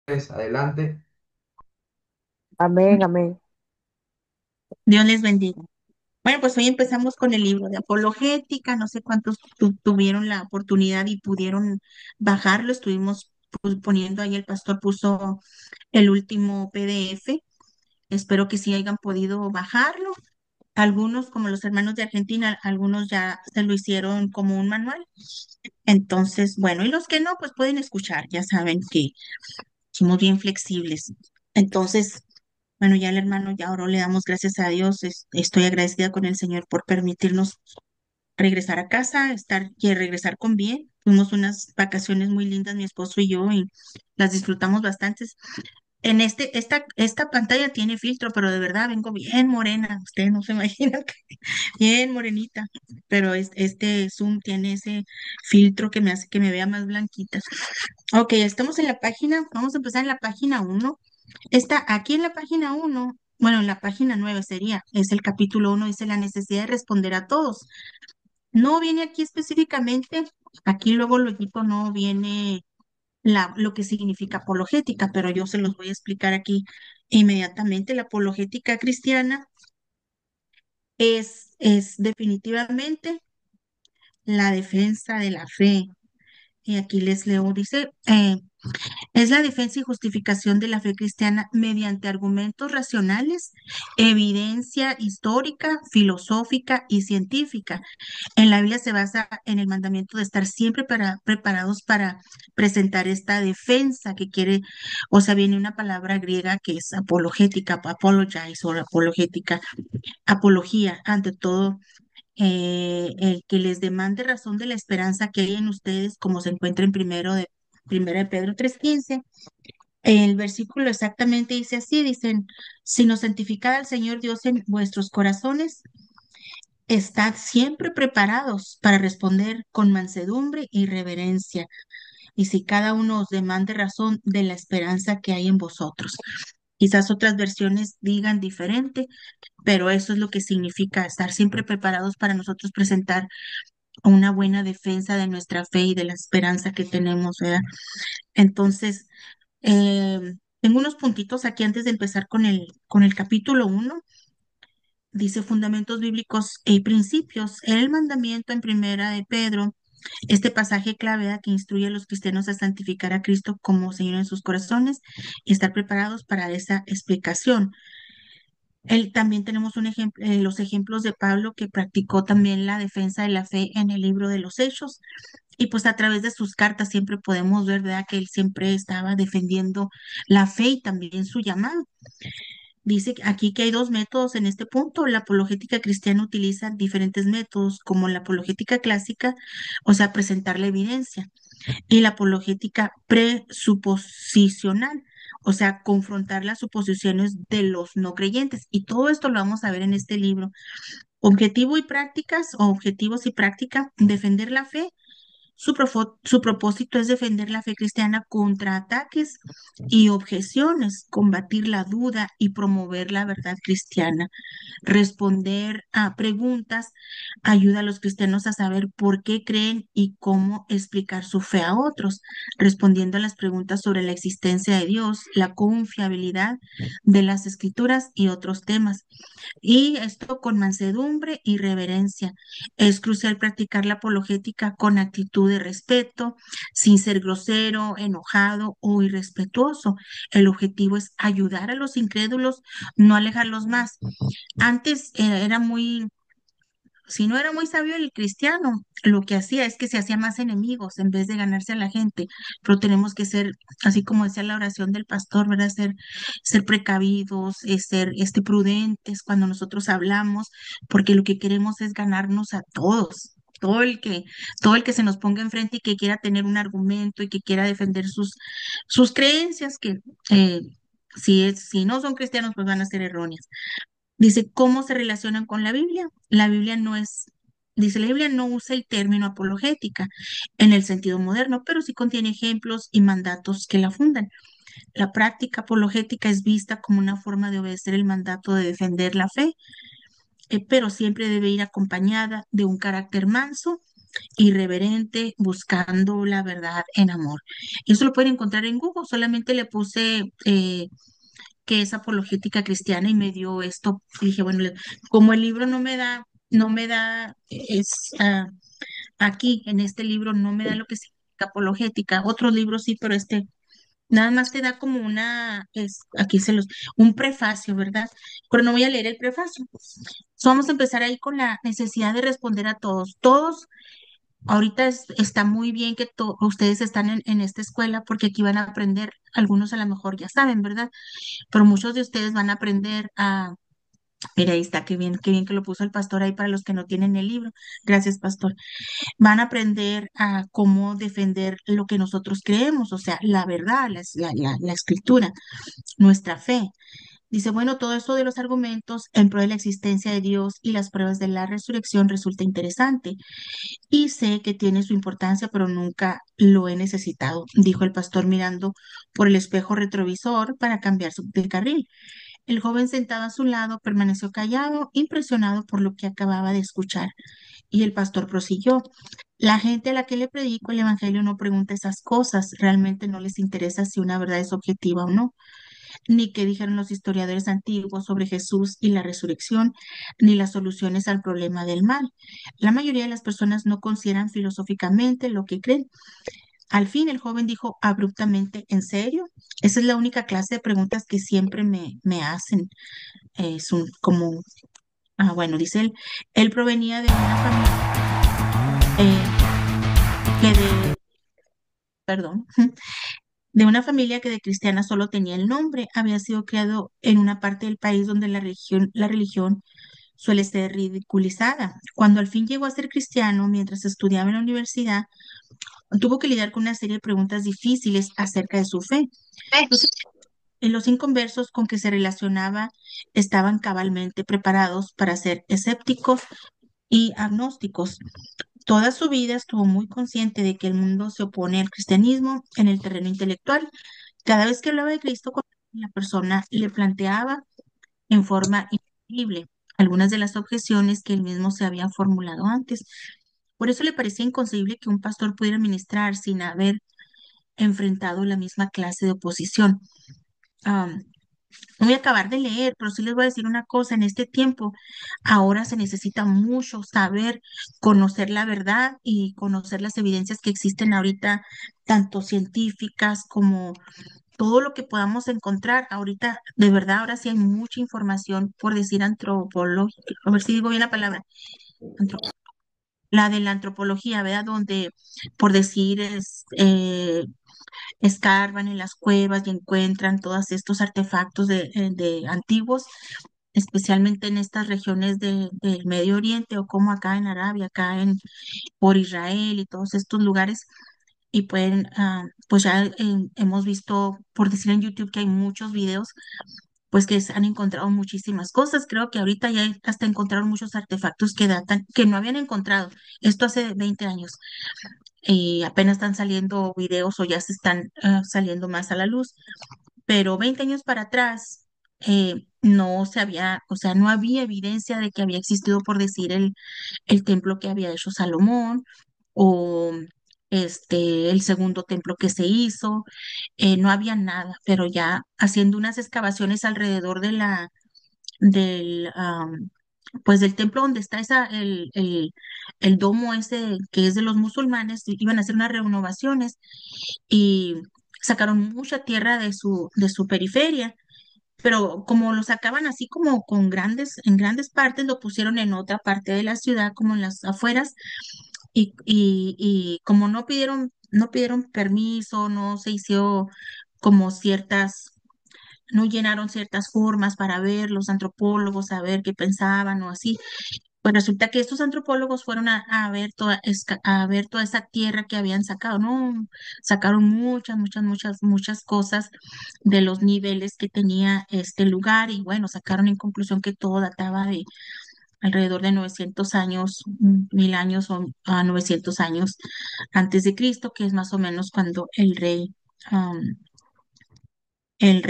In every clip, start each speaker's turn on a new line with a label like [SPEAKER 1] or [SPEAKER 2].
[SPEAKER 1] Pues, adelante.
[SPEAKER 2] Amén, amén.
[SPEAKER 3] Dios les bendiga. Bueno, pues hoy empezamos con el libro de apologética. No sé cuántos tuvieron la oportunidad y pudieron bajarlo. Estuvimos poniendo ahí, el pastor puso el último PDF. Espero que sí hayan podido bajarlo. Algunos, como los hermanos de Argentina, algunos ya se lo hicieron como un manual. Entonces, bueno, y los que no, pues pueden escuchar. Ya saben que somos bien flexibles. Entonces, bueno, ya el hermano ya oró, le damos gracias a Dios. Estoy agradecida con el Señor por permitirnos regresar a casa, y regresar con bien. Tuvimos unas vacaciones muy lindas, mi esposo y yo, y las disfrutamos bastante. Esta pantalla tiene filtro, pero de verdad vengo bien morena. Ustedes no se imaginan, bien morenita. Pero este Zoom tiene ese filtro que me hace que me vea más blanquita. Ok, estamos en la página, vamos a empezar en la página uno. Está aquí en la página uno, bueno, en la página 9 sería, es el capítulo uno, dice la necesidad de responder a todos. No viene aquí específicamente, aquí luego no viene lo que significa apologética, pero yo se los voy a explicar aquí inmediatamente. La apologética cristiana es definitivamente la defensa de la fe. Y aquí les leo, dice, es la defensa y justificación de la fe cristiana mediante argumentos racionales, evidencia histórica, filosófica y científica. En la Biblia se basa en el mandamiento de estar siempre preparados para presentar esta defensa que quiere, o sea, viene una palabra griega que es apologética, apologize o apologética, apología, ante todo. El que les demande razón de la esperanza que hay en ustedes, como se encuentra en primera de Pedro 3:15. El versículo exactamente dice así, dicen, sino santificad al Señor Dios en vuestros corazones, estad siempre preparados para responder con mansedumbre y reverencia, y si cada uno os demande razón de la esperanza que hay en vosotros. Quizás otras versiones digan diferente, pero eso es lo que significa estar siempre preparados para nosotros presentar una buena defensa de nuestra fe y de la esperanza que tenemos, ¿verdad? Entonces, tengo unos puntitos aquí antes de empezar con el capítulo uno. Dice fundamentos bíblicos y principios. El mandamiento en primera de Pedro, este pasaje clave, ¿verdad?, que instruye a los cristianos a santificar a Cristo como Señor en sus corazones y estar preparados para esa explicación. También tenemos los ejemplos de Pablo, que practicó también la defensa de la fe en el libro de los Hechos. Y pues a través de sus cartas siempre podemos ver, ¿verdad?, que él siempre estaba defendiendo la fe y también su llamado. Dice aquí que hay dos métodos en este punto. La apologética cristiana utiliza diferentes métodos, como la apologética clásica, o sea, presentar la evidencia, y la apologética presuposicional, o sea, confrontar las suposiciones de los no creyentes. Y todo esto lo vamos a ver en este libro. Objetivos y práctica, defender la fe. Su propósito es defender la fe cristiana contra ataques y objeciones, combatir la duda y promover la verdad cristiana. Responder a preguntas ayuda a los cristianos a saber por qué creen y cómo explicar su fe a otros, respondiendo a las preguntas sobre la existencia de Dios, la confiabilidad de las escrituras y otros temas. Y esto con mansedumbre y reverencia. Es crucial practicar la apologética con actitud de respeto, sin ser grosero, enojado o irrespetuoso. El objetivo es ayudar a los incrédulos, no alejarlos más. Antes si no era muy sabio el cristiano, lo que hacía es que se hacía más enemigos en vez de ganarse a la gente. Pero tenemos que ser, así como decía la oración del pastor, ¿verdad? Ser precavidos, ser prudentes cuando nosotros hablamos, porque lo que queremos es ganarnos a todos. Todo el que se nos ponga enfrente y que quiera tener un argumento y que quiera defender sus creencias, que eh, si no son cristianos, pues van a ser erróneas. Dice, ¿cómo se relacionan con la Biblia? Dice, la Biblia no usa el término apologética en el sentido moderno, pero sí contiene ejemplos y mandatos que la fundan. La práctica apologética es vista como una forma de obedecer el mandato de defender la fe, pero siempre debe ir acompañada de un carácter manso irreverente, buscando la verdad en amor. Eso lo pueden encontrar en Google, solamente le puse que es apologética cristiana y me dio esto. Y dije, bueno, como el libro no me da, aquí en este libro no me da lo que significa apologética, otros libros sí, pero este nada más te da como un prefacio, ¿verdad? Pero no voy a leer el prefacio. So, vamos a empezar ahí con la necesidad de responder a todos. Todos, ahorita está muy bien que ustedes están en esta escuela porque aquí van a aprender, algunos a lo mejor ya saben, ¿verdad? Pero muchos de ustedes van a aprender mira, ahí está, qué bien que lo puso el pastor ahí para los que no tienen el libro. Gracias, pastor. Van a aprender a cómo defender lo que nosotros creemos, o sea, la verdad, la escritura, nuestra fe. Dice, bueno, todo esto de los argumentos en pro de la existencia de Dios y las pruebas de la resurrección resulta interesante y sé que tiene su importancia, pero nunca lo he necesitado, dijo el pastor mirando por el espejo retrovisor para cambiar de carril. El joven sentado a su lado permaneció callado, impresionado por lo que acababa de escuchar. Y el pastor prosiguió. La gente a la que le predico el evangelio no pregunta esas cosas, realmente no les interesa si una verdad es objetiva o no, ni qué dijeron los historiadores antiguos sobre Jesús y la resurrección, ni las soluciones al problema del mal. La mayoría de las personas no consideran filosóficamente lo que creen. Al fin el joven dijo abruptamente, ¿en serio? Esa es la única clase de preguntas que siempre me hacen. Es bueno, dice él provenía de una familia eh, que perdón, de una familia que de cristiana solo tenía el nombre, había sido criado en una parte del país donde la religión suele ser ridiculizada. Cuando al fin llegó a ser cristiano, mientras estudiaba en la universidad, tuvo que lidiar con una serie de preguntas difíciles acerca de su fe. Los, los inconversos con que se relacionaba estaban cabalmente preparados para ser escépticos y agnósticos. Toda su vida estuvo muy consciente de que el mundo se opone al cristianismo en el terreno intelectual. Cada vez que hablaba de Cristo, la persona le planteaba en forma increíble algunas de las objeciones que él mismo se había formulado antes. Por eso le parecía inconcebible que un pastor pudiera ministrar sin haber enfrentado la misma clase de oposición. Am, no voy a acabar de leer, pero sí les voy a decir una cosa, en este tiempo ahora se necesita mucho saber, conocer la verdad y conocer las evidencias que existen ahorita, tanto científicas como todo lo que podamos encontrar. Ahorita, de verdad, ahora sí hay mucha información, por decir antropológica, a ver si digo bien la palabra, antro- la de la antropología, ¿verdad? Donde, por decir, escarban en las cuevas y encuentran todos estos artefactos de antiguos, especialmente en estas regiones del Medio Oriente o como acá en Arabia, por Israel y todos estos lugares. Y pues ya hemos visto, por decir en YouTube, que hay muchos videos, pues que se han encontrado muchísimas cosas. Creo que ahorita ya hasta encontraron muchos artefactos que datan, que no habían encontrado. Esto hace 20 años. Y apenas están saliendo videos o ya se están saliendo más a la luz, pero 20 años para atrás no se había, o sea, no había evidencia de que había existido, por decir, el templo que había hecho Salomón o el segundo templo que se hizo, no había nada, pero ya haciendo unas excavaciones alrededor del, pues del templo donde está el domo ese que es de los musulmanes, iban a hacer unas renovaciones y sacaron mucha tierra de su periferia, pero como lo sacaban así como en grandes partes, lo pusieron en otra parte de la ciudad, como en las afueras, y como no pidieron permiso, no se hizo como no llenaron ciertas formas para ver los antropólogos, a ver qué pensaban o así. Pues resulta que estos antropólogos fueron a ver toda esa tierra que habían sacado, ¿no? Sacaron muchas, muchas, muchas, muchas cosas de los niveles que tenía este lugar y bueno, sacaron en conclusión que todo databa de alrededor de 900 años, 1000 años o a 900 años antes de Cristo, que es más o menos cuando el rey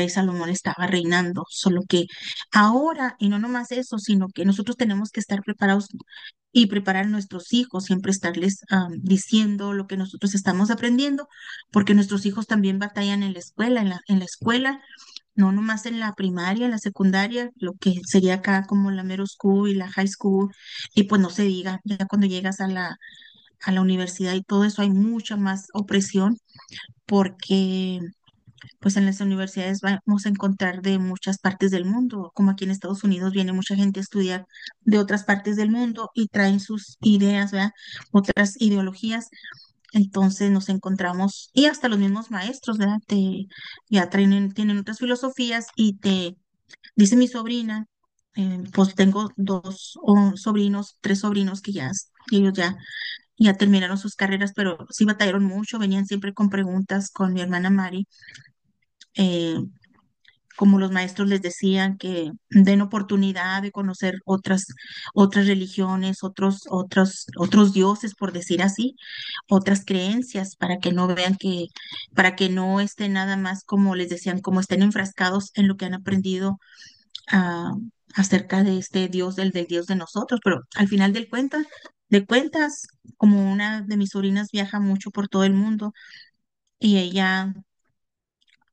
[SPEAKER 3] Salomón estaba reinando, solo que ahora, y no nomás eso, sino que nosotros tenemos que estar preparados y preparar a nuestros hijos, siempre estarles diciendo lo que nosotros estamos aprendiendo, porque nuestros hijos también batallan en la escuela, en la escuela, no nomás en la primaria, en la secundaria, lo que sería acá como la middle school y la high school, y pues no se diga, ya cuando llegas a la universidad y todo eso hay mucha más opresión, porque pues en las universidades vamos a encontrar de muchas partes del mundo, como aquí en Estados Unidos viene mucha gente a estudiar de otras partes del mundo y traen sus ideas, ¿verdad? Otras ideologías. Entonces nos encontramos, y hasta los mismos maestros, ¿verdad? Ya tienen otras filosofías y dice mi sobrina, pues tengo dos sobrinos, tres sobrinos que ellos ya terminaron sus carreras, pero sí batallaron mucho, venían siempre con preguntas con mi hermana Mari, eh, como los maestros les decían que den oportunidad de conocer otras religiones, otros dioses, por decir así, otras creencias, para que no estén nada más como les decían, como estén enfrascados en lo que han aprendido ah, acerca de este Dios, del Dios de nosotros. Pero al final de cuentas, como una de mis sobrinas viaja mucho por todo el mundo y ella,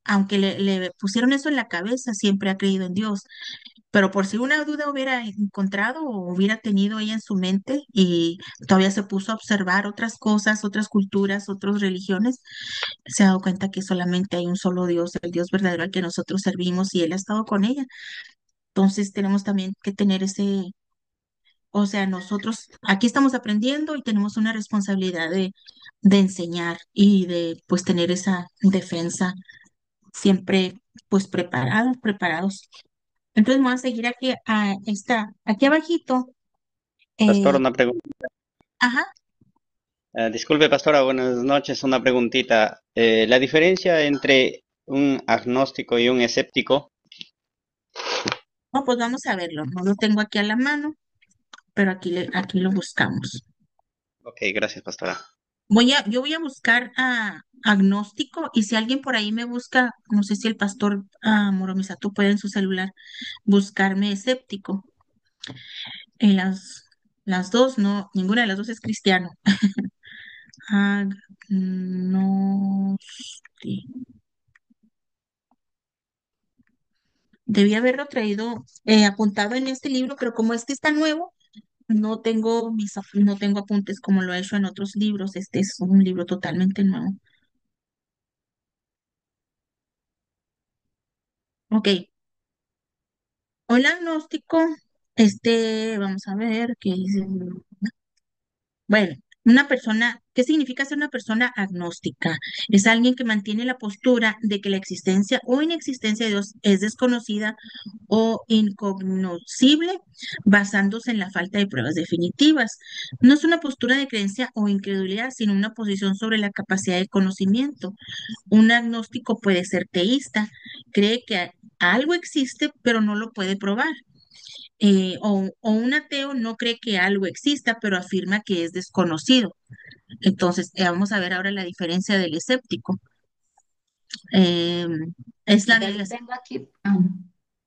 [SPEAKER 3] aunque le pusieron eso en la cabeza, siempre ha creído en Dios. Pero por si una duda hubiera encontrado o hubiera tenido ella en su mente y todavía se puso a observar otras cosas, otras culturas, otras religiones, se ha dado cuenta que solamente hay un solo Dios, el Dios verdadero al que nosotros servimos y Él ha estado con ella. Entonces tenemos también que tener o sea, nosotros aquí estamos aprendiendo y tenemos una responsabilidad de enseñar y de pues tener esa defensa siempre pues preparados. Entonces vamos a seguir aquí, aquí abajito.
[SPEAKER 1] Pastor,
[SPEAKER 3] eh,
[SPEAKER 1] una pregunta.
[SPEAKER 3] ajá,
[SPEAKER 1] Disculpe, pastora, buenas noches. Una preguntita. La diferencia entre un agnóstico y un escéptico.
[SPEAKER 3] no, pues vamos a verlo. No lo tengo aquí a la mano, pero aquí lo buscamos.
[SPEAKER 1] Ok, gracias, pastora.
[SPEAKER 3] Yo voy a buscar a agnóstico y si alguien por ahí me busca, no sé si el pastor Moromisato puede en su celular buscarme escéptico. Las dos, no, ninguna de las dos es cristiano. Agnosti. Debí haberlo traído apuntado en este libro, pero como este está nuevo, no tengo apuntes como lo he hecho en otros libros. Este es un libro totalmente nuevo. Ok. Hola, agnóstico. Vamos a ver qué dice. Bueno, una persona, ¿qué significa ser una persona agnóstica? Es alguien que mantiene la postura de que la existencia o inexistencia de Dios es desconocida o incognoscible, basándose en la falta de pruebas definitivas. No es una postura de creencia o incredulidad, sino una posición sobre la capacidad de conocimiento. Un agnóstico puede ser teísta, cree que algo existe, pero no lo puede probar. O un ateo no cree que algo exista, pero afirma que es desconocido. Entonces, vamos a ver ahora la diferencia del escéptico. Eh, es la
[SPEAKER 4] Ya
[SPEAKER 3] de
[SPEAKER 4] lo
[SPEAKER 3] las,
[SPEAKER 4] tengo aquí.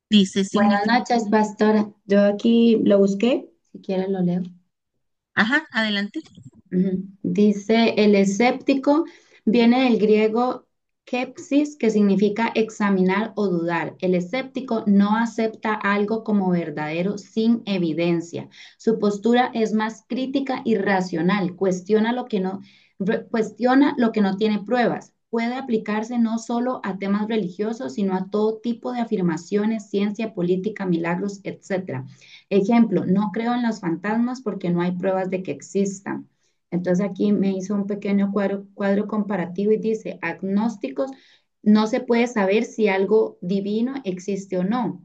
[SPEAKER 3] dice,
[SPEAKER 4] Buenas
[SPEAKER 3] significa,
[SPEAKER 4] noches, pastora. Yo aquí lo busqué, si quiere lo leo.
[SPEAKER 3] ajá, adelante.
[SPEAKER 4] Ujú. Dice, el escéptico viene del griego skepsis, que significa examinar o dudar. El escéptico no acepta algo como verdadero sin evidencia. Su postura es más crítica y racional. Cuestiona lo que no tiene pruebas. Puede aplicarse no solo a temas religiosos, sino a todo tipo de afirmaciones, ciencia, política, milagros, etcétera. Ejemplo, no creo en los fantasmas porque no hay pruebas de que existan. Entonces aquí me hizo un pequeño cuadro comparativo y dice, agnósticos, no se puede saber si algo divino existe o no,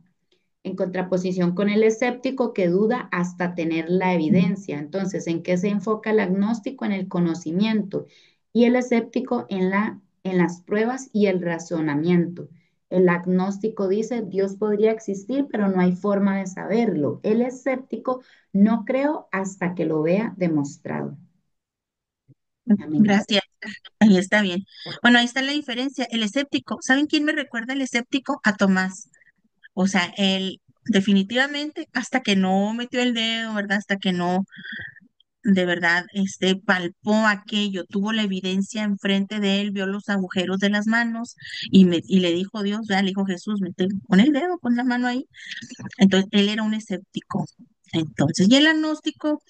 [SPEAKER 4] en contraposición con el escéptico que duda hasta tener la evidencia. Entonces, ¿en qué se enfoca el agnóstico? En el conocimiento y el escéptico en las pruebas y el razonamiento. El agnóstico dice, Dios podría existir, pero no hay forma de saberlo. El escéptico, no creo hasta que lo vea demostrado. Amén.
[SPEAKER 3] Gracias. Ahí está bien. Bueno, ahí está la diferencia. El escéptico, ¿saben quién me recuerda el escéptico? A Tomás. O sea, él definitivamente, hasta que no metió el dedo, ¿verdad? Hasta que no de verdad, palpó aquello, tuvo la evidencia enfrente de él, vio los agujeros de las manos y le dijo Dios, ¿verdad? Le dijo Jesús, mete, pon el dedo, pon la mano ahí. Entonces, él era un escéptico. Entonces, y el agnóstico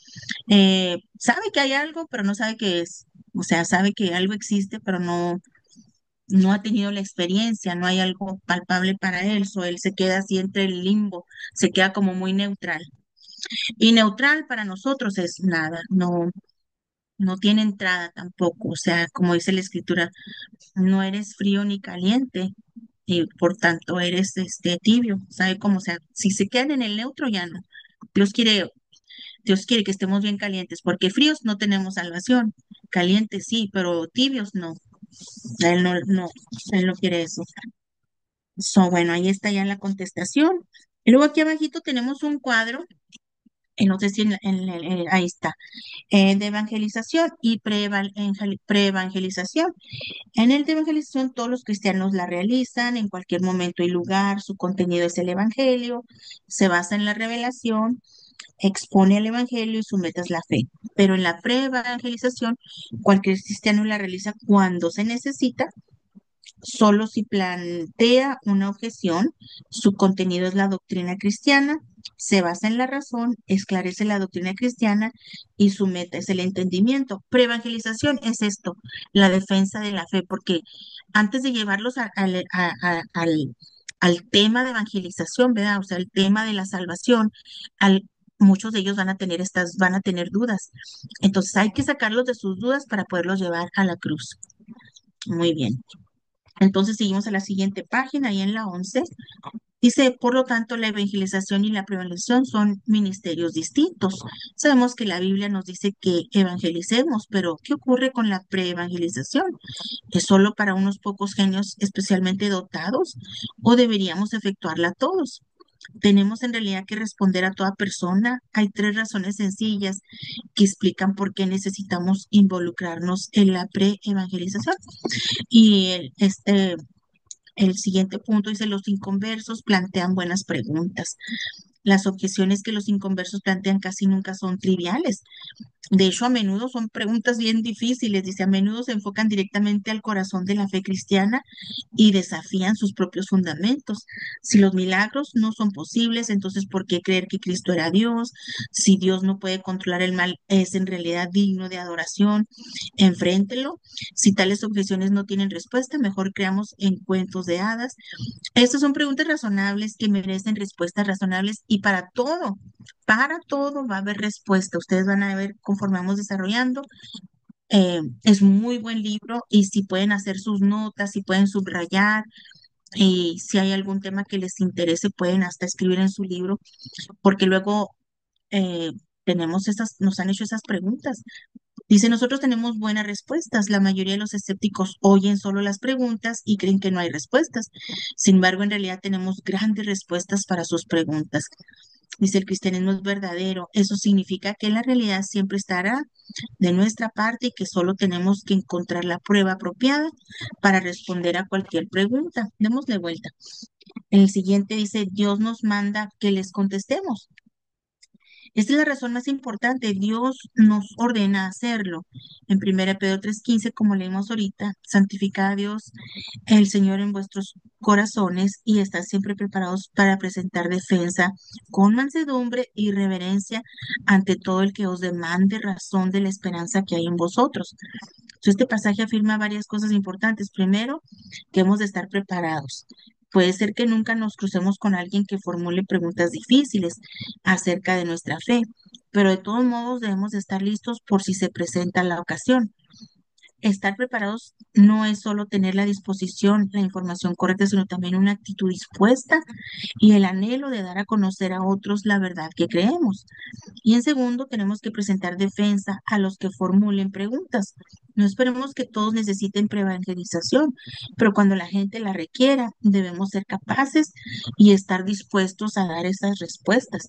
[SPEAKER 3] sabe que hay algo, pero no sabe qué es. O sea, sabe que algo existe, pero no ha tenido la experiencia, no hay algo palpable para él, o él se queda así entre el limbo, se queda como muy neutral. Y neutral para nosotros es nada, no tiene entrada tampoco, o sea, como dice la escritura, no eres frío ni caliente, y por tanto eres tibio, ¿sabe cómo? O sea, si se quedan en el neutro ya no. Dios quiere, Dios quiere que estemos bien calientes, porque fríos no tenemos salvación, calientes sí, pero tibios no. Él no quiere eso. Bueno, ahí está ya la contestación. Y luego aquí abajito tenemos un cuadro, no sé si ahí está, de evangelización y preevangelización. En el de evangelización todos los cristianos la realizan en cualquier momento y lugar, su contenido es el evangelio, se basa en la revelación, expone el evangelio y su meta es la fe. Pero en la preevangelización, cualquier cristiano la realiza cuando se necesita. Solo si plantea una objeción, su contenido es la doctrina cristiana, se basa en la razón, esclarece la doctrina cristiana y su meta es el entendimiento. Preevangelización es esto, la defensa de la fe, porque antes de llevarlos al tema de evangelización, ¿verdad? O sea, el tema de la salvación, muchos de ellos van a tener dudas. Entonces hay que sacarlos de sus dudas para poderlos llevar a la cruz. Muy bien. Entonces seguimos a la siguiente página, ahí en la 11. Dice, por lo tanto, la evangelización y la preevangelización son ministerios distintos. Sabemos que la Biblia nos dice que evangelicemos, pero ¿qué ocurre con la preevangelización? ¿Es solo para unos pocos genios especialmente dotados o deberíamos efectuarla todos? Tenemos en realidad que responder a toda persona. Hay tres razones sencillas que explican por qué necesitamos involucrarnos en la preevangelización. Y el siguiente punto dice, los inconversos plantean buenas preguntas. Las objeciones que los inconversos plantean casi nunca son triviales. De hecho, a menudo son preguntas bien difíciles. Dice, a menudo se enfocan directamente al corazón de la fe cristiana y desafían sus propios fundamentos. Si los milagros no son posibles, entonces ¿por qué creer que Cristo era Dios? Si Dios no puede controlar el mal, ¿es en realidad digno de adoración? Enfréntelo. Si tales objeciones no tienen respuesta, mejor creamos en cuentos de hadas. Estas son preguntas razonables que merecen respuestas razonables y para todo va a haber respuesta. Ustedes van a ver conforme vamos desarrollando. Es muy buen libro y si pueden hacer sus notas, si pueden subrayar, y si hay algún tema que les interese, pueden hasta escribir en su libro, porque luego eh, nos han hecho esas preguntas. Dice, nosotros tenemos buenas respuestas. La mayoría de los escépticos oyen solo las preguntas y creen que no hay respuestas. Sin embargo, en realidad tenemos grandes respuestas para sus preguntas. Dice, el cristianismo es verdadero. Eso significa que la realidad siempre estará de nuestra parte y que solo tenemos que encontrar la prueba apropiada para responder a cualquier pregunta. Démosle vuelta. En el siguiente dice, Dios nos manda que les contestemos. Esta es la razón más importante. Dios nos ordena hacerlo. En 1 Pedro 3:15, como leímos ahorita, santificad a Dios, el Señor en vuestros corazones y estad siempre preparados para presentar defensa con mansedumbre y reverencia ante todo el que os demande razón de la esperanza que hay en vosotros. Entonces, este pasaje afirma varias cosas importantes. Primero, que hemos de estar preparados. Puede ser que nunca nos crucemos con alguien que formule preguntas difíciles acerca de nuestra fe, pero de todos modos debemos de estar listos por si se presenta la ocasión. Estar preparados no es solo tener la disposición, la información correcta, sino también una actitud dispuesta y el anhelo de dar a conocer a otros la verdad que creemos. Y en segundo, tenemos que presentar defensa a los que formulen preguntas. No esperemos que todos necesiten preevangelización, pero cuando la gente la requiera, debemos ser capaces y estar dispuestos a dar esas respuestas.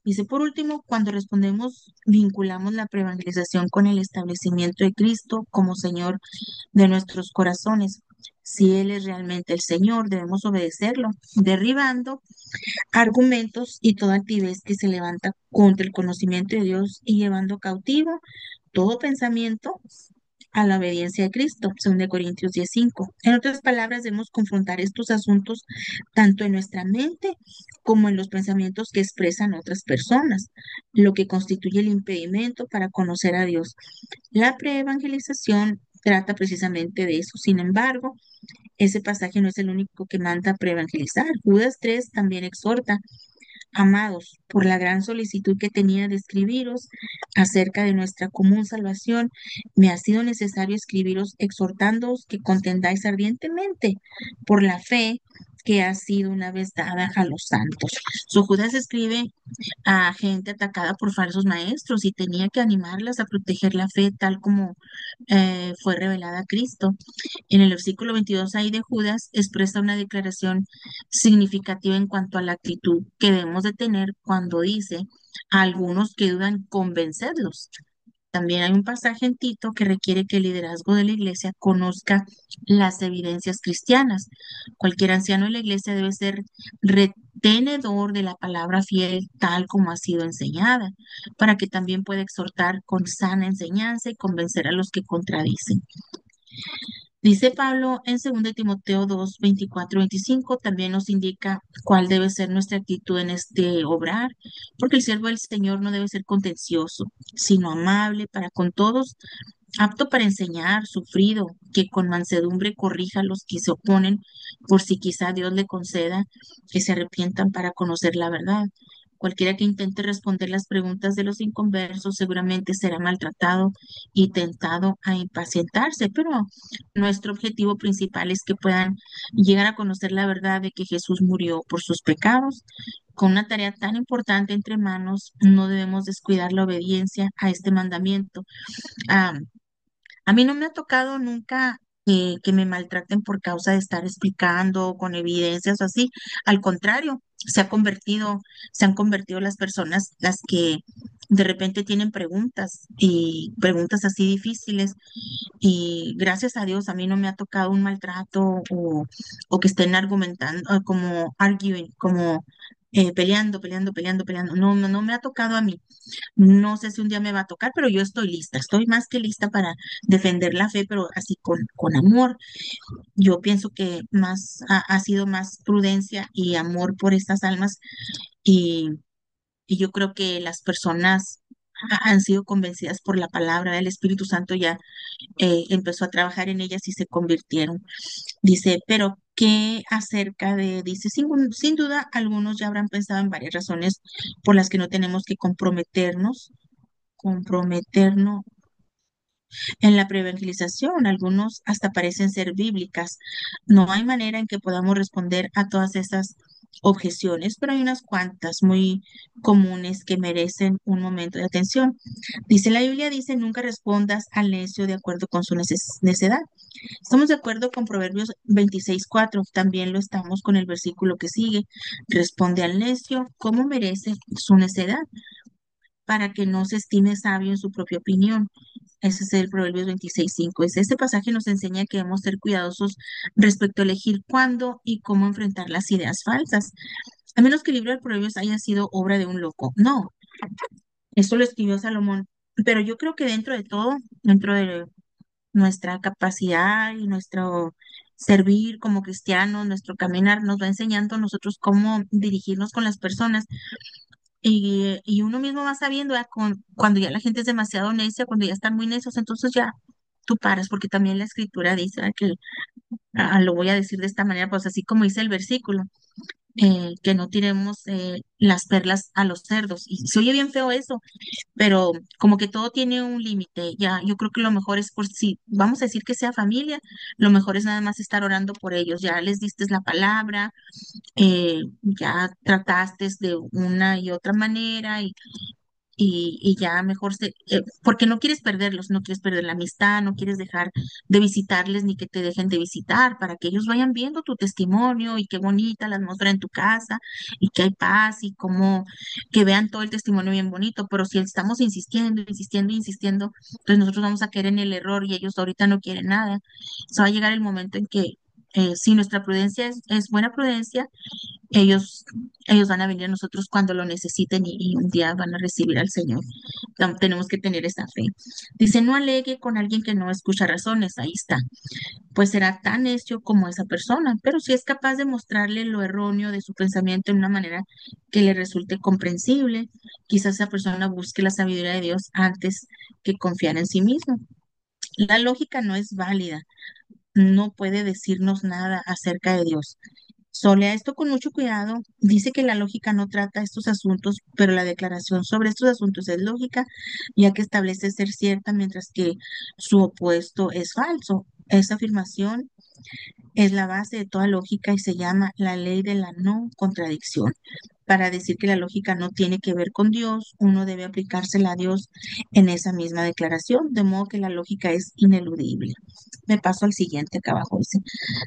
[SPEAKER 3] Dice, por último, cuando respondemos, vinculamos la preevangelización con el establecimiento de Cristo como Señor de nuestros corazones. Si Él es realmente el Señor, debemos obedecerlo, derribando argumentos y toda altivez que se levanta contra el conocimiento de Dios y llevando cautivo todo pensamiento a la obediencia de Cristo, 2 Corintios 10:5. En otras palabras, debemos confrontar estos asuntos tanto en nuestra mente como en los pensamientos que expresan otras personas, lo que constituye el impedimento para conocer a Dios. La preevangelización trata precisamente de eso. Sin embargo, ese pasaje no es el único que manda a preevangelizar. Judas 3 también exhorta: amados, por la gran solicitud que tenía de escribiros acerca de nuestra común salvación, me ha sido necesario escribiros exhortándoos que contendáis ardientemente por la fe que ha sido una vez dada a los santos. Judas escribe a gente atacada por falsos maestros y tenía que animarlas a proteger la fe tal como fue revelada a Cristo. En el versículo 22 ahí de Judas expresa una declaración significativa en cuanto a la actitud que debemos de tener cuando dice: a algunos que dudan, convencerlos. También hay un pasaje en Tito que requiere que el liderazgo de la iglesia conozca las evidencias cristianas. Cualquier anciano de la iglesia debe ser retenedor de la palabra fiel tal como ha sido enseñada, para que también pueda exhortar con sana enseñanza y convencer a los que contradicen. Dice Pablo en 2 Timoteo 2, 24, 25, también nos indica cuál debe ser nuestra actitud en este obrar, porque el siervo del Señor no debe ser contencioso, sino amable para con todos, apto para enseñar, sufrido, que con mansedumbre corrija a los que se oponen, por si quizá Dios le conceda que se arrepientan para conocer la verdad. Cualquiera que intente responder las preguntas de los inconversos seguramente será maltratado y tentado a impacientarse, pero nuestro objetivo principal es que puedan llegar a conocer la verdad de que Jesús murió por sus pecados. Con una tarea tan importante entre manos, no debemos descuidar la obediencia a este mandamiento. Ah, a mí no me ha tocado nunca que me maltraten por causa de estar explicando con evidencias o así. Al contrario, se han convertido las personas las que de repente tienen preguntas y preguntas así difíciles, y gracias a Dios a mí no me ha tocado un maltrato o que estén argumentando, como arguing, como peleando. No, no, no me ha tocado a mí. No sé si un día me va a tocar, pero yo estoy lista, estoy más que lista para defender la fe, pero así con amor. Yo pienso que ha sido más prudencia y amor por estas almas, y, y yo creo que las personas han sido convencidas por la palabra del Espíritu Santo, ya empezó a trabajar en ellas y se convirtieron. Dice, pero ¿qué acerca dice, sin duda, algunos ya habrán pensado en varias razones por las que no tenemos que comprometernos en la preevangelización. Algunos hasta parecen ser bíblicas. No hay manera en que podamos responder a todas esas objeciones, pero hay unas cuantas muy comunes que merecen un momento de atención. Dice la Biblia, dice: nunca respondas al necio de acuerdo con su necedad. Estamos de acuerdo con Proverbios 26:4, también lo estamos con el versículo que sigue: responde al necio como merece su necedad, para que no se estime sabio en su propia opinión. Ese es el Proverbios 26:5. Este pasaje nos enseña que debemos ser cuidadosos respecto a elegir cuándo y cómo enfrentar las ideas falsas, a menos que el libro de Proverbios haya sido obra de un loco. No, eso lo escribió Salomón. Pero yo creo que dentro de todo, dentro de nuestra capacidad y nuestro servir como cristianos, nuestro caminar, nos va enseñando a nosotros cómo dirigirnos con las personas. Y uno mismo va sabiendo ya cuando ya la gente es demasiado necia, cuando ya están muy necios, entonces ya tú paras, porque también la escritura dice que, lo voy a decir de esta manera, pues así como dice el versículo, que no tiremos las perlas a los cerdos. Y se oye bien feo eso, pero como que todo tiene un límite. Ya, yo creo que lo mejor es, por si vamos a decir que sea familia, lo mejor es nada más estar orando por ellos. Ya les diste la palabra, ya trataste de una y otra manera, y ya mejor porque no quieres perderlos, no quieres perder la amistad, no quieres dejar de visitarles ni que te dejen de visitar, para que ellos vayan viendo tu testimonio y qué bonita la atmósfera en tu casa y que hay paz y como que vean todo el testimonio bien bonito. Pero si estamos insistiendo, entonces nosotros vamos a caer en el error y ellos ahorita no quieren nada. O sea, va a llegar el momento en que Si nuestra prudencia es buena prudencia, ellos, ellos van a venir a nosotros cuando lo necesiten y un día van a recibir al Señor. Tenemos que tener esa fe. Dice, no alegue con alguien que no escucha razones. Ahí está. Pues será tan necio como esa persona, pero si es capaz de mostrarle lo erróneo de su pensamiento en una manera que le resulte comprensible, quizás esa persona busque la sabiduría de Dios antes que confiar en sí mismo. La lógica no es válida, no puede decirnos nada acerca de Dios. Solea esto con mucho cuidado. Dice que la lógica no trata estos asuntos, pero la declaración sobre estos asuntos es lógica, ya que establece ser cierta, mientras que su opuesto es falso. Esa afirmación es la base de toda lógica y se llama la ley de la no contradicción. Para decir que la lógica no tiene que ver con Dios, uno debe aplicársela a Dios en esa misma declaración, de modo que la lógica es ineludible. Me paso al siguiente acá abajo. Dice,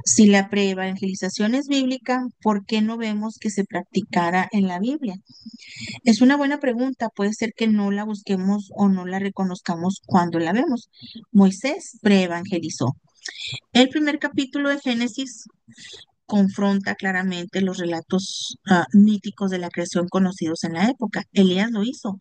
[SPEAKER 3] si la pre-evangelización es bíblica, ¿por qué no vemos que se practicara en la Biblia? Es una buena pregunta. Puede ser que no la busquemos o no la reconozcamos cuando la vemos. Moisés pre-evangelizó. El primer capítulo de Génesis confronta claramente los relatos míticos de la creación conocidos en la época. Elías lo hizo.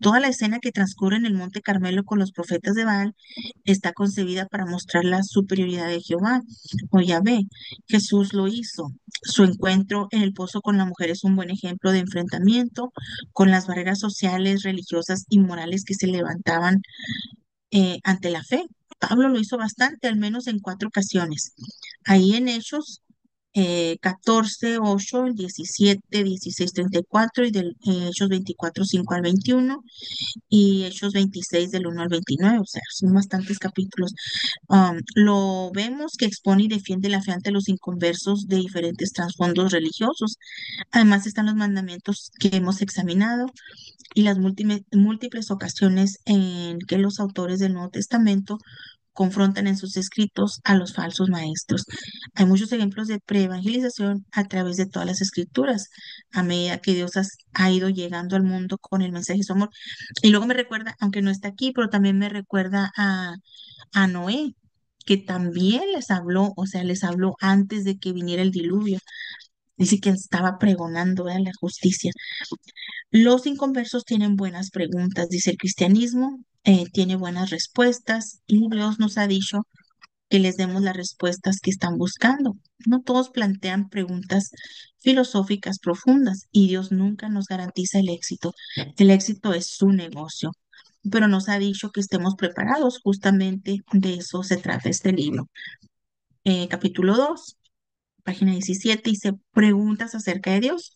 [SPEAKER 3] Toda la escena que transcurre en el Monte Carmelo con los profetas de Baal está concebida para mostrar la superioridad de Jehová o Yahvé. Jesús lo hizo. Su encuentro en el pozo con la mujer es un buen ejemplo de enfrentamiento con las barreras sociales, religiosas y morales que se levantaban ante la fe. Pablo lo hizo bastante, al menos en 4 ocasiones. Ahí en Hechos 14, 8, 17, 16, 34 y del Hechos 24, 5 al 21 y Hechos 26 del 1 al 29, o sea, son bastantes capítulos. Lo vemos que expone y defiende la fe ante los inconversos de diferentes trasfondos religiosos. Además están los mandamientos que hemos examinado y las múltiples ocasiones en que los autores del Nuevo Testamento confrontan en sus escritos a los falsos maestros. Hay muchos ejemplos de preevangelización a través de todas las escrituras, a medida que Dios ha ido llegando al mundo con el mensaje de su amor. Y luego me recuerda, aunque no está aquí, pero también me recuerda a Noé, que también les habló, o sea, les habló antes de que viniera el diluvio. Dice que estaba pregonando la justicia. Los inconversos tienen buenas preguntas, dice el cristianismo, tiene buenas respuestas y Dios nos ha dicho que les demos las respuestas que están buscando. No todos plantean preguntas filosóficas profundas y Dios nunca nos garantiza el éxito. El éxito es su negocio, pero nos ha dicho que estemos preparados. Justamente de eso se trata este libro. Capítulo 2, página 17, dice preguntas acerca de Dios.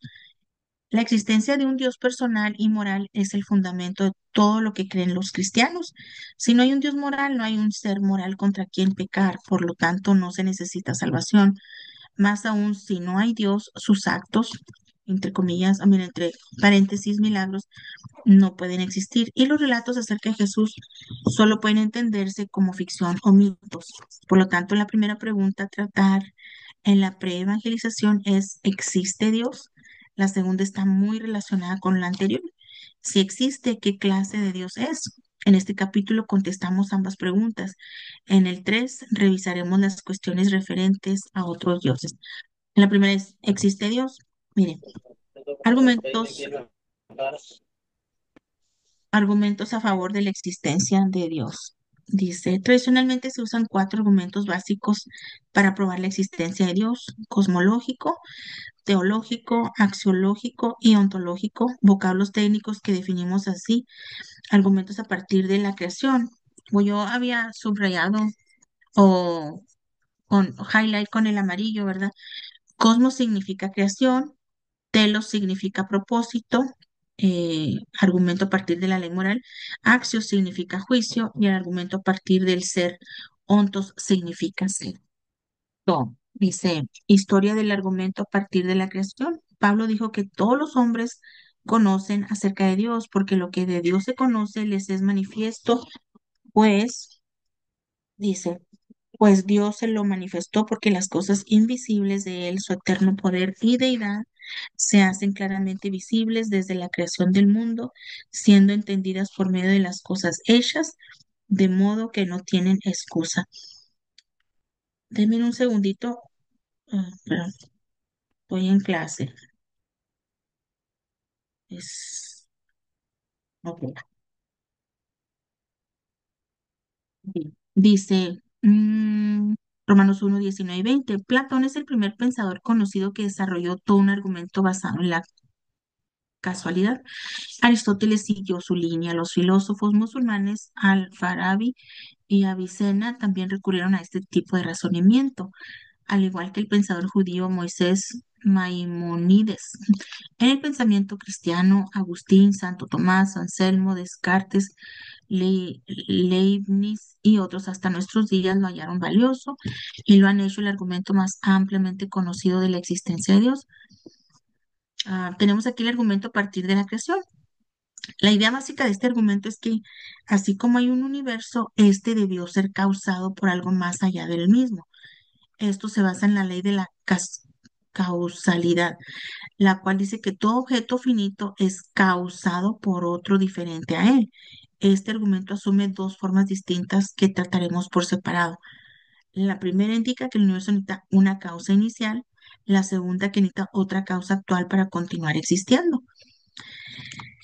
[SPEAKER 3] La existencia de un Dios personal y moral es el fundamento de todo lo que creen los cristianos. Si no hay un Dios moral, no hay un ser moral contra quien pecar, por lo tanto no se necesita salvación. Más aún, si no hay Dios, sus actos, entre comillas, entre paréntesis, milagros, no pueden existir. Y los relatos acerca de Jesús solo pueden entenderse como ficción o mitos. Por lo tanto, la primera pregunta a tratar en la preevangelización es, ¿existe Dios? La segunda está muy relacionada con la anterior. Si existe, ¿qué clase de Dios es? En este capítulo contestamos ambas preguntas. En el 3 revisaremos las cuestiones referentes a otros dioses. La primera es, ¿existe Dios? Miren, argumentos, argumentos a favor de la existencia de Dios. Dice, tradicionalmente se usan 4 argumentos básicos para probar la existencia de Dios: cosmológico, teológico, axiológico y ontológico, vocablos técnicos que definimos así, argumentos a partir de la creación. O yo había subrayado o con highlight con el amarillo, ¿verdad? Cosmos significa creación, telos significa propósito, argumento a partir de la ley moral, axios significa juicio y el argumento a partir del ser, ontos significa ser. Dice, historia del argumento a partir de la creación. Pablo dijo que todos los hombres conocen acerca de Dios, porque lo que de Dios se conoce les es manifiesto, pues, dice, pues Dios se lo manifestó porque las cosas invisibles de Él, su eterno poder y deidad, se hacen claramente visibles desde la creación del mundo, siendo entendidas por medio de las cosas hechas, de modo que no tienen excusa. Denme un segundito, Espera, estoy en clase. Es, ok. Bien. Dice Romanos 1, 19 y 20. Platón es el primer pensador conocido que desarrolló todo un argumento basado en la casualidad. Aristóteles siguió su línea. Los filósofos musulmanes Al-Farabi y Avicena también recurrieron a este tipo de razonamiento, al igual que el pensador judío Moisés Maimónides. En el pensamiento cristiano, Agustín, Santo Tomás, Anselmo, Descartes, Leibniz y otros hasta nuestros días lo hallaron valioso y lo han hecho el argumento más ampliamente conocido de la existencia de Dios. Tenemos aquí el argumento a partir de la creación. La idea básica de este argumento es que, así como hay un universo, este debió ser causado por algo más allá del mismo. Esto se basa en la ley de la causalidad, la cual dice que todo objeto finito es causado por otro diferente a él. Este argumento asume dos formas distintas que trataremos por separado. La primera indica que el universo necesita una causa inicial, la segunda que necesita otra causa actual para continuar existiendo.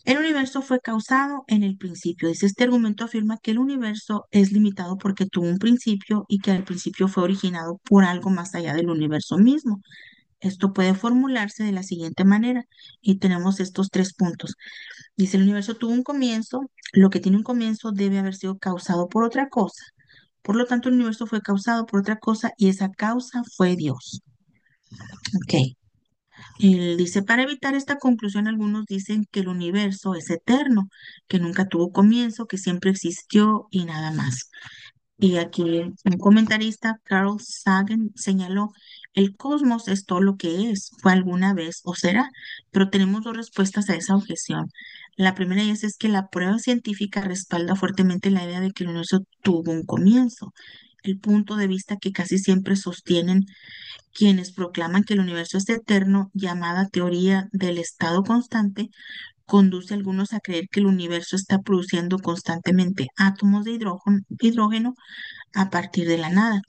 [SPEAKER 3] El universo fue causado en el principio. Dice, este argumento afirma que el universo es limitado porque tuvo un principio y que al principio fue originado por algo más allá del universo mismo. Esto puede formularse de la siguiente manera y tenemos estos tres puntos. Dice, el universo tuvo un comienzo, lo que tiene un comienzo debe haber sido causado por otra cosa. Por lo tanto, el universo fue causado por otra cosa y esa causa fue Dios. Ok. Él dice, para evitar esta conclusión, algunos dicen que el universo es eterno, que nunca tuvo comienzo, que siempre existió y nada más. Y aquí un comentarista, Carl Sagan, señaló, el cosmos es todo lo que es, fue alguna vez o será, pero tenemos dos respuestas a esa objeción. La primera de ellas es que la prueba científica respalda fuertemente la idea de que el universo tuvo un comienzo. El punto de vista que casi siempre sostienen quienes proclaman que el universo es eterno, llamada teoría del estado constante, conduce a algunos a creer que el universo está produciendo constantemente átomos de hidrógeno a partir de la nada.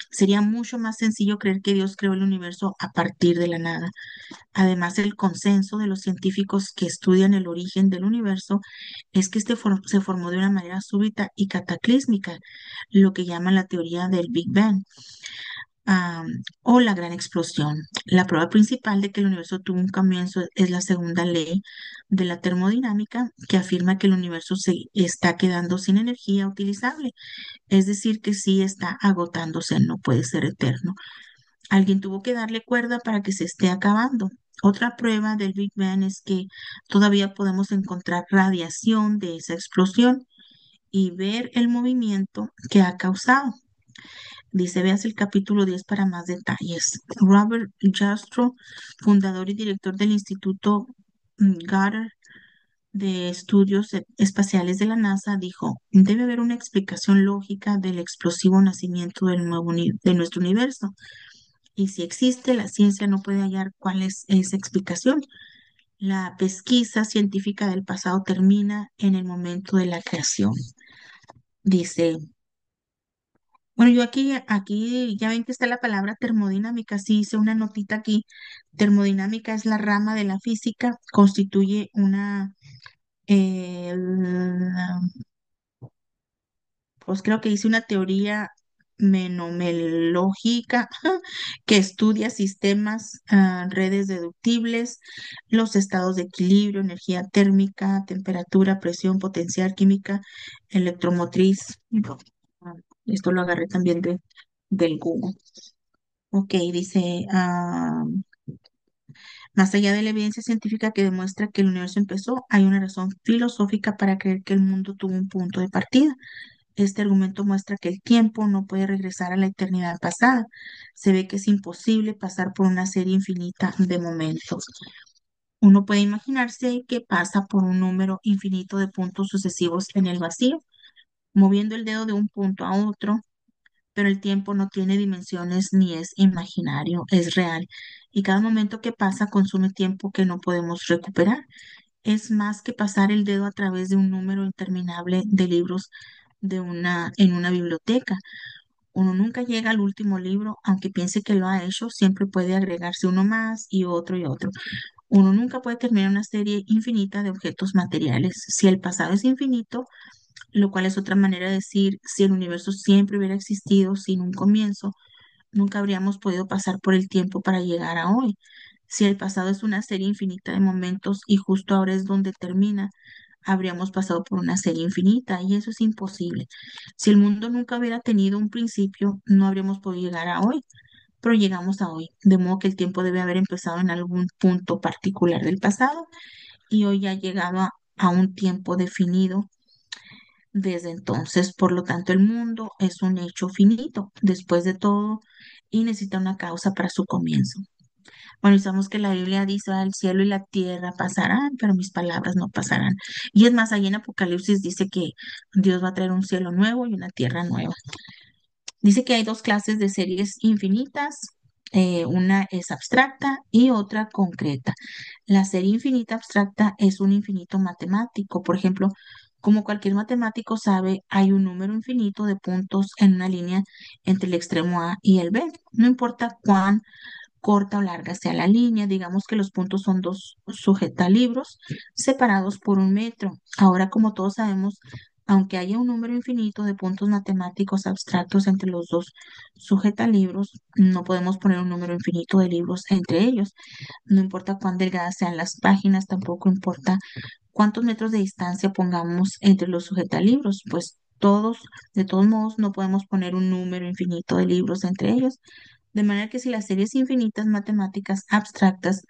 [SPEAKER 3] Sería mucho más sencillo creer que Dios creó el universo a partir de la nada. Además, el consenso de los científicos que estudian el origen del universo es que se formó de una manera súbita y cataclísmica, lo que llaman la teoría del Big Bang ah, o la gran explosión. La prueba principal de que el universo tuvo un comienzo es la segunda ley de la termodinámica, que afirma que el universo se está quedando sin energía utilizable, es decir, que sí está agotándose, no puede ser eterno. Alguien tuvo que darle cuerda para que se esté acabando. Otra prueba del Big Bang es que todavía podemos encontrar radiación de esa explosión y ver el movimiento que ha causado. Dice, veas el capítulo 10 para más detalles. Robert Jastrow, fundador y director del Instituto Goddard de Estudios Espaciales de la NASA, dijo, debe haber una explicación lógica del explosivo nacimiento de nuestro universo. Y si existe, la ciencia no puede hallar cuál es esa explicación. La pesquisa científica del pasado termina en el momento de la creación. Dice, bueno, yo aquí ya ven que está la palabra termodinámica, sí hice una notita aquí. Termodinámica es la rama de la física, constituye pues creo que hice una teoría fenomenológica que estudia sistemas, redes deductibles, los estados de equilibrio, energía térmica, temperatura, presión, potencial química, electromotriz. Ah, Esto lo agarré también del Google. Ok, dice, más allá de la evidencia científica que demuestra que el universo empezó, hay una razón filosófica para creer que el mundo tuvo un punto de partida. Este argumento muestra que el tiempo no puede regresar a la eternidad pasada. Se ve que es imposible pasar por una serie infinita de momentos. Uno puede imaginarse que pasa por un número infinito de puntos sucesivos en el vacío, moviendo el dedo de un punto a otro, pero el tiempo no tiene dimensiones ni es imaginario, es real. Y cada momento que pasa consume tiempo que no podemos recuperar. Es más que pasar el dedo a través de un número interminable de libros en una biblioteca. Uno nunca llega al último libro, aunque piense que lo ha hecho, siempre puede agregarse uno más y otro y otro. Uno nunca puede terminar una serie infinita de objetos materiales. Si el pasado es infinito, lo cual es otra manera de decir, si el universo siempre hubiera existido sin un comienzo, nunca habríamos podido pasar por el tiempo para llegar a hoy. Si el pasado es una serie infinita de momentos y justo ahora es donde termina, habríamos pasado por una serie infinita y eso es imposible. Si el mundo nunca hubiera tenido un principio, no habríamos podido llegar a hoy, pero llegamos a hoy, de modo que el tiempo debe haber empezado en algún punto particular del pasado y hoy ha llegado a un tiempo definido desde entonces. Por lo tanto, el mundo es un hecho finito, después de todo, y necesita una causa para su comienzo. Bueno, y sabemos que la Biblia dice, "Ah, el cielo y la tierra pasarán, pero mis palabras no pasarán". Y es más, ahí en Apocalipsis dice que Dios va a traer un cielo nuevo y una tierra nueva. Dice que hay dos clases de series infinitas. Una es abstracta y otra concreta. La serie infinita abstracta es un infinito matemático. Por ejemplo, como cualquier matemático sabe, hay un número infinito de puntos en una línea entre el extremo A y el B. No importa cuán corta o larga sea la línea, digamos que los puntos son dos sujetalibros separados por 1 metro. Ahora, como todos sabemos, aunque haya un número infinito de puntos matemáticos abstractos entre los dos sujetalibros, no podemos poner un número infinito de libros entre ellos. No importa cuán delgadas sean las páginas, tampoco importa cuántos metros de distancia pongamos entre los sujetalibros, pues todos, de todos modos, no podemos poner un número infinito de libros entre ellos. De manera que si las series infinitas matemáticas abstractas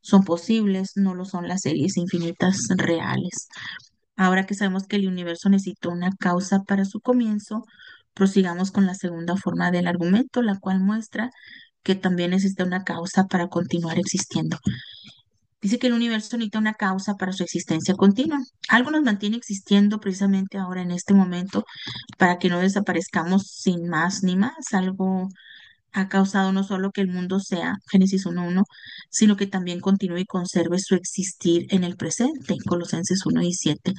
[SPEAKER 3] son posibles, no lo son las series infinitas reales. Ahora que sabemos que el universo necesitó una causa para su comienzo, prosigamos con la segunda forma del argumento, la cual muestra que también necesita una causa para continuar existiendo. Dice que el universo necesita una causa para su existencia continua. Algo nos mantiene existiendo precisamente ahora en este momento para que no desaparezcamos sin más ni más. Algo ha causado no solo que el mundo sea Génesis 1:1, sino que también continúe y conserve su existir en el presente, Colosenses 1:17.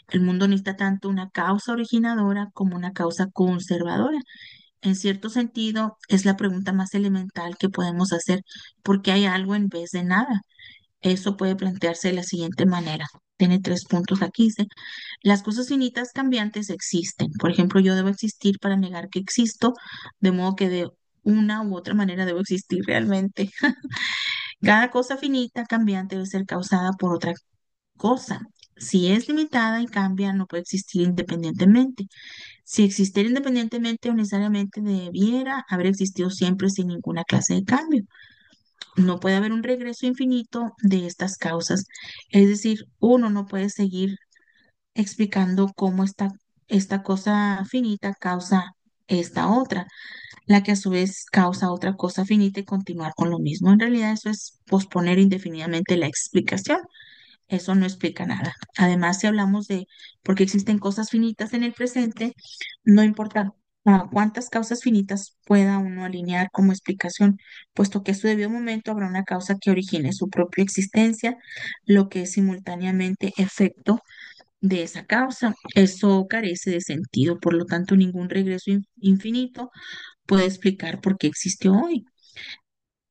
[SPEAKER 3] El mundo necesita tanto una causa originadora como una causa conservadora. En cierto sentido, es la pregunta más elemental que podemos hacer, ¿por qué hay algo en vez de nada? Eso puede plantearse de la siguiente manera. Tiene 3 puntos aquí. Dice, las cosas finitas cambiantes existen. Por ejemplo, yo debo existir para negar que existo, de modo que de una u otra manera debo existir realmente. Cada cosa finita cambiante debe ser causada por otra cosa. Si es limitada y cambia, no puede existir independientemente. Si existiera independientemente o necesariamente debiera haber existido siempre sin ninguna clase de cambio. No puede haber un regreso infinito de estas causas. Es decir, uno no puede seguir explicando cómo esta cosa finita causa esta otra, la que a su vez causa otra cosa finita y continuar con lo mismo. En realidad eso es posponer indefinidamente la explicación. Eso no explica nada. Además, si hablamos de por qué existen cosas finitas en el presente, no importa cuántas causas finitas pueda uno alinear como explicación, puesto que a su debido momento habrá una causa que origine su propia existencia, lo que es simultáneamente efecto de esa causa. Eso carece de sentido, por lo tanto, ningún regreso infinito puede explicar por qué existió hoy.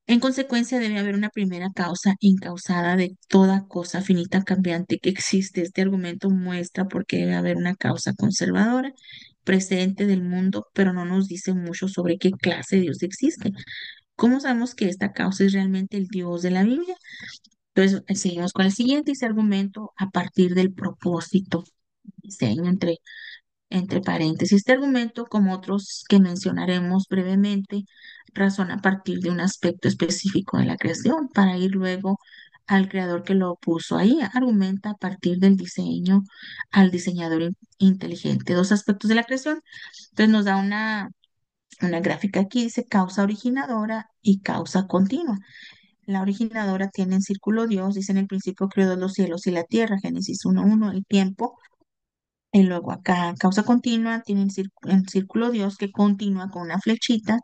[SPEAKER 3] En consecuencia, debe haber una primera causa incausada de toda cosa finita cambiante que existe. Este argumento muestra por qué debe haber una causa conservadora presente del mundo, pero no nos dice mucho sobre qué clase de Dios existe. ¿Cómo sabemos que esta causa es realmente el Dios de la Biblia? Entonces, seguimos con el siguiente, ese argumento a partir del propósito, diseño entre paréntesis. Este argumento, como otros que mencionaremos brevemente, razona a partir de un aspecto específico de la creación para ir luego al creador que lo puso ahí. Argumenta a partir del diseño al diseñador inteligente. Dos aspectos de la creación. Entonces nos da una gráfica aquí, dice causa originadora y causa continua. La originadora tiene en círculo Dios, dice en el principio creó Dios los cielos y la tierra, Génesis 1:1, el tiempo. Y luego acá, causa continua, tiene en círculo Dios que continúa con una flechita.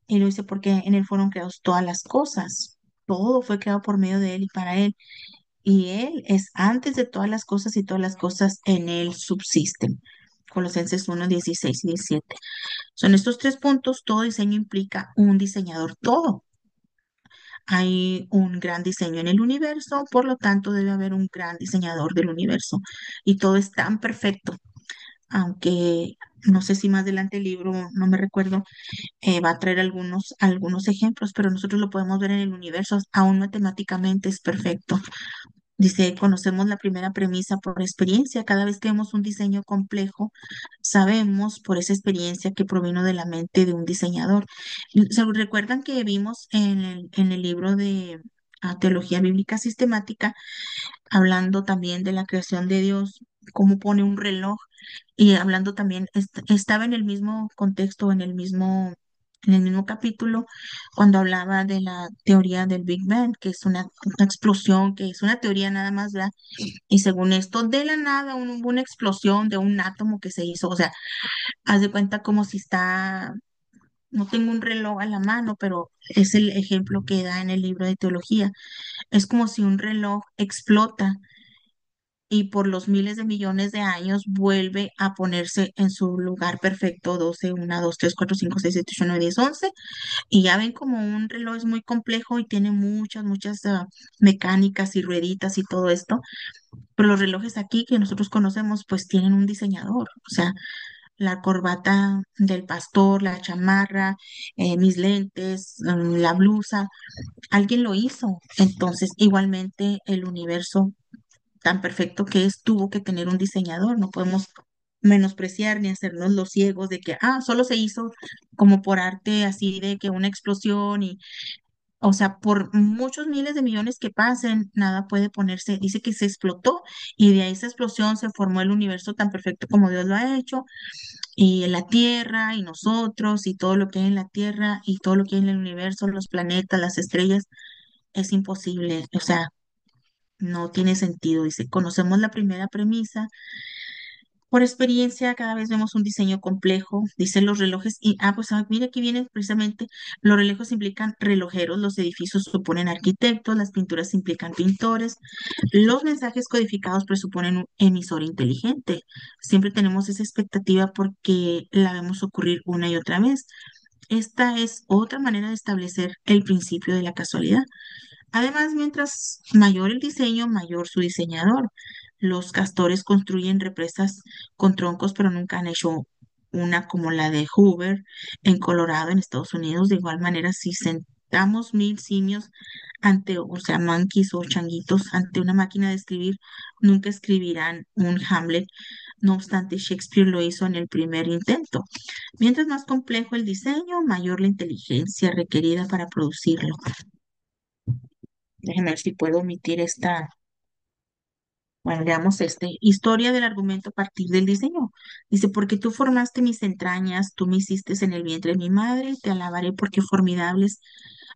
[SPEAKER 3] Y lo dice porque en él fueron creadas todas las cosas. Todo fue creado por medio de él y para él. Y él es antes de todas las cosas y todas las cosas en él subsisten. Colosenses 1:16 y 17. Son estos tres puntos, todo diseño implica un diseñador, todo. Hay un gran diseño en el universo, por lo tanto debe haber un gran diseñador del universo. Y todo es tan perfecto, aunque no sé si más adelante el libro, no me recuerdo, va a traer algunos ejemplos, pero nosotros lo podemos ver en el universo, aún matemáticamente es perfecto. Dice, conocemos la primera premisa por experiencia. Cada vez que vemos un diseño complejo, sabemos por esa experiencia que provino de la mente de un diseñador. ¿Recuerdan que vimos en el libro de Teología Bíblica Sistemática, hablando también de la creación de Dios, cómo pone un reloj? Y hablando también, estaba en el mismo contexto, en el mismo capítulo, cuando hablaba de la teoría del Big Bang, que es una explosión, que es una teoría nada más, ¿verdad? Y según esto, de la nada hubo una explosión de un átomo que se hizo. O sea, haz de cuenta como si está, no tengo un reloj a la mano, pero es el ejemplo que da en el libro de teología. Es como si un reloj explota y por los miles de millones de años vuelve a ponerse en su lugar perfecto: 12, 1, 2, 3, 4, 5, 6, 7, 8, 9, 10, 11. Y ya ven como un reloj es muy complejo y tiene muchas mecánicas y rueditas y todo esto. Pero los relojes aquí que nosotros conocemos pues tienen un diseñador. O sea, la corbata del pastor, la chamarra, mis lentes, la blusa, alguien lo hizo. Entonces, igualmente el universo tan perfecto que es, tuvo que tener un diseñador. No podemos menospreciar ni hacernos los ciegos de que, solo se hizo como por arte, así de que una explosión. Y o sea, por muchos miles de millones que pasen, nada puede ponerse. Dice que se explotó y de ahí esa explosión se formó el universo tan perfecto como Dios lo ha hecho, y la Tierra y nosotros y todo lo que hay en la Tierra y todo lo que hay en el universo, los planetas, las estrellas. Es imposible, o sea, no tiene sentido. Dice, conocemos la primera premisa por experiencia, cada vez vemos un diseño complejo. Dicen los relojes, y pues mira, aquí viene precisamente, los relojes implican relojeros, los edificios suponen arquitectos, las pinturas implican pintores, los mensajes codificados presuponen un emisor inteligente. Siempre tenemos esa expectativa porque la vemos ocurrir una y otra vez. Esta es otra manera de establecer el principio de la casualidad. Además, mientras mayor el diseño, mayor su diseñador. Los castores construyen represas con troncos, pero nunca han hecho una como la de Hoover en Colorado, en Estados Unidos. De igual manera, si sentamos 1000 simios ante, o sea, monkeys o changuitos, ante una máquina de escribir, nunca escribirán un Hamlet. No obstante, Shakespeare lo hizo en el primer intento. Mientras más complejo el diseño, mayor la inteligencia requerida para producirlo. Déjenme ver si puedo omitir esta. Bueno, leamos este. Historia del argumento a partir del diseño. Dice, porque tú formaste mis entrañas, tú me hiciste en el vientre de mi madre, te alabaré porque formidables,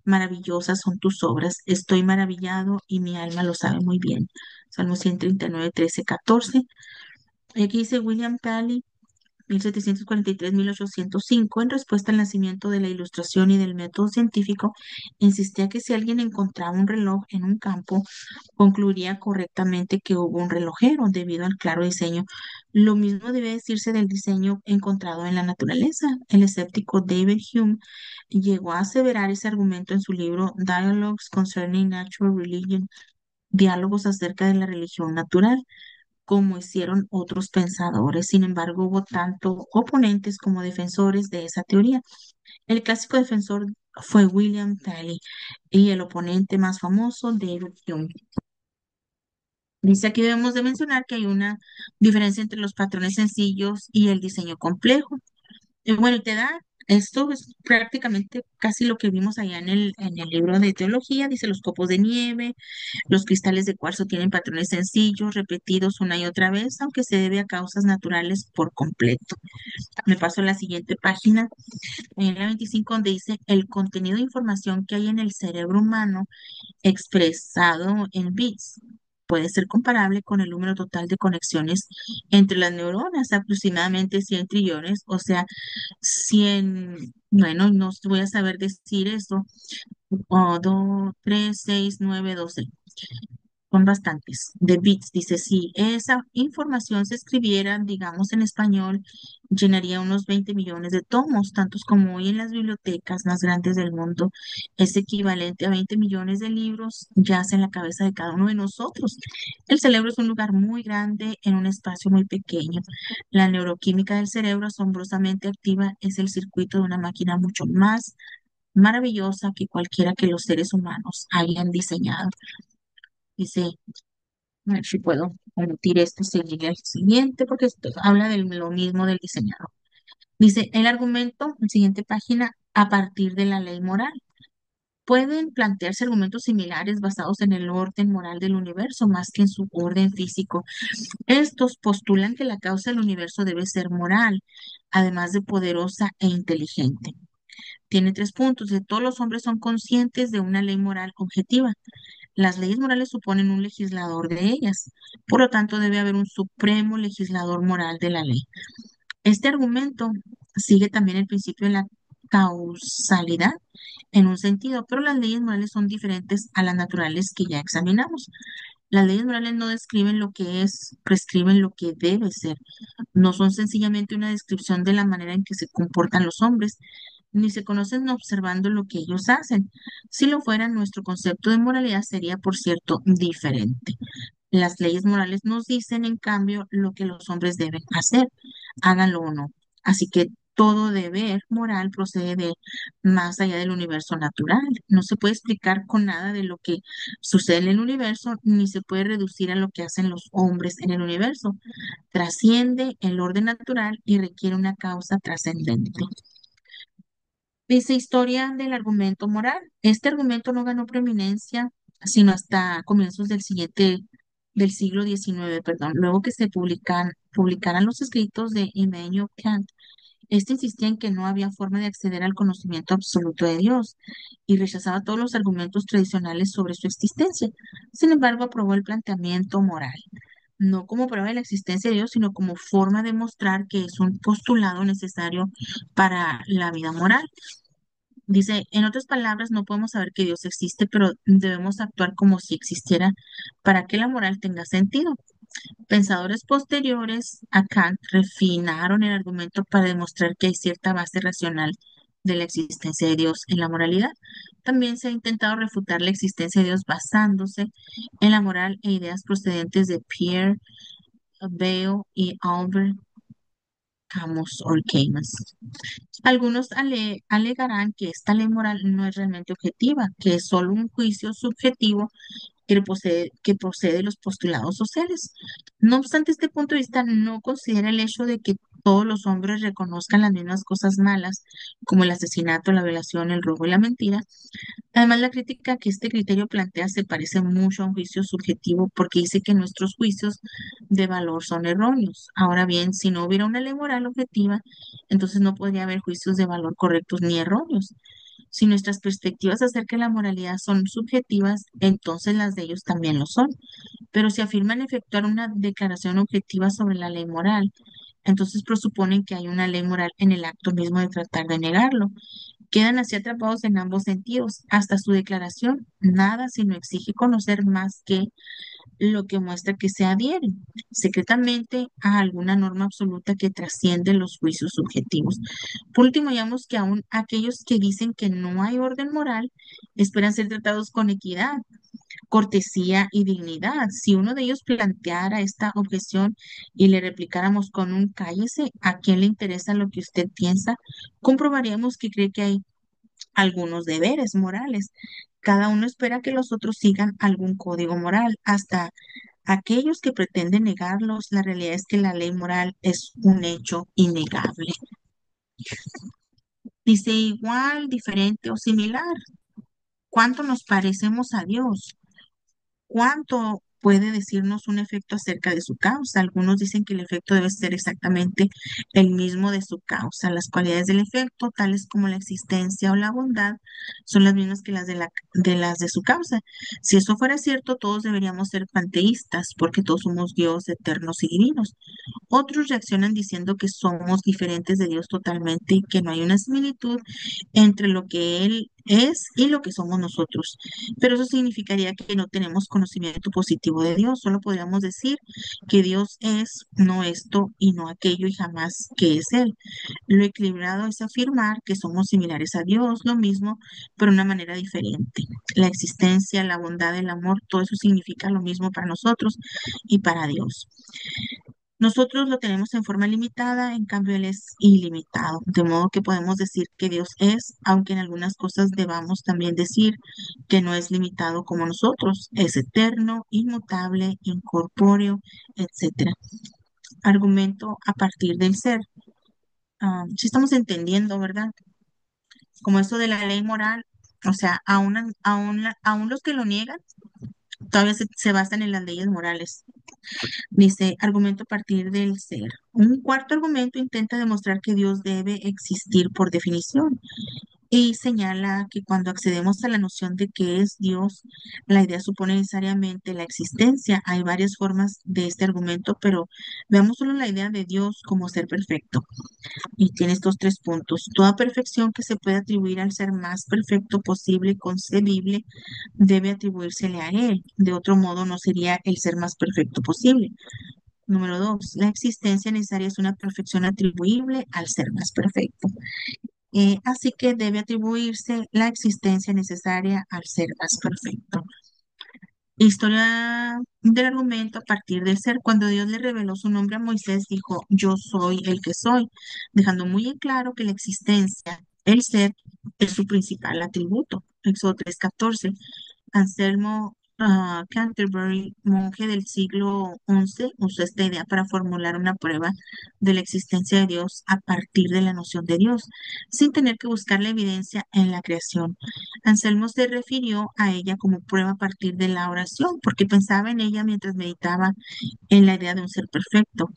[SPEAKER 3] maravillosas son tus obras. Estoy maravillado y mi alma lo sabe muy bien. Salmo 139, 13, 14. Y aquí dice William Paley, 1743-1805, en respuesta al nacimiento de la Ilustración y del método científico, insistía que si alguien encontraba un reloj en un campo, concluiría correctamente que hubo un relojero debido al claro diseño. Lo mismo debe decirse del diseño encontrado en la naturaleza. El escéptico David Hume llegó a aseverar ese argumento en su libro Dialogues Concerning Natural Religion, diálogos acerca de la religión natural, como hicieron otros pensadores. Sin embargo, hubo tanto oponentes como defensores de esa teoría. El clásico defensor fue William Paley y el oponente más famoso, David Hume. Dice, aquí debemos de mencionar que hay una diferencia entre los patrones sencillos y el diseño complejo. Bueno, y te da, esto es prácticamente casi lo que vimos allá en el libro de teología. Dice, los copos de nieve, los cristales de cuarzo tienen patrones sencillos, repetidos una y otra vez, aunque se debe a causas naturales por completo. Me paso a la siguiente página, en la 25, donde dice, el contenido de información que hay en el cerebro humano expresado en bits puede ser comparable con el número total de conexiones entre las neuronas, aproximadamente 100 trillones, o sea, 100, bueno, no voy a saber decir eso, o 2, 3, 6, 9, 12. Son bastantes. De bits, dice, si esa información se escribiera, digamos, en español, llenaría unos 20 millones de tomos, tantos como hoy en las bibliotecas más grandes del mundo. Es equivalente a 20 millones de libros, yace en la cabeza de cada uno de nosotros. El cerebro es un lugar muy grande en un espacio muy pequeño. La neuroquímica del cerebro, asombrosamente activa, es el circuito de una máquina mucho más maravillosa que cualquiera que los seres humanos hayan diseñado. Dice, a ver si puedo omitir esto y seguir al siguiente, porque esto habla de lo mismo del diseñador. Dice, el argumento, en siguiente página, a partir de la ley moral. Pueden plantearse argumentos similares basados en el orden moral del universo más que en su orden físico. Estos postulan que la causa del universo debe ser moral, además de poderosa e inteligente. Tiene 3 puntos. De todos los hombres son conscientes de una ley moral objetiva. Las leyes morales suponen un legislador de ellas. Por lo tanto, debe haber un supremo legislador moral de la ley. Este argumento sigue también el principio de la causalidad en un sentido, pero las leyes morales son diferentes a las naturales que ya examinamos. Las leyes morales no describen lo que es, prescriben lo que debe ser. No son sencillamente una descripción de la manera en que se comportan los hombres, ni se conocen observando lo que ellos hacen. Si lo fueran, nuestro concepto de moralidad sería, por cierto, diferente. Las leyes morales nos dicen, en cambio, lo que los hombres deben hacer, háganlo o no. Así que todo deber moral procede de más allá del universo natural. No se puede explicar con nada de lo que sucede en el universo, ni se puede reducir a lo que hacen los hombres en el universo. Trasciende el orden natural y requiere una causa trascendente. Dice historia del argumento moral. Este argumento no ganó preeminencia sino hasta comienzos del siglo XIX, perdón. Luego que se publicaran los escritos de Immanuel Kant, este insistía en que no había forma de acceder al conocimiento absoluto de Dios y rechazaba todos los argumentos tradicionales sobre su existencia. Sin embargo, aprobó el planteamiento moral, no como prueba de la existencia de Dios, sino como forma de mostrar que es un postulado necesario para la vida moral. Dice, en otras palabras, no podemos saber que Dios existe, pero debemos actuar como si existiera para que la moral tenga sentido. Pensadores posteriores a Kant refinaron el argumento para demostrar que hay cierta base racional de la existencia de Dios en la moralidad. También se ha intentado refutar la existencia de Dios basándose en la moral e ideas procedentes de Pierre Bayle y Albert Camus o Camus. Algunos alegarán que esta ley moral no es realmente objetiva, que es solo un juicio subjetivo que procede de los postulados sociales. No obstante, este punto de vista no considera el hecho de que todos los hombres reconozcan las mismas cosas malas, como el asesinato, la violación, el robo y la mentira. Además, la crítica que este criterio plantea se parece mucho a un juicio subjetivo porque dice que nuestros juicios de valor son erróneos. Ahora bien, si no hubiera una ley moral objetiva, entonces no podría haber juicios de valor correctos ni erróneos. Si nuestras perspectivas acerca de la moralidad son subjetivas, entonces las de ellos también lo son. Pero si afirman efectuar una declaración objetiva sobre la ley moral, entonces presuponen que hay una ley moral en el acto mismo de tratar de negarlo. Quedan así atrapados en ambos sentidos. Hasta su declaración, nada sino exige conocer más que lo que muestra que se adhieren secretamente a alguna norma absoluta que trasciende los juicios subjetivos. Por último, digamos que aún aquellos que dicen que no hay orden moral esperan ser tratados con equidad, cortesía y dignidad. Si uno de ellos planteara esta objeción y le replicáramos con un cállese, ¿a quién le interesa lo que usted piensa? Comprobaríamos que cree que hay algunos deberes morales. Cada uno espera que los otros sigan algún código moral. Hasta aquellos que pretenden negarlos, la realidad es que la ley moral es un hecho innegable. Dice igual, diferente o similar. ¿Cuánto nos parecemos a Dios? ¿Cuánto puede decirnos un efecto acerca de su causa? Algunos dicen que el efecto debe ser exactamente el mismo de su causa. Las cualidades del efecto, tales como la existencia o la bondad, son las mismas que las de su causa. Si eso fuera cierto, todos deberíamos ser panteístas, porque todos somos Dios eternos y divinos. Otros reaccionan diciendo que somos diferentes de Dios totalmente y que no hay una similitud entre lo que Él es y lo que somos nosotros. Pero eso significaría que no tenemos conocimiento positivo de Dios. Solo podríamos decir que Dios es no esto y no aquello y jamás que es Él. Lo equilibrado es afirmar que somos similares a Dios, lo mismo, pero de una manera diferente. La existencia, la bondad, el amor, todo eso significa lo mismo para nosotros y para Dios. Nosotros lo tenemos en forma limitada, en cambio Él es ilimitado, de modo que podemos decir que Dios es, aunque en algunas cosas debamos también decir que no es limitado como nosotros, es eterno, inmutable, incorpóreo, etcétera. Argumento a partir del ser. Si estamos entendiendo, ¿verdad? Como eso de la ley moral, o sea, aún los que lo niegan, todavía se basan en las leyes morales. Dice, argumento a partir del ser. Un cuarto argumento intenta demostrar que Dios debe existir por definición y señala que cuando accedemos a la noción de qué es Dios, la idea supone necesariamente la existencia. Hay varias formas de este argumento, pero veamos solo la idea de Dios como ser perfecto. Y tiene estos tres puntos. Toda perfección que se puede atribuir al ser más perfecto posible, concebible, debe atribuírsele a él. De otro modo, no sería el ser más perfecto posible. Número dos, la existencia necesaria es una perfección atribuible al ser más perfecto. Así que debe atribuirse la existencia necesaria al ser más perfecto. Historia del argumento a partir del ser. Cuando Dios le reveló su nombre a Moisés, dijo, yo soy el que soy, dejando muy en claro que la existencia, el ser, es su principal atributo. Éxodo 3:14. Anselmo Canterbury, monje del siglo XI, usó esta idea para formular una prueba de la existencia de Dios a partir de la noción de Dios, sin tener que buscar la evidencia en la creación. Anselmo se refirió a ella como prueba a partir de la oración, porque pensaba en ella mientras meditaba en la idea de un ser perfecto.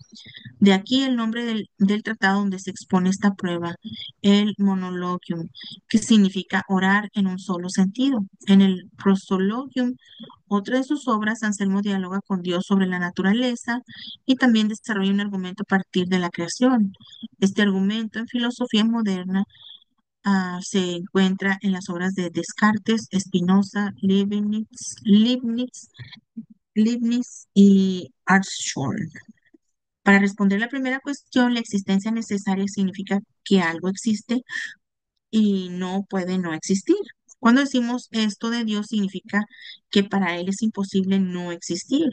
[SPEAKER 3] De aquí el nombre del tratado donde se expone esta prueba, el monologium, que significa orar en un solo sentido. En el prosologium, otra de sus obras, Anselmo dialoga con Dios sobre la naturaleza y también desarrolla un argumento a partir de la creación. Este argumento en filosofía moderna se encuentra en las obras de Descartes, Spinoza, Leibniz y Hartshorne. Para responder la primera cuestión, la existencia necesaria significa que algo existe y no puede no existir. Cuando decimos esto de Dios, significa que para Él es imposible no existir.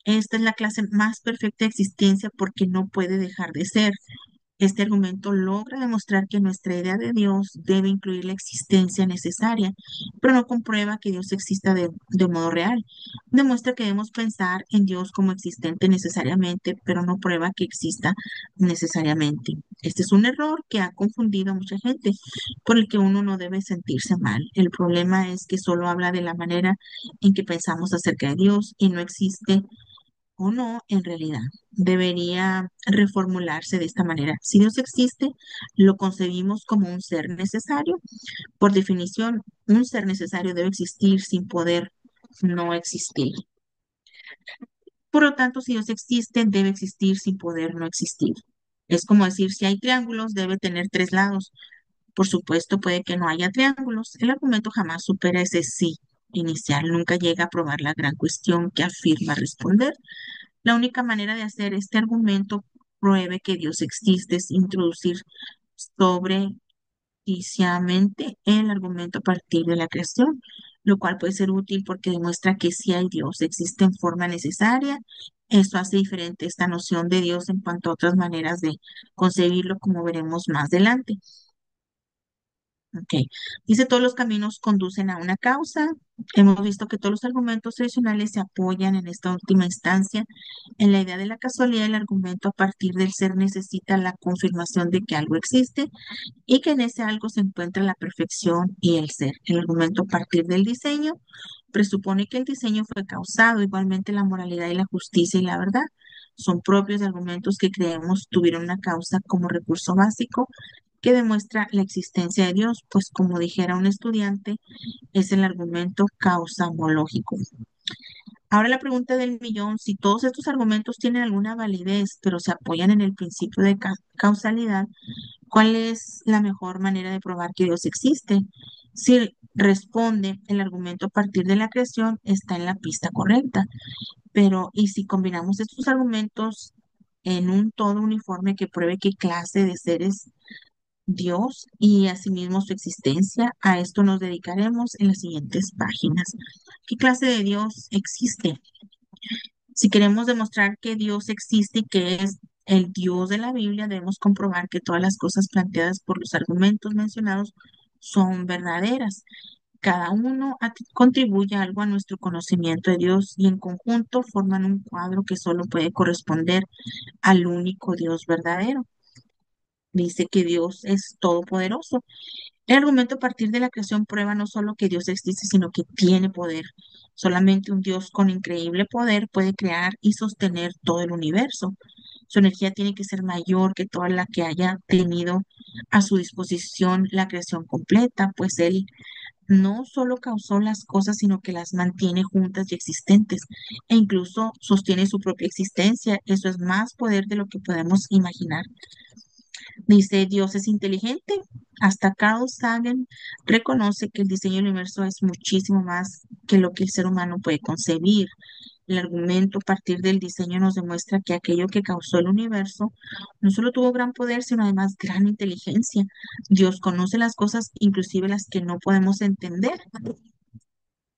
[SPEAKER 3] Esta es la clase más perfecta de existencia porque no puede dejar de ser. Este argumento logra demostrar que nuestra idea de Dios debe incluir la existencia necesaria, pero no comprueba que Dios exista de modo real. Demuestra que debemos pensar en Dios como existente necesariamente, pero no prueba que exista necesariamente. Este es un error que ha confundido a mucha gente, por el que uno no debe sentirse mal. El problema es que solo habla de la manera en que pensamos acerca de Dios y no existe o no en realidad. Debería reformularse de esta manera. Si Dios existe, lo concebimos como un ser necesario. Por definición, un ser necesario debe existir sin poder no existir. Por lo tanto, si Dios existe, debe existir sin poder no existir. Es como decir, si hay triángulos, debe tener tres lados. Por supuesto, puede que no haya triángulos. El argumento jamás supera ese sí inicial. Nunca llega a probar la gran cuestión que afirma responder. La única manera de hacer este argumento pruebe que Dios existe es introducir sobrefíciamente el argumento a partir de la creación, lo cual puede ser útil porque demuestra que si hay Dios, existe en forma necesaria. Eso hace diferente esta noción de Dios en cuanto a otras maneras de concebirlo, como veremos más adelante. Ok. Dice, todos los caminos conducen a una causa. Hemos visto que todos los argumentos tradicionales se apoyan en esta última instancia en la idea de la casualidad. El argumento a partir del ser necesita la confirmación de que algo existe y que en ese algo se encuentra la perfección y el ser. El argumento a partir del diseño presupone que el diseño fue causado. Igualmente la moralidad y la justicia y la verdad son propios de argumentos que creemos tuvieron una causa como recurso básico que demuestra la existencia de Dios, pues como dijera un estudiante, es el argumento causamológico. Ahora la pregunta del millón, si todos estos argumentos tienen alguna validez, pero se apoyan en el principio de causalidad, ¿cuál es la mejor manera de probar que Dios existe? Si responde el argumento a partir de la creación, está en la pista correcta. Pero, ¿y si combinamos estos argumentos en un todo uniforme que pruebe qué clase de seres Dios y asimismo su existencia? A esto nos dedicaremos en las siguientes páginas. ¿Qué clase de Dios existe? Si queremos demostrar que Dios existe y que es el Dios de la Biblia, debemos comprobar que todas las cosas planteadas por los argumentos mencionados son verdaderas. Cada uno contribuye algo a nuestro conocimiento de Dios y en conjunto forman un cuadro que solo puede corresponder al único Dios verdadero. Dice que Dios es todopoderoso. El argumento a partir de la creación prueba no solo que Dios existe, sino que tiene poder. Solamente un Dios con increíble poder puede crear y sostener todo el universo. Su energía tiene que ser mayor que toda la que haya tenido a su disposición la creación completa, pues Él no solo causó las cosas, sino que las mantiene juntas y existentes, e incluso sostiene su propia existencia. Eso es más poder de lo que podemos imaginar. Dice, Dios es inteligente. Hasta Carl Sagan reconoce que el diseño del universo es muchísimo más que lo que el ser humano puede concebir. El argumento a partir del diseño nos demuestra que aquello que causó el universo no solo tuvo gran poder, sino además gran inteligencia. Dios conoce las cosas, inclusive las que no podemos entender.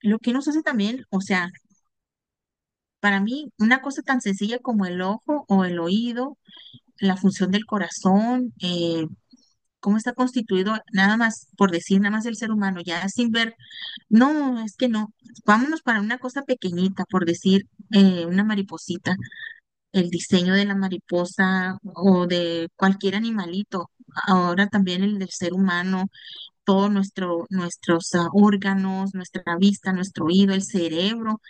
[SPEAKER 3] Lo que nos hace también, o sea, para mí, una cosa tan sencilla como el ojo o el oído, la función del corazón, cómo está constituido, nada más, por decir nada más el ser humano, ya sin ver, no, es que no, vámonos para una cosa pequeñita, por decir una mariposita, el diseño de la mariposa o de cualquier animalito, ahora también el del ser humano, todo nuestros órganos, nuestra vista, nuestro oído, el cerebro,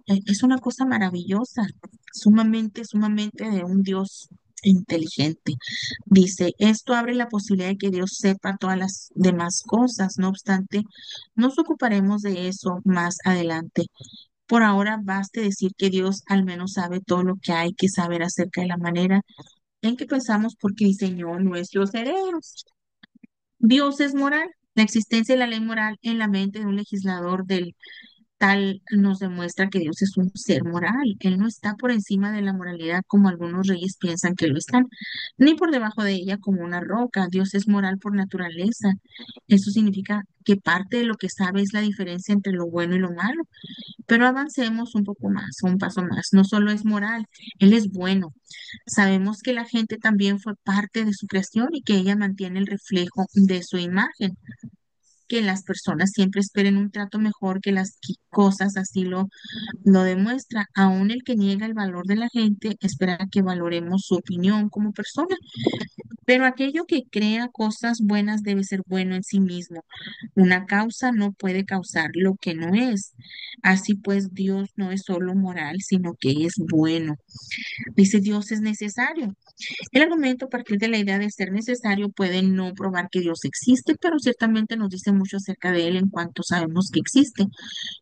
[SPEAKER 3] es una cosa maravillosa, sumamente, sumamente de un Dios inteligente. Dice, esto abre la posibilidad de que Dios sepa todas las demás cosas. No obstante, nos ocuparemos de eso más adelante. Por ahora, baste decir que Dios al menos sabe todo lo que hay que saber acerca de la manera en que pensamos porque diseñó nuestros cerebros. Dios es moral. La existencia de la ley moral en la mente de un legislador del tal nos demuestra que Dios es un ser moral. Él no está por encima de la moralidad como algunos reyes piensan que lo están, ni por debajo de ella como una roca. Dios es moral por naturaleza. Eso significa que parte de lo que sabe es la diferencia entre lo bueno y lo malo. Pero avancemos un poco más, un paso más. No solo es moral, Él es bueno. Sabemos que la gente también fue parte de su creación y que ella mantiene el reflejo de su imagen, que las personas siempre esperen un trato mejor que las cosas, así lo demuestra. Aún el que niega el valor de la gente espera que valoremos su opinión como persona, pero aquello que crea cosas buenas debe ser bueno en sí mismo. Una causa no puede causar lo que no es. Así pues, Dios no es solo moral, sino que es bueno. Dice Dios es necesario. El argumento a partir de la idea de ser necesario puede no probar que Dios existe, pero ciertamente nos dice mucho acerca de él en cuanto sabemos que existe.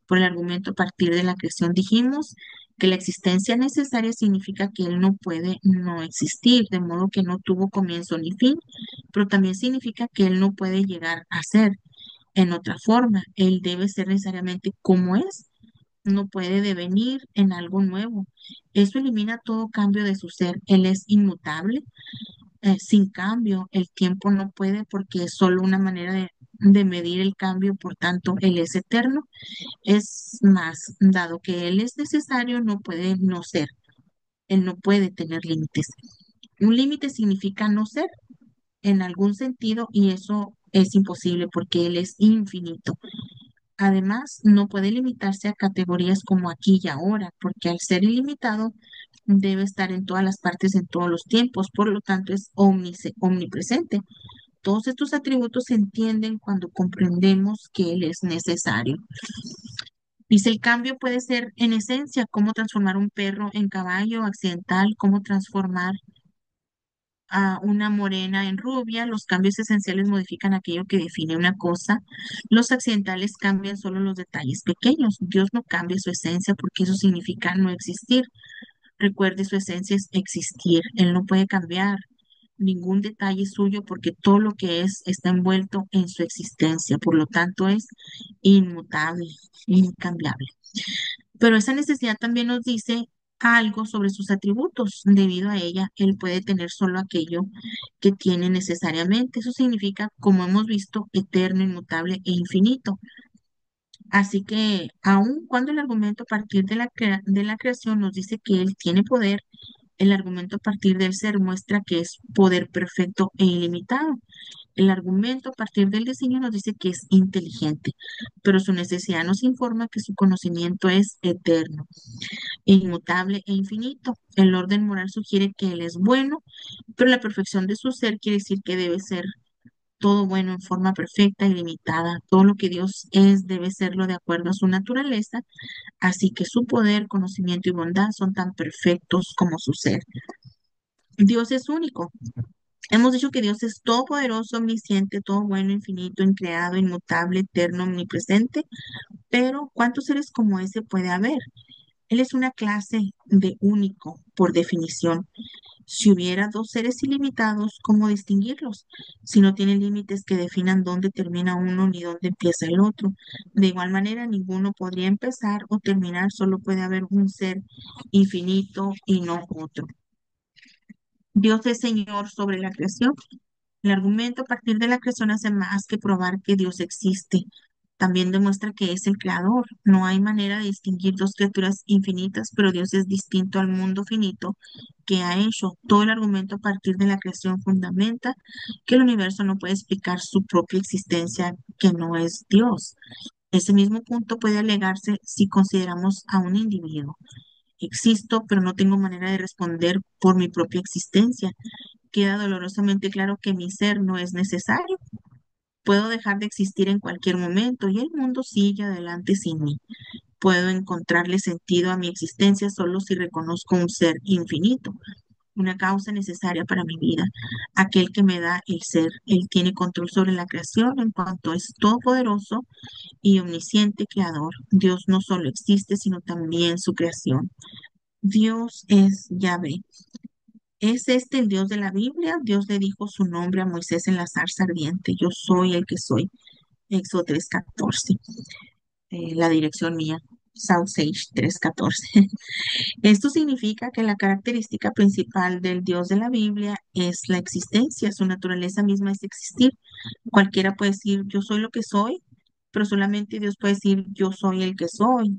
[SPEAKER 3] Por el argumento a partir de la creación dijimos que la existencia necesaria significa que él no puede no existir, de modo que no tuvo comienzo ni fin, pero también significa que él no puede llegar a ser en otra forma. Él debe ser necesariamente como es, no puede devenir en algo nuevo. Eso elimina todo cambio de su ser. Él es inmutable, sin cambio. El tiempo no puede porque es solo una manera de medir el cambio, por tanto, Él es eterno. Es más, dado que Él es necesario, no puede no ser. Él no puede tener límites. Un límite significa no ser en algún sentido y eso es imposible porque Él es infinito. Además, no puede limitarse a categorías como aquí y ahora, porque al ser ilimitado debe estar en todas las partes en todos los tiempos, por lo tanto es omnipresente. Todos estos atributos se entienden cuando comprendemos que Él es necesario. Dice, el cambio puede ser en esencia cómo transformar un perro en caballo accidental, cómo transformar a una morena en rubia. Los cambios esenciales modifican aquello que define una cosa. Los accidentales cambian solo los detalles pequeños. Dios no cambia su esencia porque eso significa no existir. Recuerde, su esencia es existir. Él no puede cambiar. ningún detalle suyo porque todo lo que es está envuelto en su existencia, por lo tanto es inmutable, incambiable. Pero esa necesidad también nos dice algo sobre sus atributos. Debido a ella, él puede tener solo aquello que tiene necesariamente. Eso significa, como hemos visto, eterno, inmutable e infinito. Así que, aun cuando el argumento a partir de de la creación nos dice que Él tiene poder, el argumento a partir del ser muestra que es poder perfecto e ilimitado. El argumento a partir del diseño nos dice que es inteligente, pero su necesidad nos informa que su conocimiento es eterno, inmutable e infinito. El orden moral sugiere que Él es bueno, pero la perfección de su ser quiere decir que debe ser todo bueno en forma perfecta y limitada. Todo lo que Dios es debe serlo de acuerdo a su naturaleza, así que su poder, conocimiento y bondad son tan perfectos como su ser. Dios es único. Hemos dicho que Dios es todopoderoso, omnisciente, todo bueno, infinito, increado, inmutable, eterno, omnipresente, pero ¿cuántos seres como ese puede haber? Él es una clase de único, por definición. Si hubiera dos seres ilimitados, ¿cómo distinguirlos? Si no tienen límites que definan dónde termina uno ni dónde empieza el otro. De igual manera, ninguno podría empezar o terminar, solo puede haber un ser infinito y no otro. Dios es Señor sobre la creación. El argumento a partir de la creación hace más que probar que Dios existe. También demuestra que es el creador. No hay manera de distinguir dos criaturas infinitas, pero Dios es distinto al mundo finito que ha hecho. Todo el argumento a partir de la creación fundamenta que el universo no puede explicar su propia existencia, que no es Dios. Ese mismo punto puede alegarse si consideramos a un individuo. Existo, pero no tengo manera de responder por mi propia existencia. Queda dolorosamente claro que mi ser no es necesario. Puedo dejar de existir en cualquier momento y el mundo sigue adelante sin mí. Puedo encontrarle sentido a mi existencia solo si reconozco un ser infinito, una causa necesaria para mi vida, aquel que me da el ser. Él tiene control sobre la creación en cuanto es todopoderoso y omnisciente creador. Dios no solo existe, sino también su creación. Dios es Yahvé. ¿Es este el Dios de la Biblia? Dios le dijo su nombre a Moisés en la zarza ardiente. Yo soy el que soy. Éxodo 3:14. La dirección mía, Southsage 3:14. Esto significa que la característica principal del Dios de la Biblia es la existencia. Su naturaleza misma es existir. Cualquiera puede decir yo soy lo que soy, pero solamente Dios puede decir yo soy el que soy.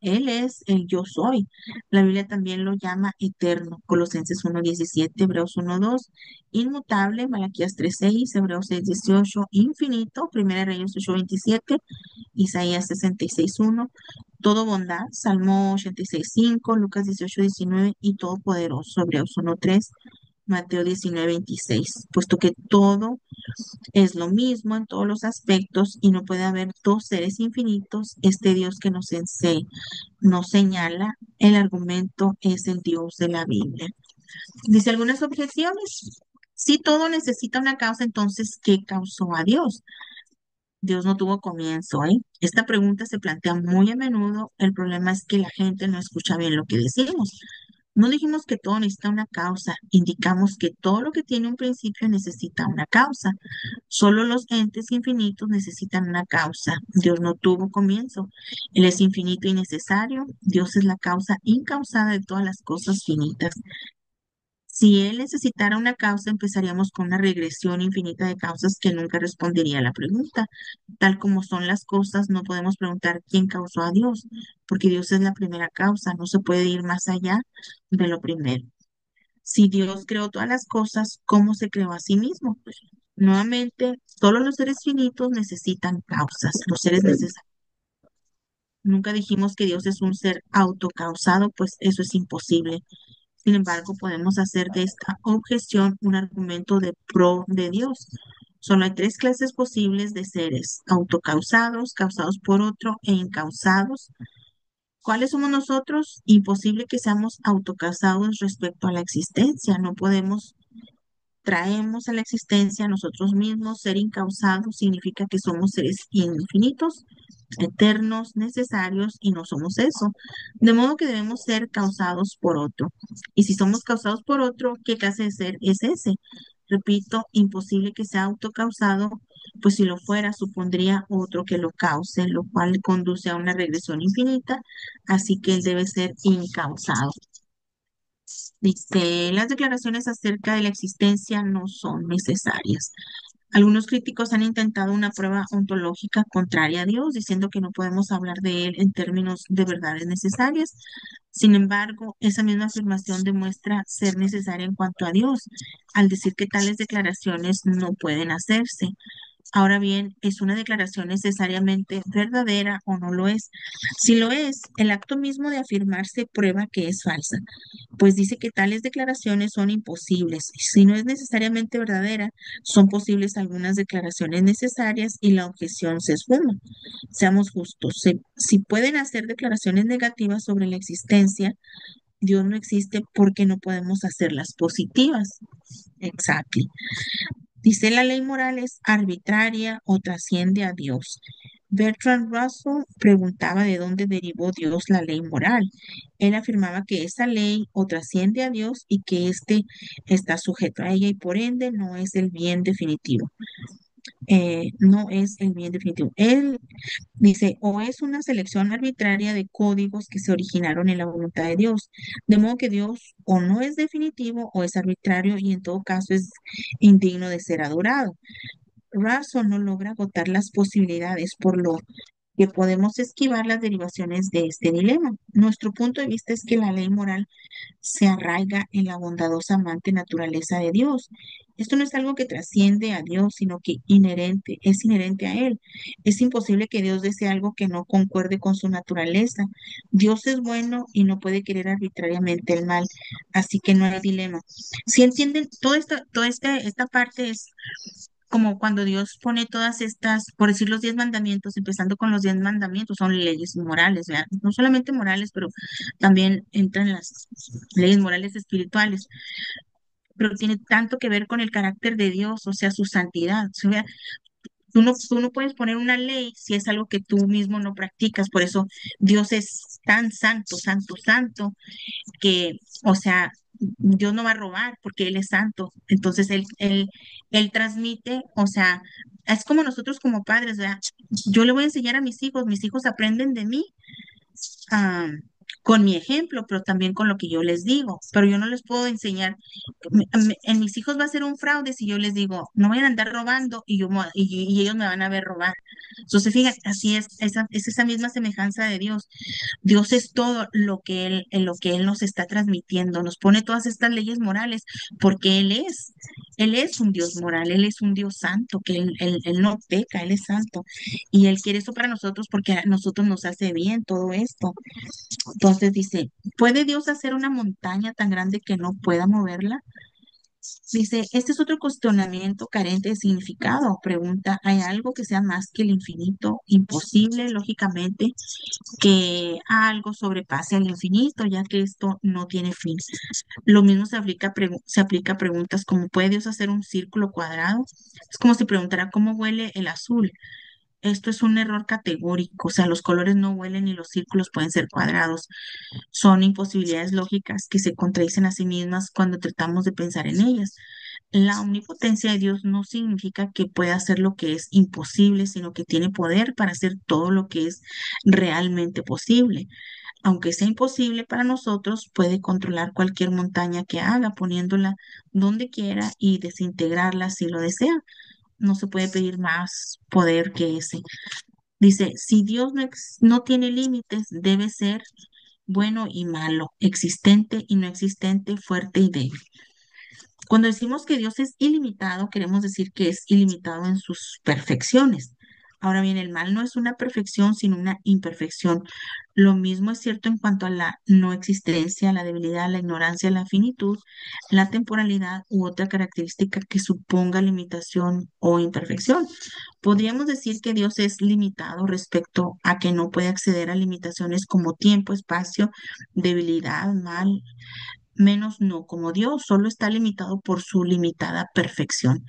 [SPEAKER 3] Él es el yo soy. La Biblia también lo llama eterno. Colosenses 1:17, Hebreos 1:2, inmutable, Malaquías 3:6, Hebreos 6:18, infinito, Primera Reyes 8:27, Isaías 66:1, todo bondad, Salmo 86:5, Lucas 18:19 y todopoderoso, Hebreos 1:3, Mateo 19:26, puesto que todo es lo mismo en todos los aspectos y no puede haber dos seres infinitos. Este Dios que nos señala, el argumento es el Dios de la Biblia. Dice algunas objeciones. Si todo necesita una causa, entonces, ¿qué causó a Dios? Dios no tuvo comienzo, ¿eh? Esta pregunta se plantea muy a menudo. El problema es que la gente no escucha bien lo que decimos. No dijimos que todo necesita una causa, indicamos que todo lo que tiene un principio necesita una causa. Solo los entes infinitos necesitan una causa. Dios no tuvo comienzo. Él es infinito y necesario. Dios es la causa incausada de todas las cosas finitas. Si Él necesitara una causa, empezaríamos con una regresión infinita de causas que nunca respondería a la pregunta. Tal como son las cosas, no podemos preguntar quién causó a Dios, porque Dios es la primera causa, no se puede ir más allá de lo primero. Si Dios creó todas las cosas, ¿cómo se creó a sí mismo? Nuevamente, solo los seres finitos necesitan causas, los seres necesarios. Nunca dijimos que Dios es un ser autocausado, pues eso es imposible. Sin embargo, podemos hacer de esta objeción un argumento de pro de Dios. Solo hay tres clases posibles de seres: autocausados, causados por otro e incausados. ¿Cuáles somos nosotros? Imposible que seamos autocausados respecto a la existencia. No podemos traemos a la existencia nosotros mismos. Ser incausados significa que somos seres infinitos, eternos, necesarios, y no somos eso. De modo que debemos ser causados por otro. Y si somos causados por otro, ¿qué clase de ser es ese? Repito, imposible que sea autocausado, pues si lo fuera, supondría otro que lo cause, lo cual conduce a una regresión infinita, así que él debe ser incausado. Dice, las declaraciones acerca de la existencia no son necesarias. Algunos críticos han intentado una prueba ontológica contraria a Dios, diciendo que no podemos hablar de Él en términos de verdades necesarias. Sin embargo, esa misma afirmación demuestra ser necesaria en cuanto a Dios, al decir que tales declaraciones no pueden hacerse. Ahora bien, ¿es una declaración necesariamente verdadera o no lo es? Si lo es, el acto mismo de afirmarse prueba que es falsa, pues dice que tales declaraciones son imposibles. Si no es necesariamente verdadera, son posibles algunas declaraciones necesarias y la objeción se esfuma. Seamos justos. Si pueden hacer declaraciones negativas sobre la existencia, Dios no existe porque no podemos hacerlas positivas. Exacto. Dice, la ley moral es arbitraria o trasciende a Dios. Bertrand Russell preguntaba de dónde derivó Dios la ley moral. Él afirmaba que esa ley o trasciende a Dios y que éste está sujeto a ella y por ende no es el bien definitivo. No es el bien definitivo. Él dice, o es una selección arbitraria de códigos que se originaron en la voluntad de Dios, de modo que Dios o no es definitivo o es arbitrario y en todo caso es indigno de ser adorado. Russell no logra agotar las posibilidades, por lo que podemos esquivar las derivaciones de este dilema. Nuestro punto de vista es que la ley moral se arraiga en la bondadosa amante naturaleza de Dios. Esto no es algo que trasciende a Dios, sino que es inherente a Él. Es imposible que Dios desee algo que no concuerde con su naturaleza. Dios es bueno y no puede querer arbitrariamente el mal, así que no hay dilema. Si entienden, esta parte es como cuando Dios pone todas estas, por decir los 10 mandamientos, empezando con los 10 mandamientos, son leyes morales, ¿verdad? No solamente morales, pero también entran las leyes morales espirituales, pero tiene tanto que ver con el carácter de Dios, o sea, su santidad. O sea, tú no puedes poner una ley si es algo que tú mismo no practicas, por eso Dios es tan santo, santo, santo, que, o sea, Dios no va a robar porque Él es santo. Entonces Él transmite, o sea, es como nosotros como padres, ¿verdad? Yo le voy a enseñar a mis hijos aprenden de mí, ah, con mi ejemplo, pero también con lo que yo les digo. Pero yo no les puedo enseñar, en mis hijos va a ser un fraude si yo les digo, no vayan a andar robando y ellos me van a ver robar. Entonces, fíjate, así es esa misma semejanza de Dios. Dios es todo lo que en lo que Él nos está transmitiendo, nos pone todas estas leyes morales, porque Él es un Dios moral, Él es un Dios santo, que Él no peca, Él es santo, y Él quiere eso para nosotros porque a nosotros nos hace bien todo esto. Entonces dice, ¿puede Dios hacer una montaña tan grande que no pueda moverla? Dice, este es otro cuestionamiento carente de significado. Pregunta, ¿hay algo que sea más que el infinito? Imposible, lógicamente, que algo sobrepase al infinito, ya que esto no tiene fin. Lo mismo se aplica a preguntas como, ¿puede Dios hacer un círculo cuadrado? Es como si preguntara, ¿cómo huele el azul? Esto es un error categórico, o sea, los colores no huelen y los círculos pueden ser cuadrados. Son imposibilidades lógicas que se contradicen a sí mismas cuando tratamos de pensar en ellas. La omnipotencia de Dios no significa que pueda hacer lo que es imposible, sino que tiene poder para hacer todo lo que es realmente posible. Aunque sea imposible para nosotros, puede controlar cualquier montaña que haga, poniéndola donde quiera y desintegrarla si lo desea. No se puede pedir más poder que ese. Dice, si Dios no tiene límites, debe ser bueno y malo, existente y no existente, fuerte y débil. Cuando decimos que Dios es ilimitado, queremos decir que es ilimitado en sus perfecciones. Ahora bien, el mal no es una perfección, sino una imperfección. Lo mismo es cierto en cuanto a la no existencia, la debilidad, la ignorancia, la finitud, la temporalidad u otra característica que suponga limitación o imperfección. Podríamos decir que Dios es limitado respecto a que no puede acceder a limitaciones como tiempo, espacio, debilidad, mal, menos no como Dios, solo está limitado por su limitada perfección.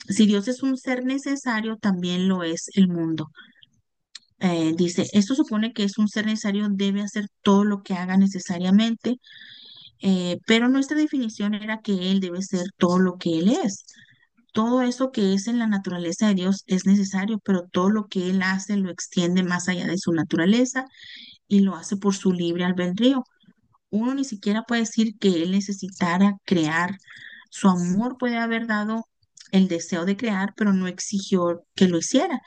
[SPEAKER 3] Si Dios es un ser necesario, también lo es el mundo. Dice, esto supone que es un ser necesario, debe hacer todo lo que haga necesariamente, pero nuestra definición era que Él debe ser todo lo que Él es. Todo eso que es en la naturaleza de Dios es necesario, pero todo lo que Él hace lo extiende más allá de su naturaleza y lo hace por su libre albedrío. Uno ni siquiera puede decir que Él necesitara crear. Su amor puede haber dado el deseo de crear, pero no exigió que lo hiciera.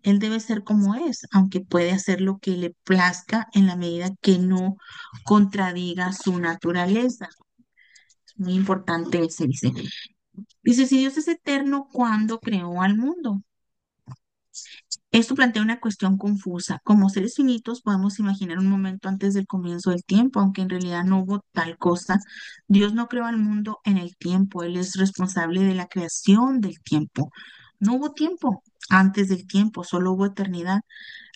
[SPEAKER 3] Él debe ser como es, aunque puede hacer lo que le plazca en la medida que no contradiga su naturaleza. Es muy importante ese, dice. Dice, si Dios es eterno, ¿cuándo creó al mundo? Esto plantea una cuestión confusa. Como seres finitos podemos imaginar un momento antes del comienzo del tiempo, aunque en realidad no hubo tal cosa. Dios no creó al mundo en el tiempo, Él es responsable de la creación del tiempo. No hubo tiempo antes del tiempo, solo hubo eternidad.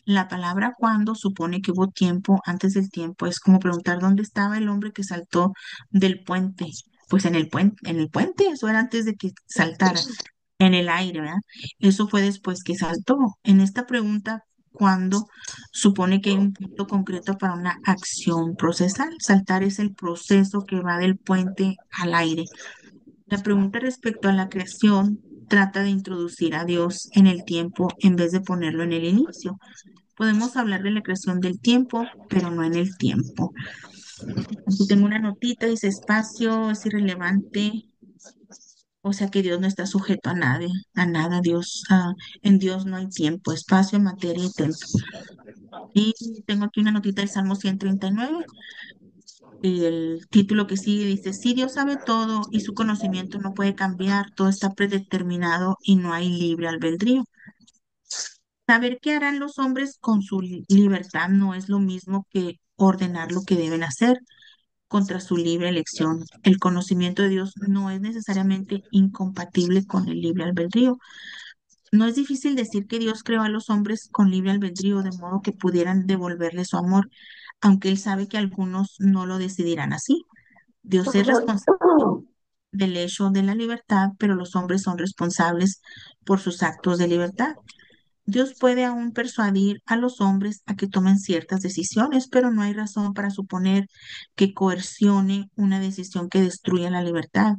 [SPEAKER 3] La palabra cuando supone que hubo tiempo antes del tiempo. Es como preguntar dónde estaba el hombre que saltó del puente. Pues en el puente, eso era antes de que saltara en el aire, ¿verdad? Eso fue después que saltó. En esta pregunta, ¿cuándo supone que hay un punto concreto para una acción procesal? Saltar es el proceso que va del puente al aire. La pregunta respecto a la creación trata de introducir a Dios en el tiempo en vez de ponerlo en el inicio. Podemos hablar de la creación del tiempo, pero no en el tiempo. Aquí tengo una notita, dice espacio es irrelevante, o sea que Dios no está sujeto a nada, Dios, en Dios no hay tiempo, espacio, materia y tiempo. Y tengo aquí una notita del Salmo 139 y el título que sigue dice, sí, Dios sabe todo y su conocimiento no puede cambiar, todo está predeterminado y no hay libre albedrío. Saber qué harán los hombres con su libertad no es lo mismo que ordenar lo que deben hacer contra su libre elección. El conocimiento de Dios no es necesariamente incompatible con el libre albedrío. No es difícil decir que Dios creó a los hombres con libre albedrío, de modo que pudieran devolverle su amor, aunque Él sabe que algunos no lo decidirán así. Dios es responsable del hecho de la libertad, pero los hombres son responsables por sus actos de libertad. Dios puede aún persuadir a los hombres a que tomen ciertas decisiones, pero no hay razón para suponer que coercione una decisión que destruya la libertad.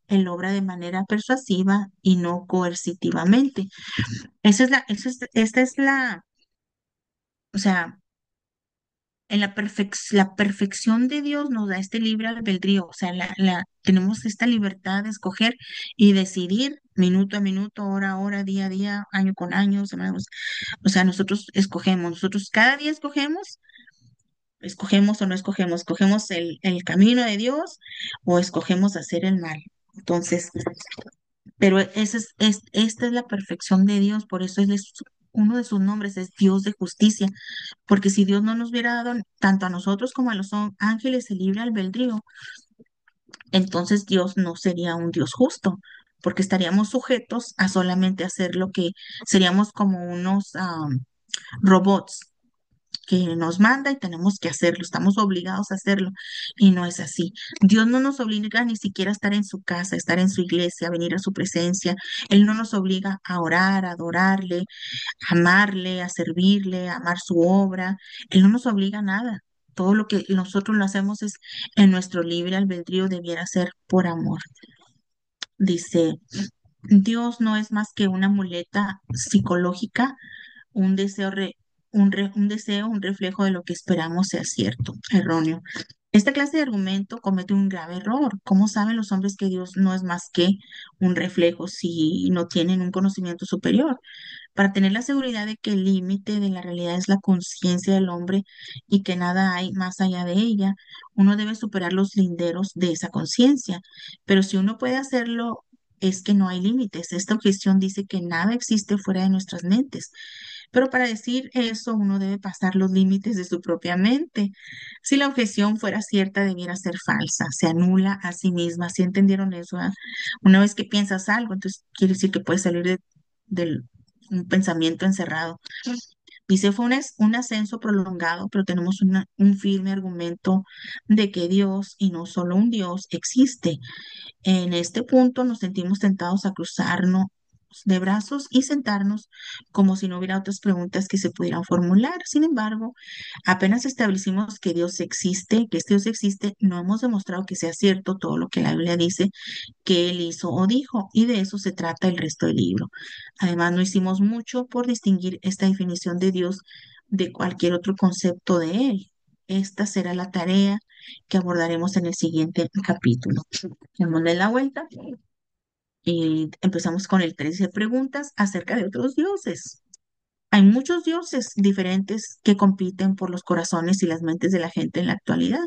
[SPEAKER 3] Él obra de manera persuasiva y no coercitivamente. Esta es la, o sea, en la perfección de Dios nos da este libre albedrío, o sea, tenemos esta libertad de escoger y decidir minuto a minuto, hora a hora, día a día, año con año, semana con o sea, nosotros escogemos, nosotros cada día escogemos o no escogemos, escogemos el camino de Dios o escogemos hacer el mal. Entonces, pero esta es la perfección de Dios, por eso uno de sus nombres es Dios de justicia, porque si Dios no nos hubiera dado tanto a nosotros como a los ángeles el libre albedrío, entonces Dios no sería un Dios justo, porque estaríamos sujetos a solamente hacer lo que seríamos como unos robots que nos manda y tenemos que hacerlo, estamos obligados a hacerlo y no es así. Dios no nos obliga ni siquiera a estar en su casa, a estar en su iglesia, a venir a su presencia. Él no nos obliga a orar, a adorarle, a amarle, a servirle, a amar su obra. Él no nos obliga a nada. Todo lo que nosotros lo hacemos es en nuestro libre albedrío, debiera ser por amor. Dice, Dios no es más que una muleta psicológica, un deseo, un deseo, un reflejo de lo que esperamos sea cierto, erróneo. Esta clase de argumento comete un grave error. ¿Cómo saben los hombres que Dios no es más que un reflejo si no tienen un conocimiento superior? Para tener la seguridad de que el límite de la realidad es la conciencia del hombre y que nada hay más allá de ella, uno debe superar los linderos de esa conciencia. Pero si uno puede hacerlo, es que no hay límites. Esta objeción dice que nada existe fuera de nuestras mentes. Pero para decir eso, uno debe pasar los límites de su propia mente. Si la objeción fuera cierta, debiera ser falsa, se anula a sí misma. ¿Sí entendieron eso? ¿Ah? Una vez que piensas algo, entonces quiere decir que puedes salir del un pensamiento encerrado. Dice, fue un ascenso prolongado, pero tenemos un firme argumento de que Dios, y no solo un Dios, existe. En este punto nos sentimos tentados a cruzarnos de brazos y sentarnos como si no hubiera otras preguntas que se pudieran formular. Sin embargo, apenas establecimos que Dios existe, que este Dios existe, no hemos demostrado que sea cierto todo lo que la Biblia dice que Él hizo o dijo, y de eso se trata el resto del libro. Además, no hicimos mucho por distinguir esta definición de Dios de cualquier otro concepto de Él. Esta será la tarea que abordaremos en el siguiente capítulo. Démosle la vuelta y empezamos con el 13 preguntas acerca de otros dioses. Hay muchos dioses diferentes que compiten por los corazones y las mentes de la gente en la actualidad.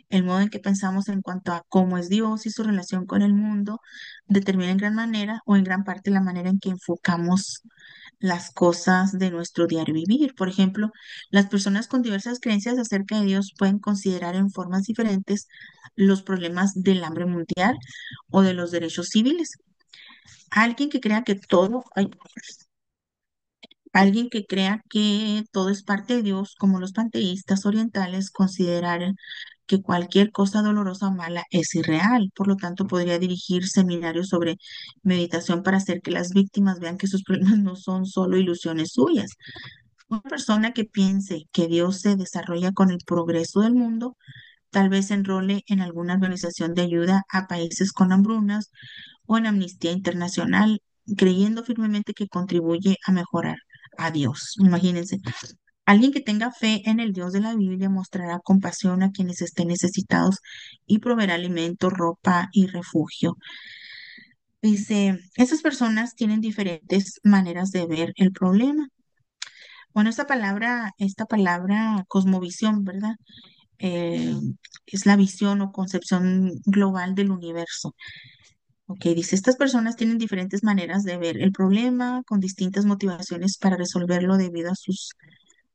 [SPEAKER 3] El modo en que pensamos en cuanto a cómo es Dios y su relación con el mundo determina en gran manera o en gran parte la manera en que enfocamos las cosas de nuestro diario vivir. Por ejemplo, las personas con diversas creencias acerca de Dios pueden considerar en formas diferentes los problemas del hambre mundial o de los derechos civiles. Alguien que crea que todo, ay, alguien que crea que todo es parte de Dios, como los panteístas orientales, consideran que cualquier cosa dolorosa o mala es irreal. Por lo tanto, podría dirigir seminarios sobre meditación para hacer que las víctimas vean que sus problemas no son solo ilusiones suyas. Una persona que piense que Dios se desarrolla con el progreso del mundo, tal vez se enrole en alguna organización de ayuda a países con hambrunas o en Amnistía Internacional, creyendo firmemente que contribuye a mejorar a Dios. Imagínense, alguien que tenga fe en el Dios de la Biblia mostrará compasión a quienes estén necesitados y proveerá alimento, ropa y refugio. Dice, esas personas tienen diferentes maneras de ver el problema. Bueno, esta palabra cosmovisión, ¿verdad? Eh, es la visión o concepción global del universo. Ok, dice, estas personas tienen diferentes maneras de ver el problema, con distintas motivaciones para resolverlo debido a sus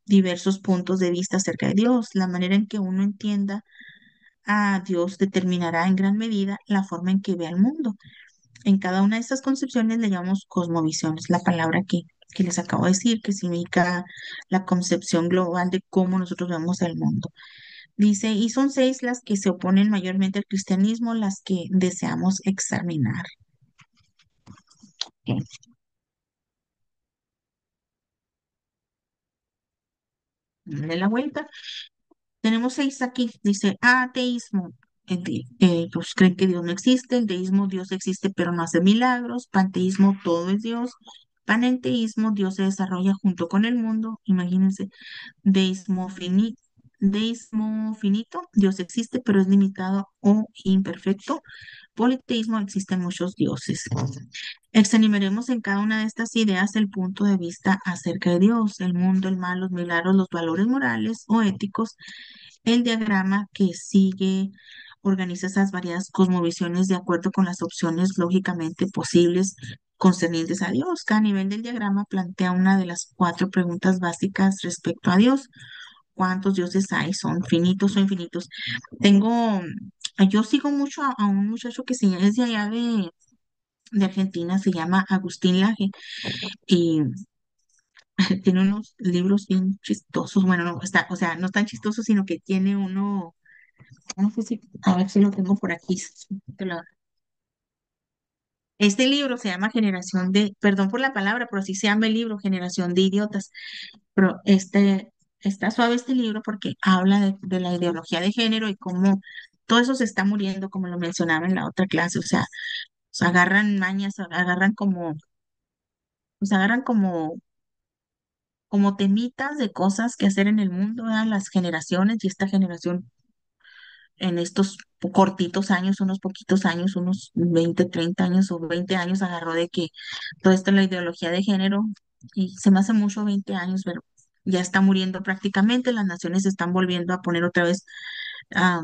[SPEAKER 3] diversos puntos de vista acerca de Dios. La manera en que uno entienda a Dios determinará en gran medida la forma en que ve al mundo. En cada una de estas concepciones le llamamos cosmovisión, es la palabra que les acabo de decir, que significa la concepción global de cómo nosotros vemos el mundo. Dice, y son seis las que se oponen mayormente al cristianismo, las que deseamos examinar. Ok. Dale la vuelta. Tenemos seis aquí. Dice ateísmo. Pues creen que Dios no existe. El deísmo, Dios existe pero no hace milagros. Panteísmo, todo es Dios. Panenteísmo, Dios se desarrolla junto con el mundo. Imagínense. Deísmo deísmo finito, Dios existe pero es limitado o imperfecto. Politeísmo, existen muchos dioses. Examinaremos en cada una de estas ideas el punto de vista acerca de Dios, el mundo, el mal, los milagros, los valores morales o éticos. El diagrama que sigue organiza esas variadas cosmovisiones de acuerdo con las opciones lógicamente posibles concernientes a Dios. Cada nivel del diagrama plantea una de las cuatro preguntas básicas respecto a Dios. ¿Cuántos dioses hay? ¿Son finitos o infinitos? Yo sigo mucho a un muchacho que es de allá de Argentina, se llama Agustín Laje, y tiene unos libros bien chistosos. Bueno, no está, o sea, no tan chistosos, sino que tiene uno, no sé si, a ver si lo tengo por aquí. te lo- Este libro se llama perdón por la palabra, pero así se llama el libro, Generación de Idiotas. Pero está suave este libro porque habla de la ideología de género y cómo todo eso se está muriendo, como lo mencionaba en la otra clase. O sea, agarran mañas, agarran como temitas de cosas que hacer en el mundo, ¿verdad? Las generaciones y esta generación en estos cortitos años, unos poquitos años, unos 20 30 años o 20 años, agarró de que todo esto es la ideología de género y se me hace mucho 20 años, pero ya está muriendo prácticamente, las naciones se están volviendo a poner otra vez a,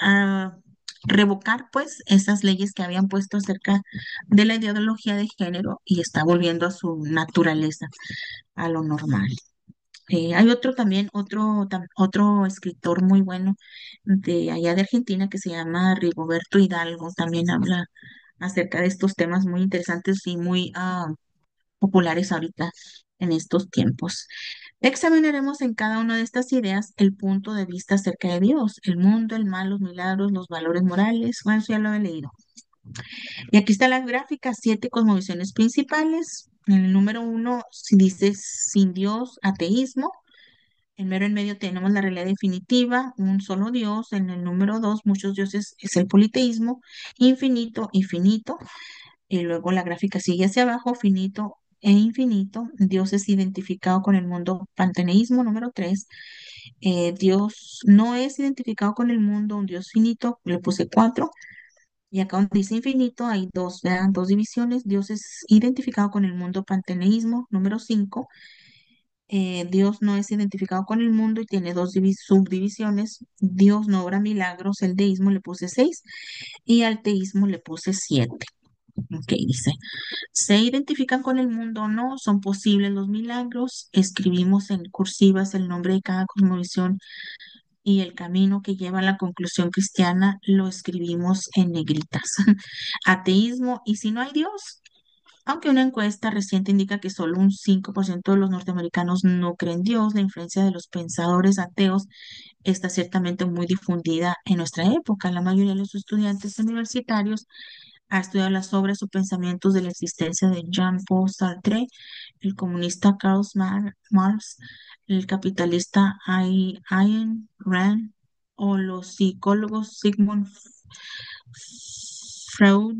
[SPEAKER 3] a revocar pues esas leyes que habían puesto acerca de la ideología de género y está volviendo a su naturaleza, a lo normal. Hay otro escritor muy bueno de allá de Argentina que se llama Rigoberto Hidalgo. También habla acerca de estos temas muy interesantes y muy populares ahorita en estos tiempos. Examinaremos en cada una de estas ideas el punto de vista acerca de Dios, el mundo, el mal, los milagros, los valores morales. Bueno, eso ya lo he leído. Y aquí está la gráfica, 7 cosmovisiones principales. En el número 1 dice sin Dios, ateísmo. En mero en medio tenemos la realidad definitiva, un solo Dios. En el número 2 muchos dioses, es el politeísmo, infinito y finito. Y luego la gráfica sigue hacia abajo, finito e infinito. Dios es identificado con el mundo, panteísmo número 3. Dios no es identificado con el mundo, un Dios finito, le puse 4. Y acá donde dice infinito hay dos, vean, dos divisiones. Dios es identificado con el mundo, panteísmo número 5. Dios no es identificado con el mundo y tiene dos subdivisiones. Dios no obra milagros, el deísmo le puse 6 y al teísmo le puse 7. Ok, dice, ¿se identifican con el mundo o no? ¿Son posibles los milagros? Escribimos en cursivas el nombre de cada cosmovisión y el camino que lleva a la conclusión cristiana lo escribimos en negritas. Ateísmo, ¿y si no hay Dios? Aunque una encuesta reciente indica que solo un 5% de los norteamericanos no creen en Dios, la influencia de los pensadores ateos está ciertamente muy difundida en nuestra época. La mayoría de los estudiantes universitarios ha estudiado las obras o pensamientos de la existencia de Jean-Paul Sartre, el comunista Marx, el capitalista Ayn Rand o los psicólogos Sigmund Freud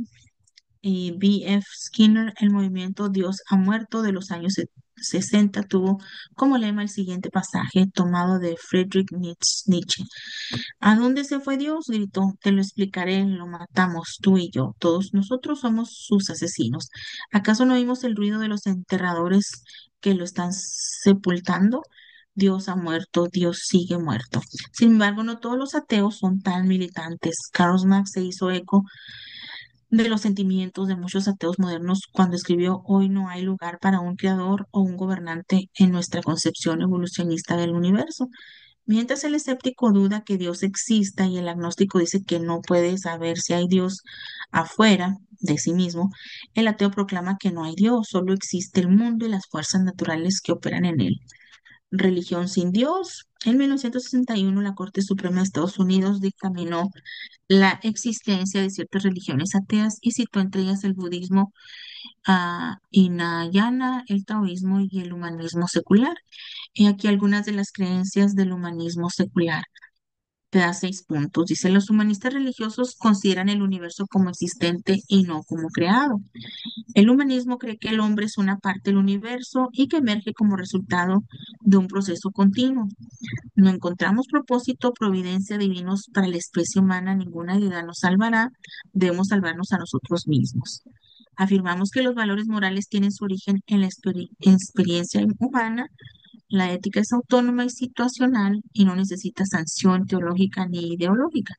[SPEAKER 3] y B.F. Skinner. El movimiento Dios ha muerto de los años 60 tuvo como lema el siguiente pasaje tomado de Friedrich Nietzsche. ¿A dónde se fue Dios? Gritó. Te lo explicaré, lo matamos, tú y yo. Todos nosotros somos sus asesinos. ¿Acaso no oímos el ruido de los enterradores que lo están sepultando? Dios ha muerto, Dios sigue muerto. Sin embargo, no todos los ateos son tan militantes. Karl Marx se hizo eco de los sentimientos de muchos ateos modernos cuando escribió Hoy no hay lugar para un creador o un gobernante en nuestra concepción evolucionista del universo. Mientras el escéptico duda que Dios exista y el agnóstico dice que no puede saber si hay Dios afuera de sí mismo, el ateo proclama que no hay Dios, solo existe el mundo y las fuerzas naturales que operan en él. Religión sin Dios. En 1961, la Corte Suprema de Estados Unidos dictaminó la existencia de ciertas religiones ateas y citó entre ellas el budismo, Hinayana, el taoísmo y el humanismo secular. Y aquí algunas de las creencias del humanismo secular. Te da 6 puntos. Dice, los humanistas religiosos consideran el universo como existente y no como creado. El humanismo cree que el hombre es una parte del universo y que emerge como resultado de un proceso continuo. No encontramos propósito o providencia divinos para la especie humana, ninguna deidad nos salvará, debemos salvarnos a nosotros mismos. Afirmamos que los valores morales tienen su origen en la experiencia humana, la ética es autónoma y situacional y no necesita sanción teológica ni ideológica.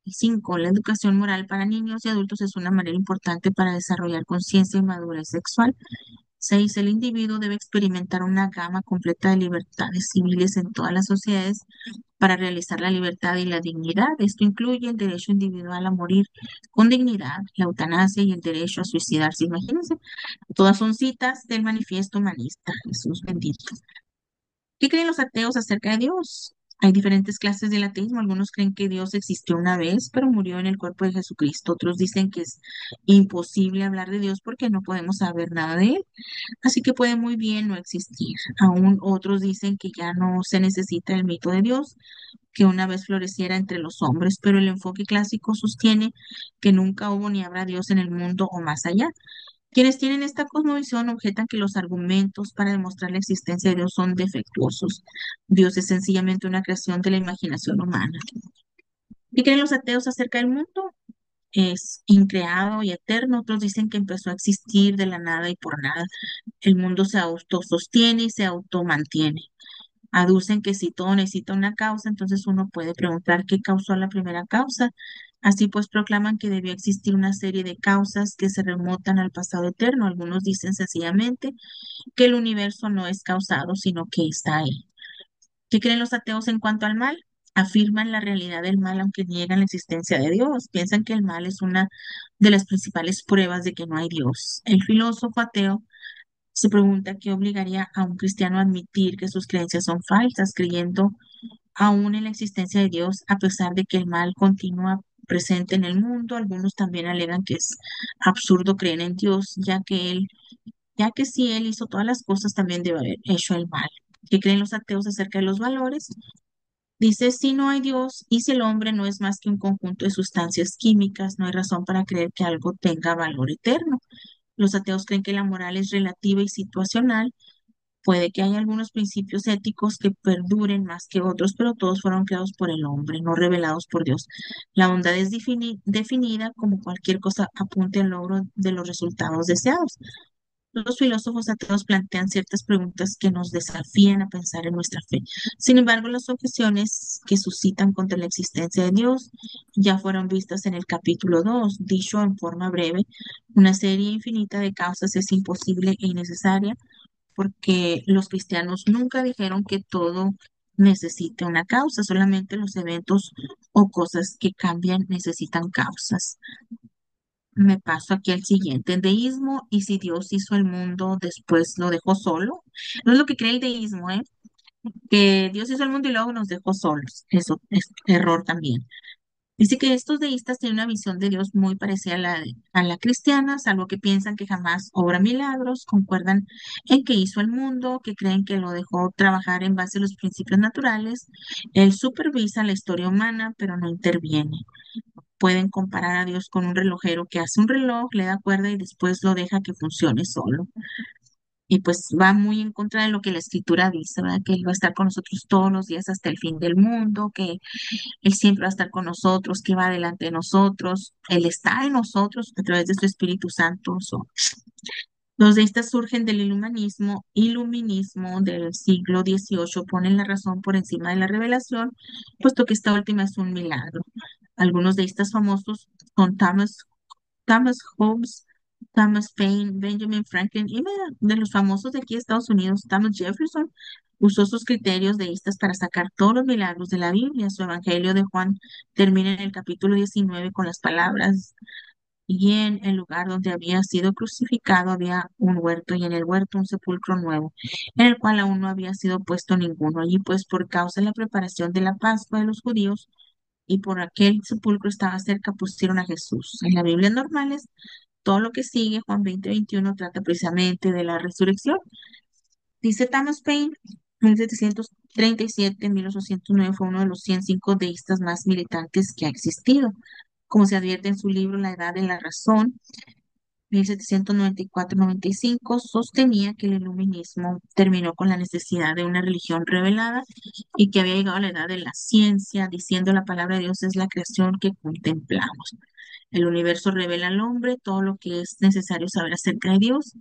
[SPEAKER 3] Y 5, la educación moral para niños y adultos es una manera importante para desarrollar conciencia y madurez sexual. 6, el individuo debe experimentar una gama completa de libertades civiles en todas las sociedades para realizar la libertad y la dignidad. Esto incluye el derecho individual a morir con dignidad, la eutanasia y el derecho a suicidarse. Imagínense, todas son citas del manifiesto humanista. Jesús bendito. ¿Qué creen los ateos acerca de Dios? Hay diferentes clases del ateísmo. Algunos creen que Dios existió una vez, pero murió en el cuerpo de Jesucristo. Otros dicen que es imposible hablar de Dios porque no podemos saber nada de él. Así que puede muy bien no existir. Aún otros dicen que ya no se necesita el mito de Dios, que una vez floreciera entre los hombres, pero el enfoque clásico sostiene que nunca hubo ni habrá Dios en el mundo o más allá. Quienes tienen esta cosmovisión objetan que los argumentos para demostrar la existencia de Dios son defectuosos. Dios es sencillamente una creación de la imaginación humana. ¿Qué creen los ateos acerca del mundo? Es increado y eterno. Otros dicen que empezó a existir de la nada y por nada. El mundo se autosostiene y se automantiene. Aducen que si todo necesita una causa, entonces uno puede preguntar qué causó la primera causa. Así pues proclaman que debió existir una serie de causas que se remontan al pasado eterno. Algunos dicen sencillamente que el universo no es causado, sino que está ahí. ¿Qué creen los ateos en cuanto al mal? Afirman la realidad del mal aunque niegan la existencia de Dios. Piensan que el mal es una de las principales pruebas de que no hay Dios. El filósofo ateo Se pregunta qué obligaría a un cristiano a admitir que sus creencias son falsas, creyendo aún en la existencia de Dios, a pesar de que el mal continúa presente en el mundo. Algunos también alegan que es absurdo creer en Dios, ya que si Él hizo todas las cosas, también debe haber hecho el mal. ¿Qué creen los ateos acerca de los valores? Dice, si no hay Dios y si el hombre no es más que un conjunto de sustancias químicas, no hay razón para creer que algo tenga valor eterno. Los ateos creen que la moral es relativa y situacional. Puede que haya algunos principios éticos que perduren más que otros, pero todos fueron creados por el hombre, no revelados por Dios. La bondad es definida como cualquier cosa apunte al logro de los resultados deseados. Los filósofos ateos plantean ciertas preguntas que nos desafían a pensar en nuestra fe. Sin embargo, las objeciones que suscitan contra la existencia de Dios ya fueron vistas en el capítulo 2, dicho en forma breve, una serie infinita de causas es imposible e innecesaria porque los cristianos nunca dijeron que todo necesite una causa, solamente los eventos o cosas que cambian necesitan causas. Me paso aquí al siguiente, el deísmo y si Dios hizo el mundo, después lo dejó solo. No es lo que cree el deísmo, ¿eh? Que Dios hizo el mundo y luego nos dejó solos. Eso es error también. Dice que estos deístas tienen una visión de Dios muy parecida a la cristiana, salvo que piensan que jamás obra milagros, concuerdan en que hizo el mundo, que creen que lo dejó trabajar en base a los principios naturales. Él supervisa la historia humana, pero no interviene. Pueden comparar a Dios con un relojero que hace un reloj, le da cuerda y después lo deja que funcione solo. Y pues va muy en contra de lo que la escritura dice, ¿verdad? Que Él va a estar con nosotros todos los días hasta el fin del mundo, que Él siempre va a estar con nosotros, que va delante de nosotros, Él está en nosotros a través de su Espíritu Santo. Los deístas surgen del iluminismo del siglo XVIII, ponen la razón por encima de la revelación, puesto que esta última es un milagro. Algunos deístas famosos son Thomas Hobbes, Thomas Paine, Benjamin Franklin y mira, de los famosos de aquí de Estados Unidos, Thomas Jefferson usó sus criterios deístas para sacar todos los milagros de la Biblia. Su Evangelio de Juan termina en el capítulo 19 con las palabras, y en el lugar donde había sido crucificado había un huerto y en el huerto un sepulcro nuevo, en el cual aún no había sido puesto ninguno. Allí pues por causa de la preparación de la Pascua de los judíos, y por aquel sepulcro estaba cerca, pusieron a Jesús. En la Biblia normales, todo lo que sigue, Juan 20-21, trata precisamente de la resurrección. Dice Thomas Paine, 1737-1809, fue uno de los 105 deístas más militantes que ha existido. Como se advierte en su libro La Edad de la Razón, 1794-95, sostenía que el iluminismo terminó con la necesidad de una religión revelada y que había llegado a la edad de la ciencia, diciendo la palabra de Dios es la creación que contemplamos. El universo revela al hombre todo lo que es necesario saber acerca de Dios.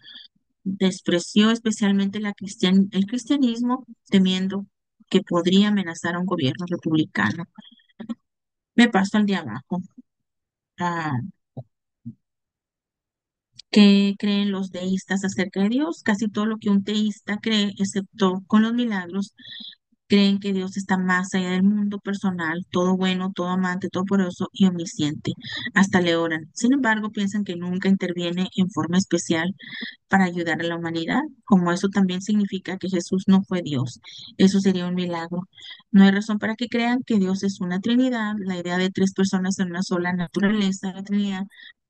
[SPEAKER 3] Despreció especialmente el cristianismo, temiendo que podría amenazar a un gobierno republicano. Me paso al de abajo. Ah, ¿qué creen los deístas acerca de Dios? Casi todo lo que un teísta cree, excepto con los milagros, creen que Dios está más allá del mundo personal, todo bueno, todo amante, todo poderoso y omnisciente. Hasta le oran. Sin embargo, piensan que nunca interviene en forma especial para ayudar a la humanidad, como eso también significa que Jesús no fue Dios. Eso sería un milagro. No hay razón para que crean que Dios es una Trinidad. La idea de tres personas en una sola naturaleza, la Trinidad,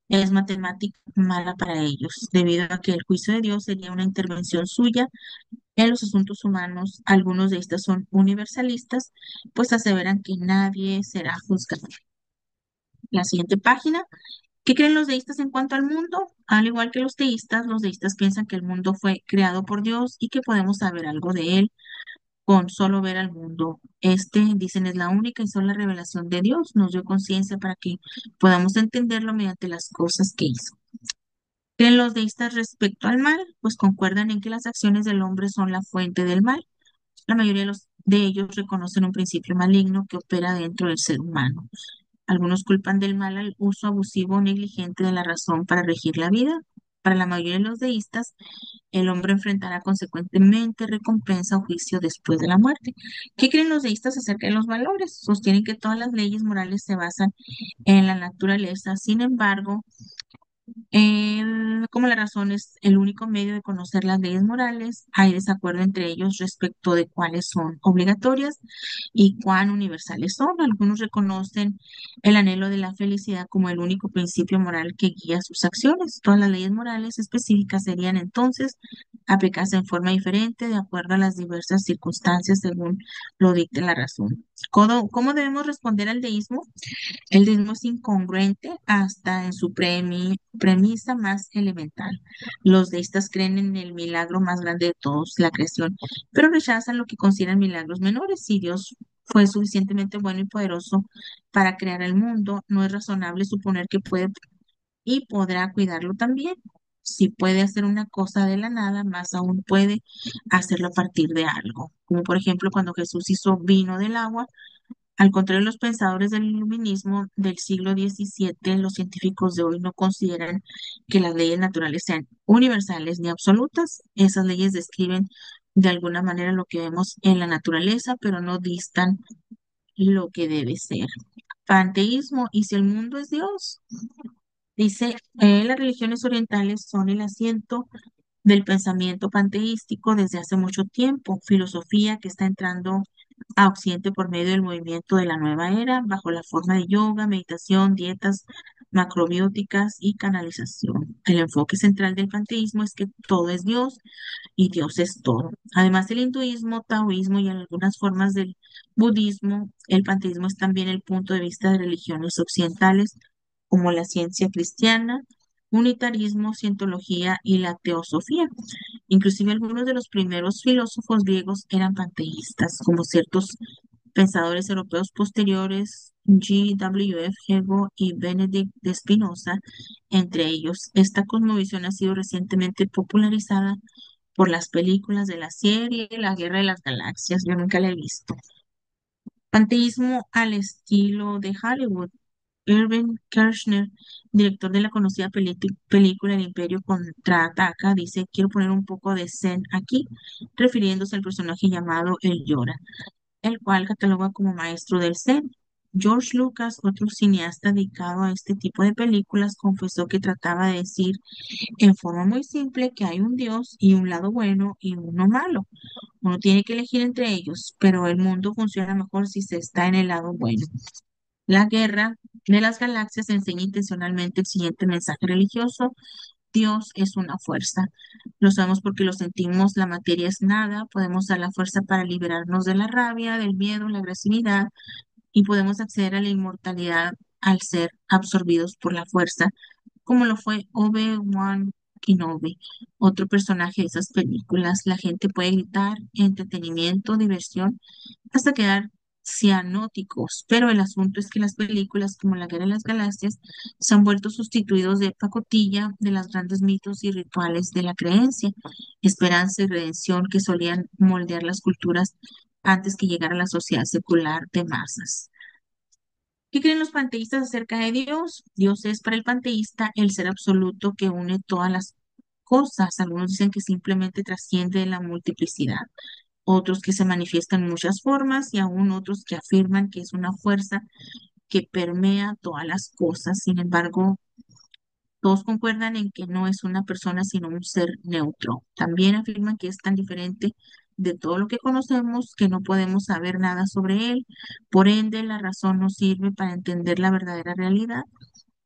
[SPEAKER 3] es matemática mala para ellos, debido a que el juicio de Dios sería una intervención suya en los asuntos humanos. Algunos de estos son universalistas, pues aseveran que nadie será juzgado. La siguiente página. ¿Qué creen los deístas en cuanto al mundo? Al igual que los deístas piensan que el mundo fue creado por Dios y que podemos saber algo de él con solo ver al mundo. Dicen, es la única y sola revelación de Dios. Nos dio conciencia para que podamos entenderlo mediante las cosas que hizo. ¿Creen los deístas respecto al mal? Pues concuerdan en que las acciones del hombre son la fuente del mal. La mayoría de ellos reconocen un principio maligno que opera dentro del ser humano. Algunos culpan del mal al uso abusivo o negligente de la razón para regir la vida. Para la mayoría de los deístas, el hombre enfrentará consecuentemente recompensa o juicio después de la muerte. ¿Qué creen los deístas acerca de los valores? Sostienen que todas las leyes morales se basan en la naturaleza. Sin embargo, Como la razón es el único medio de conocer las leyes morales, hay desacuerdo entre ellos respecto de cuáles son obligatorias y cuán universales son. Algunos reconocen el anhelo de la felicidad como el único principio moral que guía sus acciones. Todas las leyes morales específicas serían entonces aplicarse en forma diferente de acuerdo a las diversas circunstancias según lo dicte la razón. ¿Cómo debemos responder al deísmo? El deísmo es incongruente hasta en su premisa más elemental. Los deístas creen en el milagro más grande de todos, la creación, pero rechazan lo que consideran milagros menores. Si Dios fue suficientemente bueno y poderoso para crear el mundo, no es razonable suponer que puede y podrá cuidarlo también. Si puede hacer una cosa de la nada, más aún puede hacerlo a partir de algo. Como por ejemplo cuando Jesús hizo vino del agua, al contrario de los pensadores del iluminismo del siglo XVII, los científicos de hoy no consideran que las leyes naturales sean universales ni absolutas. Esas leyes describen de alguna manera lo que vemos en la naturaleza, pero no distan lo que debe ser. Panteísmo, ¿y si el mundo es Dios? Dice, las religiones orientales son el asiento del pensamiento panteístico desde hace mucho tiempo, filosofía que está entrando a Occidente por medio del movimiento de la nueva era, bajo la forma de yoga, meditación, dietas macrobióticas y canalización. El enfoque central del panteísmo es que todo es Dios y Dios es todo. Además del hinduismo, taoísmo y algunas formas del budismo, el panteísmo es también el punto de vista de religiones occidentales como la ciencia cristiana, unitarismo, cientología y la teosofía. Inclusive algunos de los primeros filósofos griegos eran panteístas, como ciertos pensadores europeos posteriores, G.W.F. Hegel y Benedict de Spinoza, entre ellos. Esta cosmovisión ha sido recientemente popularizada por las películas de la serie La Guerra de las Galaxias. Yo nunca la he visto. Panteísmo al estilo de Hollywood. Irving Kershner, director de la conocida película El Imperio Contraataca, dice, quiero poner un poco de zen aquí, refiriéndose al personaje llamado El Llora, el cual cataloga como maestro del zen. George Lucas, otro cineasta dedicado a este tipo de películas, confesó que trataba de decir en forma muy simple que hay un Dios y un lado bueno y uno malo. Uno tiene que elegir entre ellos, pero el mundo funciona mejor si se está en el lado bueno. La Guerra de las Galaxias enseña intencionalmente el siguiente mensaje religioso: Dios es una fuerza. Lo sabemos porque lo sentimos, la materia es nada, podemos dar la fuerza para liberarnos de la rabia, del miedo, la agresividad y podemos acceder a la inmortalidad al ser absorbidos por la fuerza, como lo fue Obi-Wan Kenobi, otro personaje de esas películas. La gente puede gritar, entretenimiento, diversión, hasta quedar cianóticos, pero el asunto es que las películas como La Guerra de las Galaxias se han vuelto sustituidos de pacotilla de los grandes mitos y rituales de la creencia, esperanza y redención que solían moldear las culturas antes que llegara la sociedad secular de masas. ¿Qué creen los panteístas acerca de Dios? Dios es para el panteísta el ser absoluto que une todas las cosas. Algunos dicen que simplemente trasciende de la multiplicidad, otros que se manifiestan en muchas formas y aún otros que afirman que es una fuerza que permea todas las cosas. Sin embargo, todos concuerdan en que no es una persona sino un ser neutro. También afirman que es tan diferente de todo lo que conocemos que no podemos saber nada sobre él. Por ende, la razón nos sirve para entender la verdadera realidad.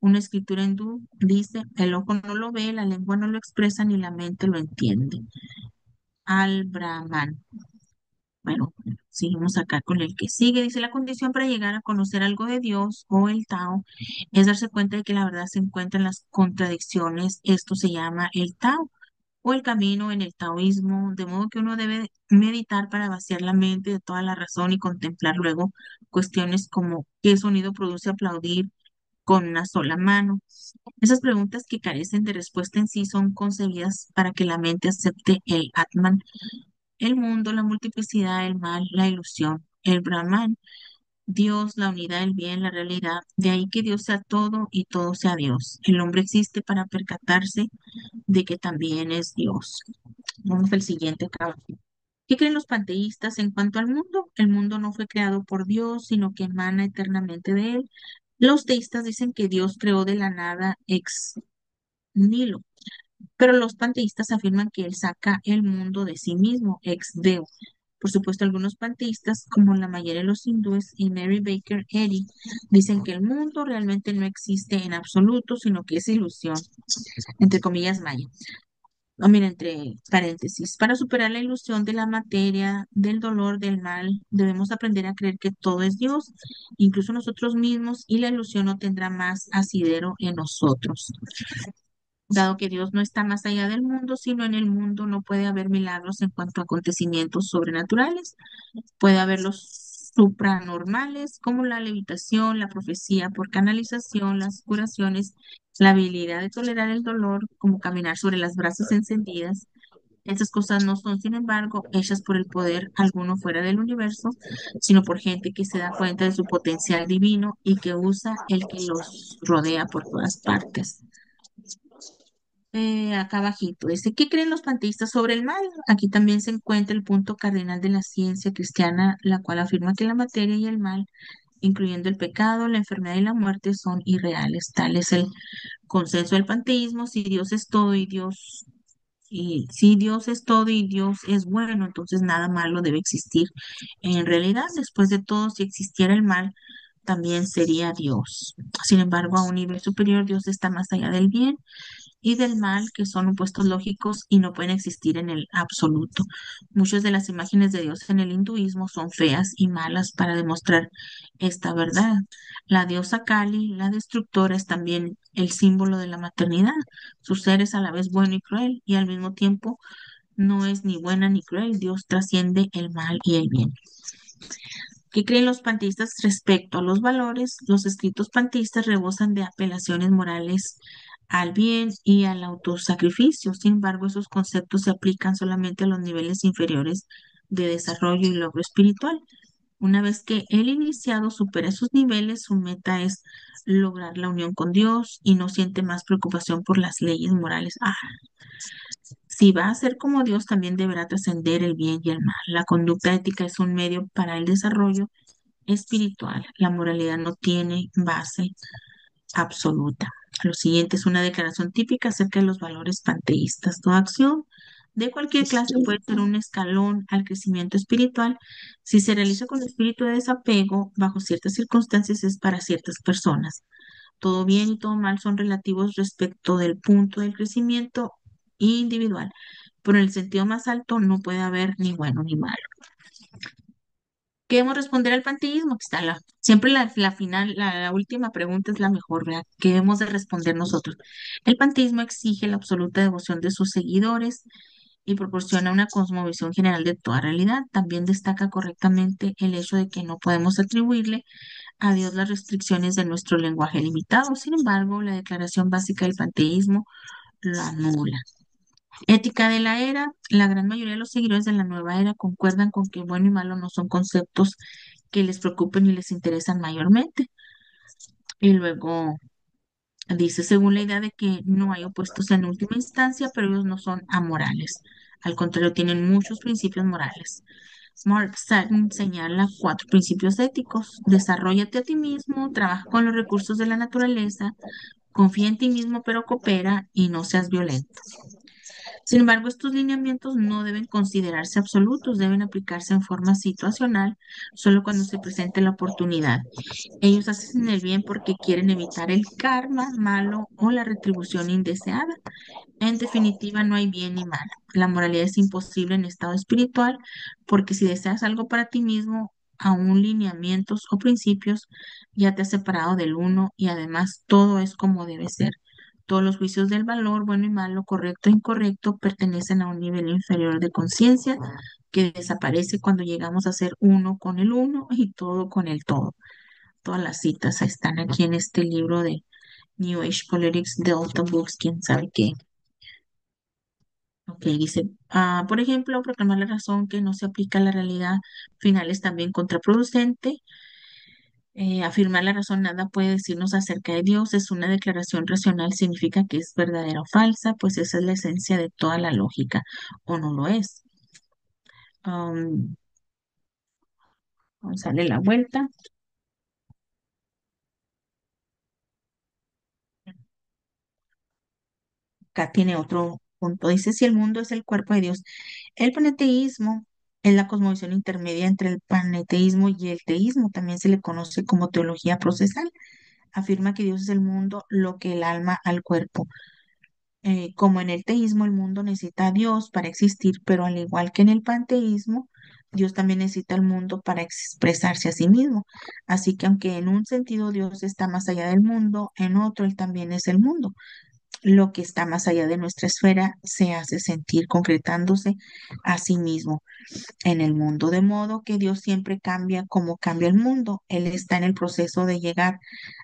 [SPEAKER 3] Una escritura hindú dice, el ojo no lo ve, la lengua no lo expresa, ni la mente lo entiende. Al Brahman. Bueno, seguimos acá con el que sigue. Dice, la condición para llegar a conocer algo de Dios o el Tao es darse cuenta de que la verdad se encuentra en las contradicciones. Esto se llama el Tao o el camino en el taoísmo, de modo que uno debe meditar para vaciar la mente de toda la razón y contemplar luego cuestiones como qué sonido produce aplaudir con una sola mano. Esas preguntas que carecen de respuesta en sí son concebidas para que la mente acepte el Atman, el mundo, la multiplicidad, el mal, la ilusión, el Brahman, Dios, la unidad, el bien, la realidad. De ahí que Dios sea todo y todo sea Dios. El hombre existe para percatarse de que también es Dios. Vamos al siguiente capítulo. ¿Qué creen los panteístas en cuanto al mundo? El mundo no fue creado por Dios, sino que emana eternamente de él. Los teístas dicen que Dios creó de la nada ex Nilo. Pero los panteístas afirman que él saca el mundo de sí mismo, ex Deo. Por supuesto, algunos panteístas, como la mayoría de los hindúes y Mary Baker Eddy, dicen que el mundo realmente no existe en absoluto, sino que es ilusión, entre comillas, maya. O mira, entre paréntesis, para superar la ilusión de la materia, del dolor, del mal, debemos aprender a creer que todo es Dios, incluso nosotros mismos, y la ilusión no tendrá más asidero en nosotros. Dado que Dios no está más allá del mundo, sino en el mundo, no puede haber milagros en cuanto a acontecimientos sobrenaturales. Puede haber los supranormales, como la levitación, la profecía por canalización, las curaciones, la habilidad de tolerar el dolor, como caminar sobre las brasas encendidas. Estas cosas no son, sin embargo, hechas por el poder alguno fuera del universo, sino por gente que se da cuenta de su potencial divino y que usa el que los rodea por todas partes. Acá abajito, dice, ¿qué creen los panteístas sobre el mal? Aquí también se encuentra el punto cardinal de la ciencia cristiana, la cual afirma que la materia y el mal, incluyendo el pecado, la enfermedad y la muerte, son irreales. Tal es el consenso del panteísmo. Si Dios es todo y Dios, y si Dios es todo y Dios es bueno, entonces nada malo debe existir. En realidad, después de todo, si existiera el mal, también sería Dios. Sin embargo, a un nivel superior, Dios está más allá del bien y del mal, que son opuestos lógicos y no pueden existir en el absoluto. Muchas de las imágenes de Dios en el hinduismo son feas y malas para demostrar esta verdad. La diosa Kali, la destructora, es también el símbolo de la maternidad. Su ser es a la vez bueno y cruel, y al mismo tiempo no es ni buena ni cruel. Dios trasciende el mal y el bien. ¿Qué creen los panteístas respecto a los valores? Los escritos panteístas rebosan de apelaciones morales al bien y al autosacrificio. Sin embargo, esos conceptos se aplican solamente a los niveles inferiores de desarrollo y logro espiritual. Una vez que el iniciado supera esos niveles, su meta es lograr la unión con Dios y no siente más preocupación por las leyes morales. Si va a ser como Dios, también deberá trascender el bien y el mal. La conducta ética es un medio para el desarrollo espiritual. La moralidad no tiene base absoluta. Lo siguiente es una declaración típica acerca de los valores panteístas. Toda acción de cualquier clase puede ser un escalón al crecimiento espiritual. Si se realiza con espíritu de desapego, bajo ciertas circunstancias es para ciertas personas. Todo bien y todo mal son relativos respecto del punto del crecimiento individual, pero en el sentido más alto no puede haber ni bueno ni malo. ¿Qué debemos responder al panteísmo? Aquí está siempre la final, la última pregunta es la mejor, ¿verdad? ¿Qué debemos de responder nosotros? El panteísmo exige la absoluta devoción de sus seguidores y proporciona una cosmovisión general de toda realidad. También destaca correctamente el hecho de que no podemos atribuirle a Dios las restricciones de nuestro lenguaje limitado. Sin embargo, la declaración básica del panteísmo lo anula. Ética de la era. La gran mayoría de los seguidores de la nueva era concuerdan con que bueno y malo no son conceptos que les preocupen y les interesan mayormente. Y luego dice, según la idea de que no hay opuestos en última instancia, pero ellos no son amorales. Al contrario, tienen muchos principios morales. Mark Sutton señala 4 principios éticos. Desarróllate a ti mismo, trabaja con los recursos de la naturaleza, confía en ti mismo, pero coopera y no seas violento. Sin embargo, estos lineamientos no deben considerarse absolutos, deben aplicarse en forma situacional solo cuando se presente la oportunidad. Ellos hacen el bien porque quieren evitar el karma malo o la retribución indeseada. En definitiva, no hay bien ni mal. La moralidad es imposible en estado espiritual porque si deseas algo para ti mismo, aún lineamientos o principios, ya te has separado del uno y además todo es como debe ser. Todos los juicios del valor, bueno y malo, correcto e incorrecto, pertenecen a un nivel inferior de conciencia que desaparece cuando llegamos a ser uno con el uno y todo con el todo. Todas las citas están aquí en este libro de New Age Politics, Delta Books, quién sabe qué. Ok, dice, por ejemplo, proclamar la razón que no se aplica a la realidad final es también contraproducente. Afirmar la razón nada puede decirnos acerca de Dios es una declaración racional, significa que es verdadera o falsa, pues esa es la esencia de toda la lógica, o no lo es. Um, Vamos a darle la vuelta. acá tiene otro punto. Dice, si el mundo es el cuerpo de Dios, el panenteísmo es la cosmovisión intermedia entre el panenteísmo y el teísmo. También se le conoce como teología procesal. Afirma que Dios es el mundo, lo que el alma al cuerpo. Como en el teísmo, el mundo necesita a Dios para existir, pero al igual que en el panteísmo, Dios también necesita al mundo para expresarse a sí mismo. Así que aunque en un sentido Dios está más allá del mundo, en otro Él también es el mundo. Lo que está más allá de nuestra esfera se hace sentir concretándose a sí mismo en el mundo, de modo que Dios siempre cambia como cambia el mundo. Él está en el proceso de llegar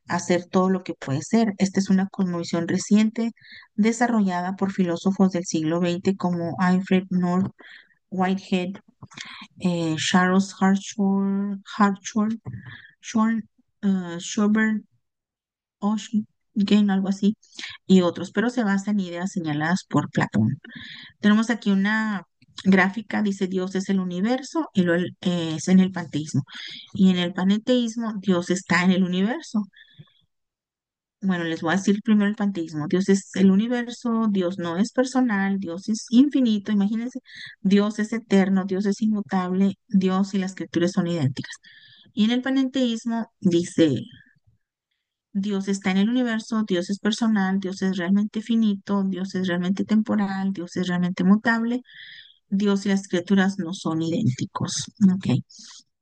[SPEAKER 3] a ser todo lo que puede ser. Esta es una cosmovisión reciente desarrollada por filósofos del siglo XX como Alfred North Whitehead, Charles Schwab, Schubert, Oshgen, algo así, y otros, pero se basa en ideas señaladas por Platón. Tenemos aquí una gráfica, dice Dios es el universo y lo es en el panteísmo. Y en el panenteísmo, Dios está en el universo. Bueno, les voy a decir primero el panteísmo. Dios es el universo, Dios no es personal, Dios es infinito, imagínense, Dios es eterno, Dios es inmutable, Dios y las criaturas son idénticas. Y en el panenteísmo dice, Dios está en el universo, Dios es personal, Dios es realmente finito, Dios es realmente temporal, Dios es realmente mutable, Dios y las criaturas no son idénticos. Ok.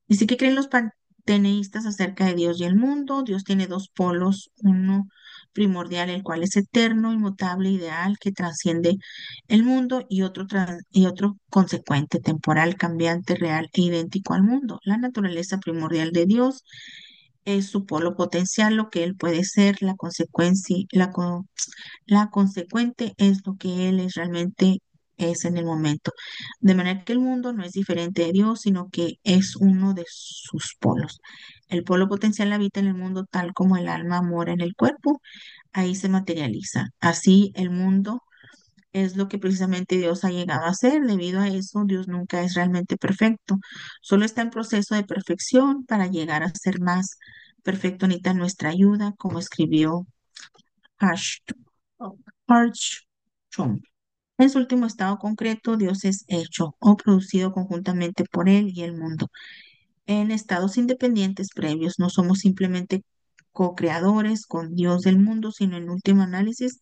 [SPEAKER 3] Dice que creen los panteístas acerca de Dios y el mundo. Dios tiene dos polos, uno primordial, el cual es eterno, inmutable, ideal, que trasciende el mundo, y otro consecuente, temporal, cambiante, real e idéntico al mundo. La naturaleza primordial de Dios es su polo potencial, lo que él puede ser, la consecuencia, la consecuente es lo que Él es realmente es en el momento. De manera que el mundo no es diferente de Dios, sino que es uno de sus polos. El polo potencial habita en el mundo tal como el alma mora en el cuerpo, ahí se materializa. Así el mundo es lo que precisamente Dios ha llegado a ser. Debido a eso, Dios nunca es realmente perfecto. Solo está en proceso de perfección para llegar a ser más perfecto. Necesita nuestra ayuda, como escribió Archstrom. En su último estado concreto, Dios es hecho o producido conjuntamente por Él y el mundo. En estados independientes previos, no somos simplemente co-creadores con Dios del mundo, sino en último análisis,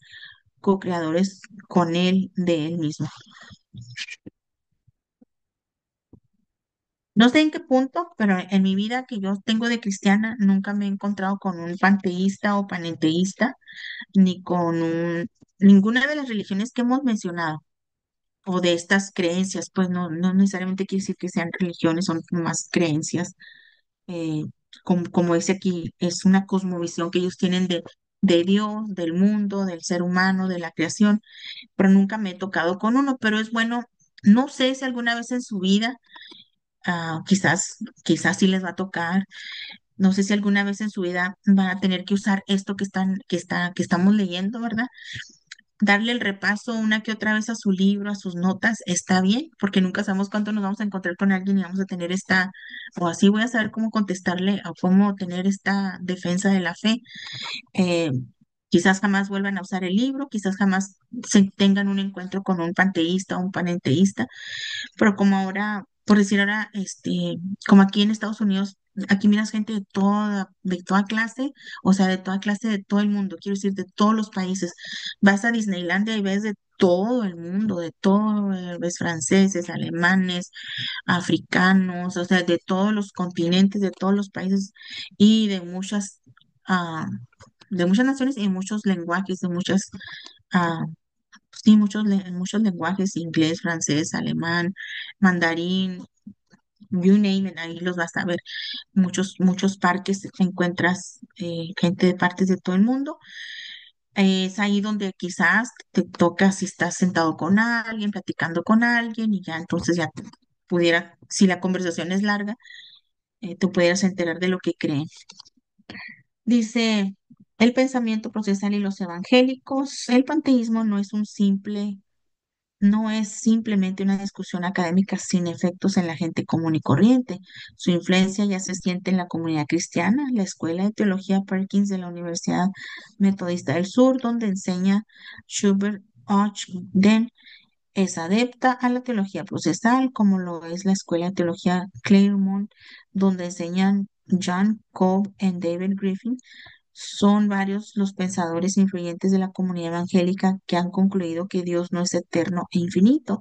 [SPEAKER 3] co-creadores con Él de Él mismo. No sé en qué punto, pero en mi vida que yo tengo de cristiana, nunca me he encontrado con un panteísta o panenteísta, ni con ninguna de las religiones que hemos mencionado o de estas creencias, pues no necesariamente quiere decir que sean religiones, son más creencias, eh, como dice aquí, es una cosmovisión que ellos tienen de Dios, del mundo, del ser humano, de la creación, pero nunca me he tocado con uno, pero es bueno, no sé si alguna vez en su vida, quizás sí les va a tocar, no sé si alguna vez en su vida van a tener que usar esto que estamos leyendo, ¿verdad? Darle el repaso una que otra vez a su libro, a sus notas, está bien, porque nunca sabemos cuánto nos vamos a encontrar con alguien y vamos a tener o así voy a saber cómo contestarle o cómo tener esta defensa de la fe. Eh, Quizás jamás vuelvan a usar el libro, quizás jamás se tengan un encuentro con un panteísta o un panenteísta, pero como ahora, por decir ahora, como aquí en Estados Unidos, aquí miras gente de toda clase, o sea, de toda clase de todo el mundo, quiero decir, de todos los países. Vas a Disneylandia y ves de todo el mundo, de todo, ves franceses, alemanes, africanos, o sea, de todos los continentes, de todos los países y ah, de muchas naciones y de muchos lenguajes, ah, sí, muchos lenguajes, inglés, francés, alemán, mandarín, you name it, ahí los vas a ver. Muchos parques encuentras gente de partes de todo el mundo. Es ahí donde quizás te toca si estás sentado con alguien, platicando con alguien y ya entonces si la conversación es larga, te pudieras enterar de lo que creen. Dice, el pensamiento procesal y los evangélicos, el panteísmo no es simplemente una discusión académica sin efectos en la gente común y corriente. Su influencia ya se siente en la comunidad cristiana, la Escuela de Teología Perkins de la Universidad Metodista del Sur, donde enseña Schubert Ogden es adepta a la teología procesal, como lo es la Escuela de Teología Claremont, donde enseñan John Cobb y David Griffin. Son varios los pensadores influyentes de la comunidad evangélica que han concluido que Dios no es eterno e infinito,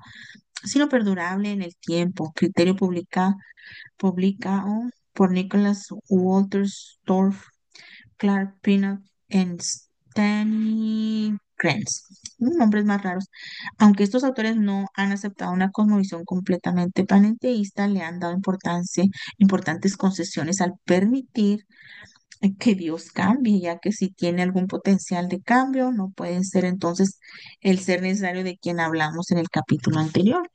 [SPEAKER 3] sino perdurable en el tiempo. Criterio publicado por Nicholas Walterstorff, Clark Pinnock en Stanley Krenz. Nombres más raros. Aunque estos autores no han aceptado una cosmovisión completamente panenteísta, le han dado importantes concesiones al permitir que Dios cambie, ya que si tiene algún potencial de cambio, no puede ser entonces el ser necesario de quien hablamos en el capítulo anterior.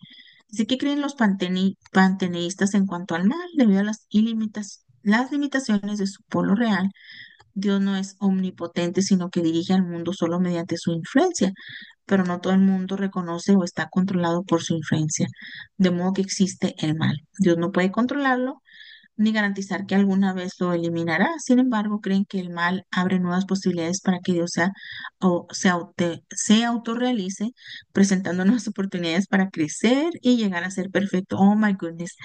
[SPEAKER 3] Así que creen los panteístas en cuanto al mal, debido a las limitaciones de su polo real. Dios no es omnipotente, sino que dirige al mundo solo mediante su influencia, pero no todo el mundo reconoce o está controlado por su influencia, de modo que existe el mal. Dios no puede controlarlo ni garantizar que alguna vez lo eliminará. Sin embargo, creen que el mal abre nuevas posibilidades para que Dios se autorrealice, presentando nuevas oportunidades para crecer y llegar a ser perfecto. Oh my goodness.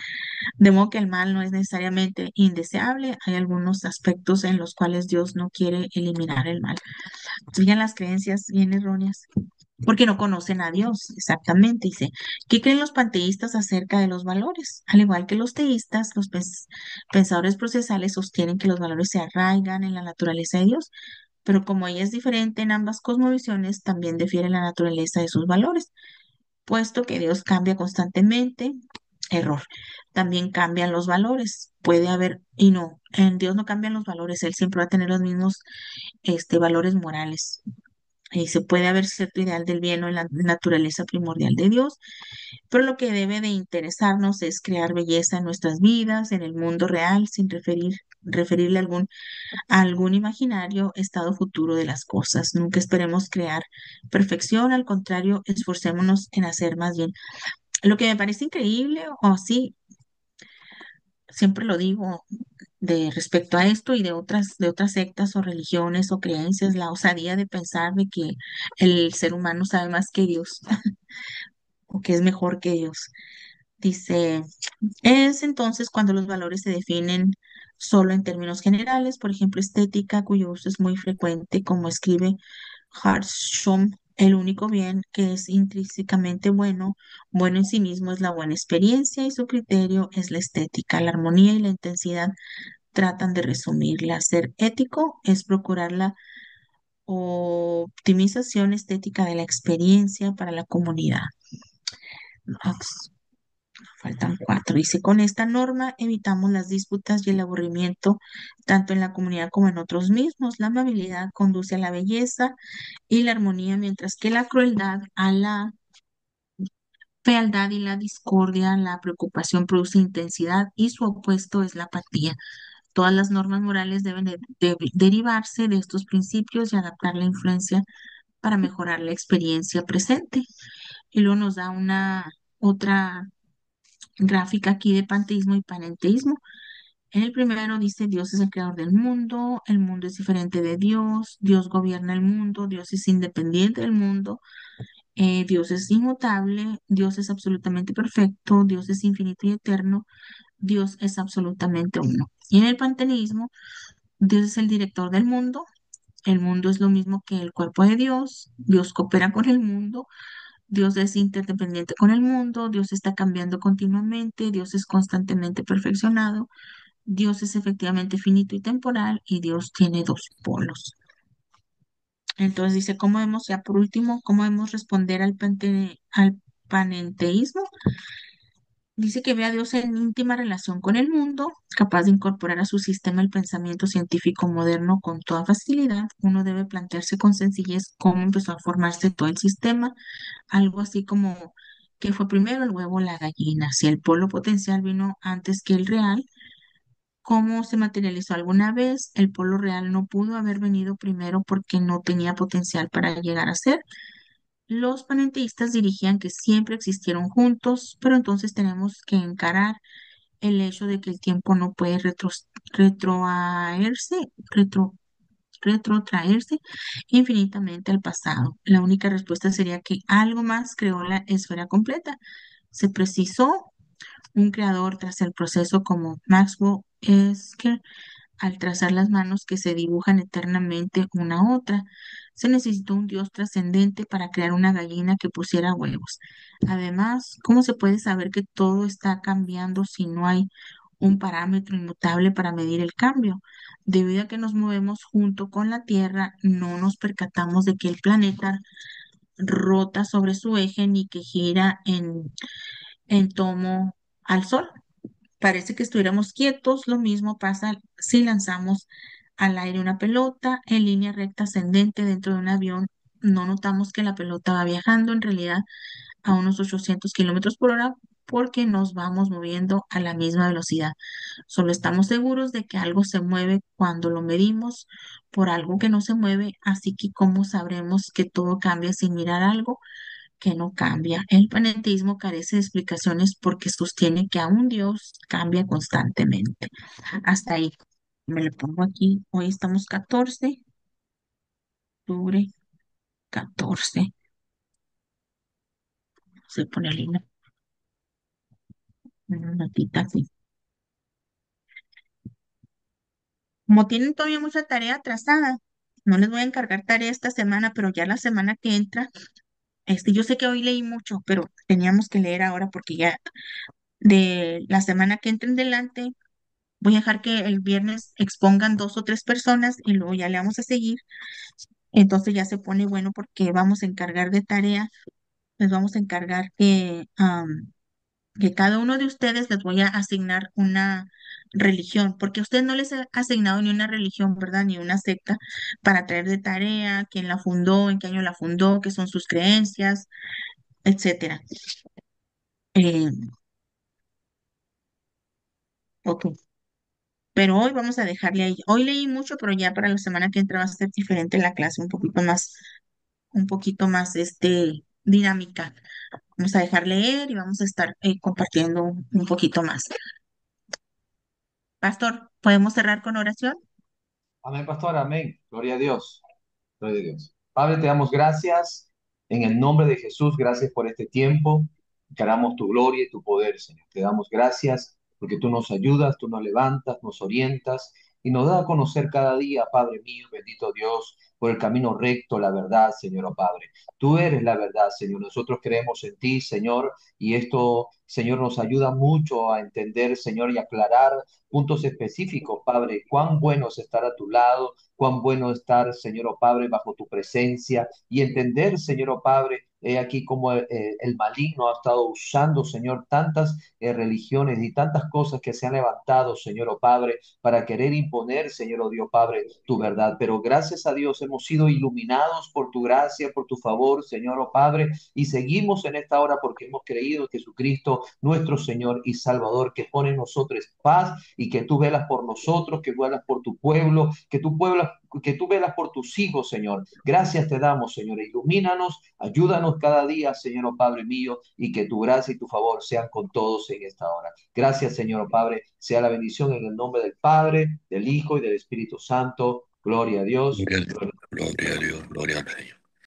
[SPEAKER 3] De modo que el mal no es necesariamente indeseable. Hay algunos aspectos en los cuales Dios no quiere eliminar el mal. Siguen las creencias bien erróneas. Porque no conocen a Dios, exactamente. Dice, ¿qué creen los panteístas acerca de los valores? Al igual que los teístas, los pensadores procesales sostienen que los valores se arraigan en la naturaleza de Dios, pero como ella es diferente en ambas cosmovisiones, también difiere la naturaleza de sus valores, puesto que Dios cambia constantemente. Error. También cambian los valores. Puede haber, y no, en Dios no cambian los valores, Él siempre va a tener los mismos valores morales. Se puede haber cierto ideal del bien o en la naturaleza primordial de Dios, pero lo que debe de interesarnos es crear belleza en nuestras vidas, en el mundo real, sin referirle a algún imaginario estado futuro de las cosas. Nunca esperemos crear perfección, al contrario, esforcémonos en hacer más bien. Lo que me parece increíble, o sí, siempre lo digo, de respecto a esto y de otras sectas o religiones o creencias, la osadía de pensar de que el ser humano sabe más que Dios o que es mejor que Dios. Dice, es entonces cuando los valores se definen solo en términos generales, por ejemplo, estética, cuyo uso es muy frecuente, como escribe Hartshorne, el único bien que es intrínsecamente bueno en sí mismo es la buena experiencia y su criterio es la estética, la armonía y la intensidad tratan de resumirla. Ser ético es procurar la optimización estética de la experiencia para la comunidad. Ups, faltan cuatro. Dice, con esta norma evitamos las disputas y el aburrimiento tanto en la comunidad como en otros mismos. La amabilidad conduce a la belleza y la armonía, mientras que la crueldad a la fealdad y la discordia, la preocupación produce intensidad y su opuesto es la apatía. Todas las normas morales deben derivarse de estos principios y adaptar la influencia para mejorar la experiencia presente. Y luego nos da una otra gráfica aquí de panteísmo y panenteísmo. En el primero dice, Dios es el creador del mundo, el mundo es diferente de Dios, Dios gobierna el mundo, Dios es independiente del mundo, Dios es inmutable, Dios es absolutamente perfecto, Dios es infinito y eterno, Dios es absolutamente uno. Y en el panteísmo, Dios es el director del mundo, el mundo es lo mismo que el cuerpo de Dios, Dios coopera con el mundo, Dios es interdependiente con el mundo, Dios está cambiando continuamente, Dios es constantemente perfeccionado, Dios es efectivamente finito y temporal y Dios tiene dos polos. Entonces dice, ¿cómo debemos, ya por último, cómo debemos responder al panenteísmo? Dice que ve a Dios en íntima relación con el mundo, capaz de incorporar a su sistema el pensamiento científico moderno con toda facilidad. Uno debe plantearse con sencillez cómo empezó a formarse todo el sistema, algo así como que fue primero el huevo o la gallina. Si el polo potencial vino antes que el real, ¿cómo se materializó alguna vez? El polo real no pudo haber venido primero porque no tenía potencial para llegar a ser. Los panenteístas dirigían que siempre existieron juntos, pero entonces tenemos que encarar el hecho de que el tiempo no puede retrotraerse, retrotraerse infinitamente al pasado. La única respuesta sería que algo más creó la esfera completa. Se precisó un creador tras el proceso como Maxwell Esker al trazar las manos que se dibujan eternamente una a otra. Se necesitó un Dios trascendente para crear una gallina que pusiera huevos. Además, ¿cómo se puede saber que todo está cambiando si no hay un parámetro inmutable para medir el cambio? Debido a que nos movemos junto con la Tierra, no nos percatamos de que el planeta rota sobre su eje ni que gira en tomo al Sol. Parece que estuviéramos quietos. Lo mismo pasa si lanzamos al aire una pelota en línea recta ascendente dentro de un avión. No notamos que la pelota va viajando en realidad a unos 800 kilómetros por hora porque nos vamos moviendo a la misma velocidad. Solo estamos seguros de que algo se mueve cuando lo medimos por algo que no se mueve, así que ¿cómo sabremos que todo cambia sin mirar algo que no cambia? El paneteísmo carece de explicaciones porque sostiene que aún Dios cambia constantemente. Hasta ahí. Me lo pongo aquí. Hoy estamos 14 de octubre, 14. Se pone una notita así. Como tienen todavía mucha tarea atrasada, no les voy a encargar tarea esta semana, pero ya la semana que entra, yo sé que hoy leí mucho, pero teníamos que leer ahora porque ya de la semana que entra en delante voy a dejar que el viernes expongan 2 o 3 personas y luego ya le vamos a seguir. Entonces ya se pone bueno porque vamos a encargar de tarea, les vamos a encargar que cada uno de ustedes les voy a asignar una religión, porque a ustedes no les he asignado ni una religión, ¿verdad? Ni una secta para traer de tarea, quién la fundó, en qué año la fundó, qué son sus creencias, etcétera. Eh, ok. Pero hoy vamos a dejarle ahí. Hoy leí mucho, pero ya para la semana que entra va a ser diferente la clase, un poquito más, dinámica. Vamos a dejar leer y vamos a estar compartiendo un poquito más. Pastor, ¿podemos cerrar con oración?
[SPEAKER 5] Amén, pastor, amén. Gloria a Dios. Gloria a Dios. Padre, te damos gracias en el nombre de Jesús. Gracias por este tiempo. Queramos tu gloria y tu poder, Señor. Te damos gracias porque tú nos ayudas, tú nos levantas, nos orientas y nos das a conocer cada día, Padre mío, bendito Dios, por el camino recto, la verdad, Señor, oh Padre. Tú eres la verdad, Señor. Nosotros creemos en ti, Señor, y esto, Señor, nos ayuda mucho a entender, Señor, y aclarar puntos específicos, Padre. Cuán bueno es estar a tu lado, cuán bueno estar, Señor, oh Padre, bajo tu presencia y entender, Señor, oh Padre, aquí como el maligno ha estado usando, Señor, tantas religiones y tantas cosas que se han levantado, Señor, oh Padre, para querer imponer, Señor, oh Dios Padre, tu verdad. Pero gracias a Dios hemos sido iluminados por tu gracia, por tu favor, Señor, oh Padre, y seguimos en esta hora porque hemos creído en Jesucristo, nuestro Señor y Salvador, que pone en nosotros paz y que tú velas por nosotros, que velas por tu pueblo, que tú velas por tus hijos, Señor. Gracias te damos, Señor. Ilumínanos, ayúdanos cada día, Señor, oh Padre mío, y que tu gracia y tu favor sean con todos en esta hora. Gracias, Señor, oh Padre. Sea la bendición en el nombre del Padre, del Hijo y del Espíritu Santo. Gloria a Dios.
[SPEAKER 6] Gloria, gloria a Dios, gloria al Señor.